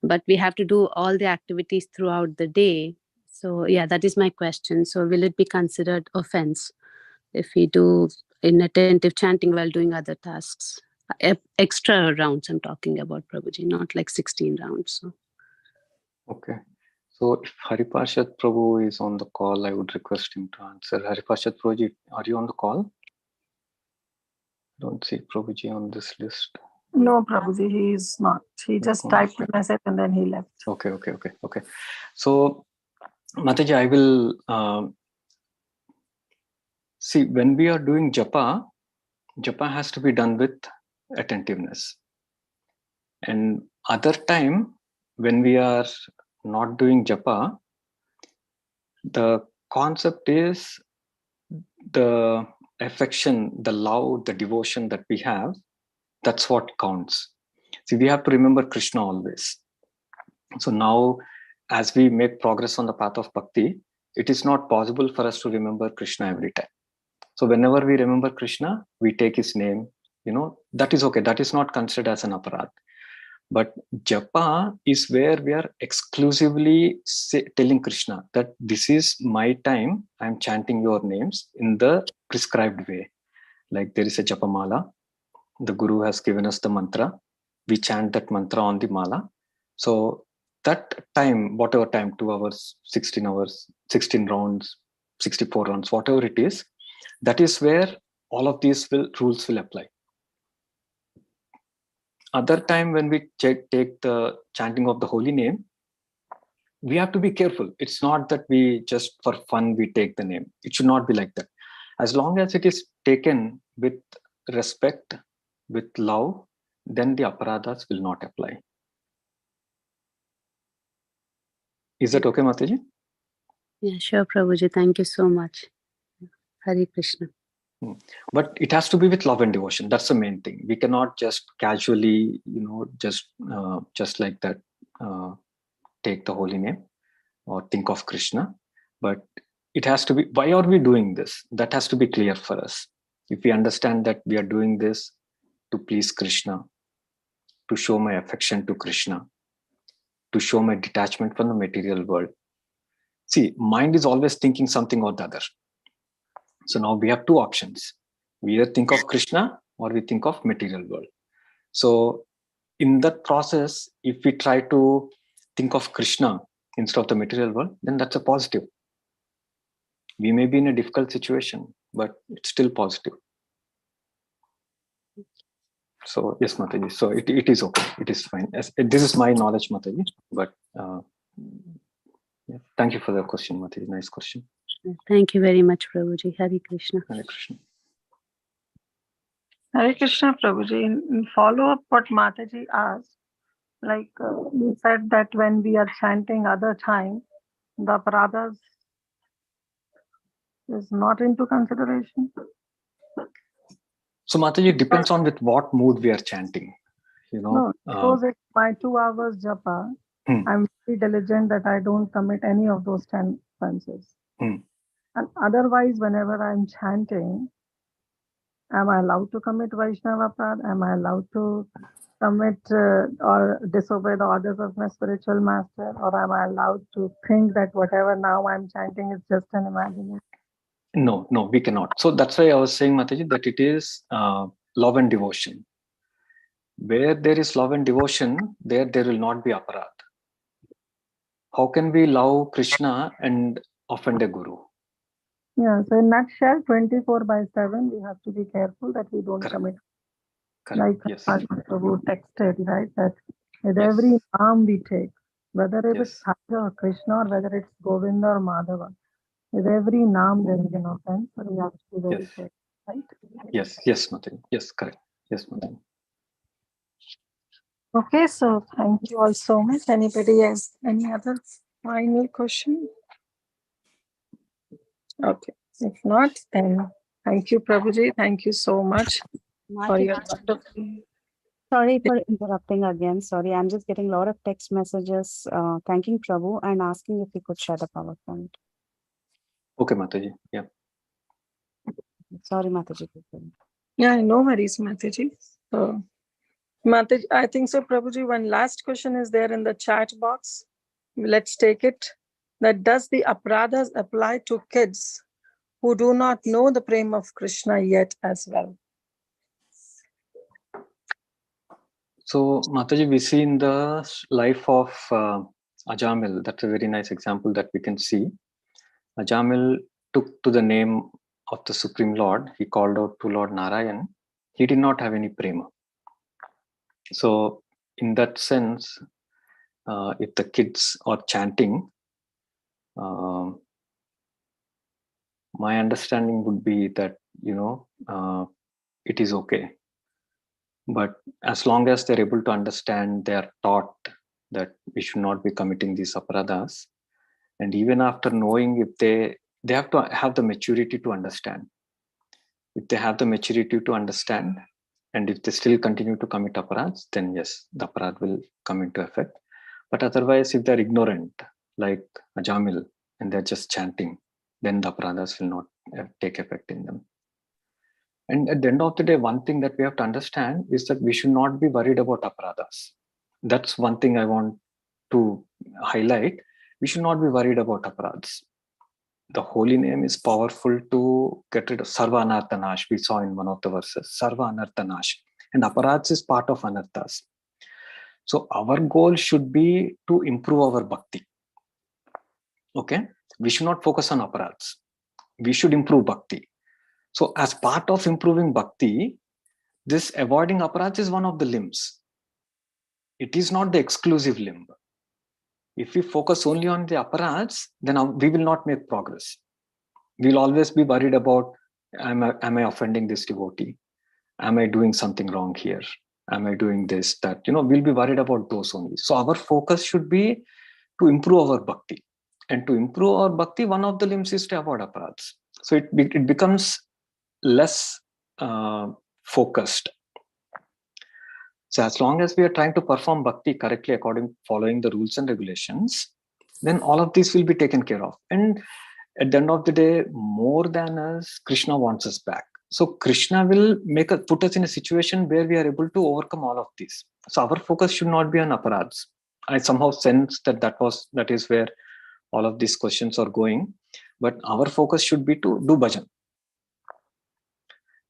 but we have to do all the activities throughout the day. So yeah, that is my question. So will it be considered offense if we do inattentive chanting while doing other tasks? Extra rounds I'm talking about, Prabhuji, not like 16 rounds. So. Okay. So if Hariparshad Prabhu is on the call, I would request him to answer. Hariparshad Prabhuji, are you on the call? Don't see Prabhuji on this list. No, Prabhuji, he is not. He just typed the message and then he left. Okay. So Mataji, I will See, when we are doing japa, japa has to be done with attentiveness. And other time, when we are not doing japa, the concept is the affection, the love, the devotion that we have, that's what counts. See, we have to remember Krishna always. So now, as we make progress on the path of bhakti, it is not possible for us to remember Krishna every time. So whenever we remember Krishna, we take his name, that is okay. That is not considered as an aparad. But japa is where we are exclusively telling Krishna that this is my time. I'm chanting your names in the prescribed way. Like there is a japa mala. The Guru has given us the mantra. We chant that mantra on the mala. So that time, whatever time, 2 hours, 16 hours, 16 rounds, 64 rounds, whatever it is, that is where all of these rules will apply. Other time when we take the chanting of the holy name, we have to be careful. It's not that we just for fun, we take the name. It should not be like that. As long as it is taken with respect, with love, then the aparadas will not apply. Is that okay, Mataji? Yeah, sure, Prabhuji. Thank you so much. Hare Krishna. But it has to be with love and devotion. That's the main thing. We cannot just casually, just like that, take the holy name or think of Krishna. But it has to be, why are we doing this? That has to be clear for us. If we understand that we are doing this to please Krishna, to show my affection to Krishna, to show my detachment from the material world. See, mind is always thinking something or the other. So now we have two options. We either think of Krishna or we think of material world. So in that process, if we try to think of Krishna instead of the material world, then that's a positive. We may be in a difficult situation, but it's still positive. So yes, Mataji. So it is okay. It is fine. This is my knowledge, Mataji. But yeah. Thank you for the question, Mataji. Nice question. Thank you very much, Prabhuji. Hare Krishna. Hare Krishna. Hare Krishna, Prabhuji. In follow-up what Mataji asked, like you said that when we are chanting other time, the aparadas is not into consideration. So Mataji, it depends on with what mood we are chanting. No, suppose it's my 2 hours japa, I'm very diligent that I don't commit any of those 10 offenses. And otherwise, whenever I'm chanting, am I allowed to commit Vaishnava aparad? Am I allowed to commit or disobey the orders of my spiritual master? Or am I allowed to think that whatever now I'm chanting is just an imagination? No, we cannot. So that's why I was saying, Mataji, that it is love and devotion. Where there is love and devotion, there will not be aparad. How can we love Krishna and offend a guru? Yeah, so in nutshell, 24/7, we have to be careful that we don't commit. Like Prabhu texted, right? That with every naam we take, whether it is Radha or Krishna or whether it's Govinda or Madhava, with every naam there is an offense, so we have to be very careful, right? Yes, Mataji. Yes, correct. Yes, Mataji. Okay, so thank you all so much. Anybody has any other final question? Okay, if not, then thank you, Prabhuji. Thank you so much for your wonderful. Sorry for interrupting again. Sorry, I'm just getting a lot of text messages thanking Prabhu and asking if he could share the PowerPoint. Okay, Mataji. Yeah. Sorry, Mataji. Yeah, no worries, Mataji. So, Mataji, I think so, Prabhuji, one last question is there in the chat box. Let's take it. That does the aparadas apply to kids who do not know the prema of Krishna yet as well? So, Mataji, we see in the life of Ajamil, that's a very nice example that we can see. Ajamil took to the name of the Supreme Lord. He called out to Lord Narayan. He did not have any prema. So, in that sense, if the kids are chanting, my understanding would be that, it is okay. But as long as they're able to understand, they are taught that we should not be committing these aparadhas. And even after knowing, if they have to have the maturity to understand. If they have the maturity to understand, and if they still continue to commit aparadhas, then yes, the aparadh will come into effect. But otherwise, if they're ignorant, like Ajamil, and they're just chanting, then the aparadhas will not take effect in them. And at the end of the day, one thing that we have to understand is that we should not be worried about aparadhas. That's one thing I want to highlight. We should not be worried about aparadhas. The holy name is powerful to get rid of Sarva Anartha Nash. We saw in one of the verses, Sarva Anartha Nash. And aparadhas is part of anarthas. So our goal should be to improve our bhakti. Okay? We should not focus on aparadhas. We should improve bhakti. So as part of improving bhakti, this avoiding aparadhas is one of the limbs. It is not the exclusive limb. If we focus only on the aparadhas, then we will not make progress. We'll always be worried about, am I offending this devotee? Am I doing something wrong here? Am I doing this, that? We'll be worried about those only. So our focus should be to improve our bhakti. And to improve our bhakti, one of the limbs is to avoid aparadhas. So it becomes less focused. So as long as we are trying to perform bhakti correctly following the rules and regulations, then all of this will be taken care of. And at the end of the day, more than us, Krishna wants us back. So Krishna will put us in a situation where we are able to overcome all of this. So our focus should not be on aparadhas. I somehow sense that is where all of these questions are going. But our focus should be to do bhajan.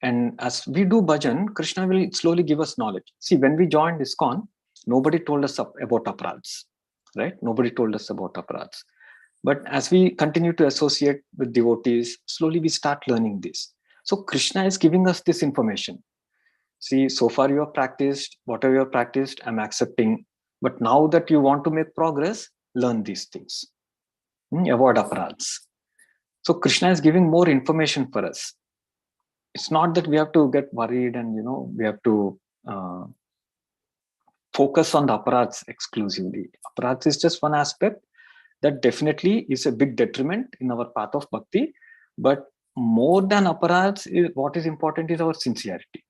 And as we do bhajan, Krishna will slowly give us knowledge. See, when we joined ISKCON, nobody told us about aparadhas, right? Nobody told us about aparadhas. But as we continue to associate with devotees, slowly we start learning this. So Krishna is giving us this information. See, so far you have practiced, whatever you have practiced, I'm accepting. But now that you want to make progress, learn these things. Avoid aparadhas. So Krishna is giving more information for us. It's not that we have to get worried and, we have to focus on the aparadhas exclusively. Aparadhas is just one aspect that definitely is a big detriment in our path of bhakti. But more than aparadhas, what is important is our sincerity,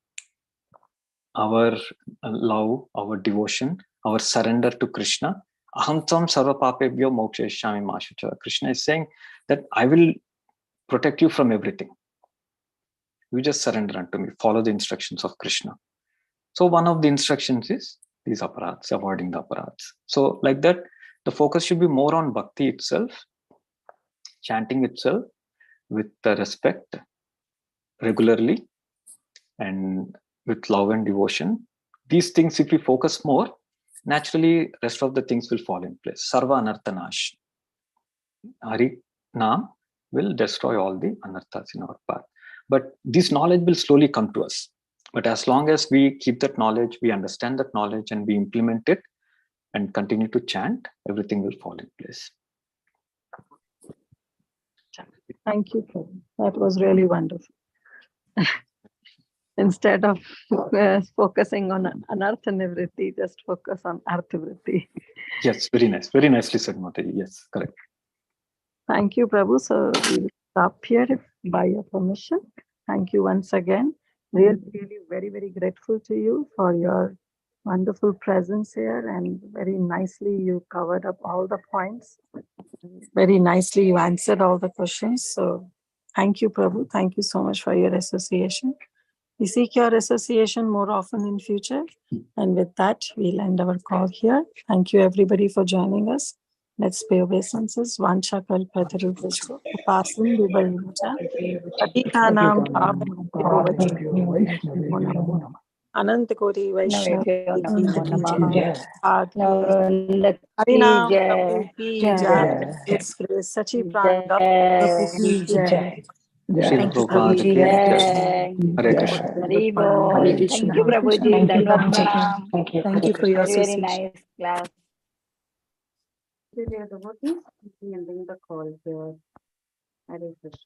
our love, our devotion, our surrender to Krishna. Aham tam sarva papebhyo mokshayashyami ma shucha. Krishna is saying that I will protect you from everything. You just surrender unto me, follow the instructions of Krishna. So one of the instructions is these aparadhas, avoiding the aparadhas. So like that, the focus should be more on bhakti itself, chanting itself with the respect regularly and with love and devotion. These things, if we focus more, naturally rest of the things will fall in place. Sarva anartha nash. Hari Naam will destroy all the anarthas in our path. But this knowledge will slowly come to us. But as long as we keep that knowledge, we understand that knowledge and we implement it and continue to chant, everything will fall in place. Thank you, Prabhu. That was really wonderful. Instead of focusing on anartha nivritti, just focus on artha vritti. Yes, very nice. Very nicely said, Mataji. Yes, correct. Thank you, Prabhu. So we will stop here by your permission. Thank you once again. Really, very, very grateful to you for your wonderful presence here, and very nicely you covered up all the points. Very nicely you answered all the questions. So thank you, Prabhu. Thank you so much for your association. We seek your association more often in future. And with that, we'll end our call here. Thank you, everybody, for joining us. Let's pay obeisances. Vancha kalpatarubhasya upasam vibhayacha patitanam pavanam Ananta Koti Vaishnav Harinam Prabhu Ki Jai. It's Sacipran Prabhu Ki Jai. Thank you, Prabhuji. Hare Krishna. Hari Bol. Thank you, Prabhuji. Dandavat pranam. Thank you for your Very, very association. nice class. Devotees, ending the call here. Hare Krishna.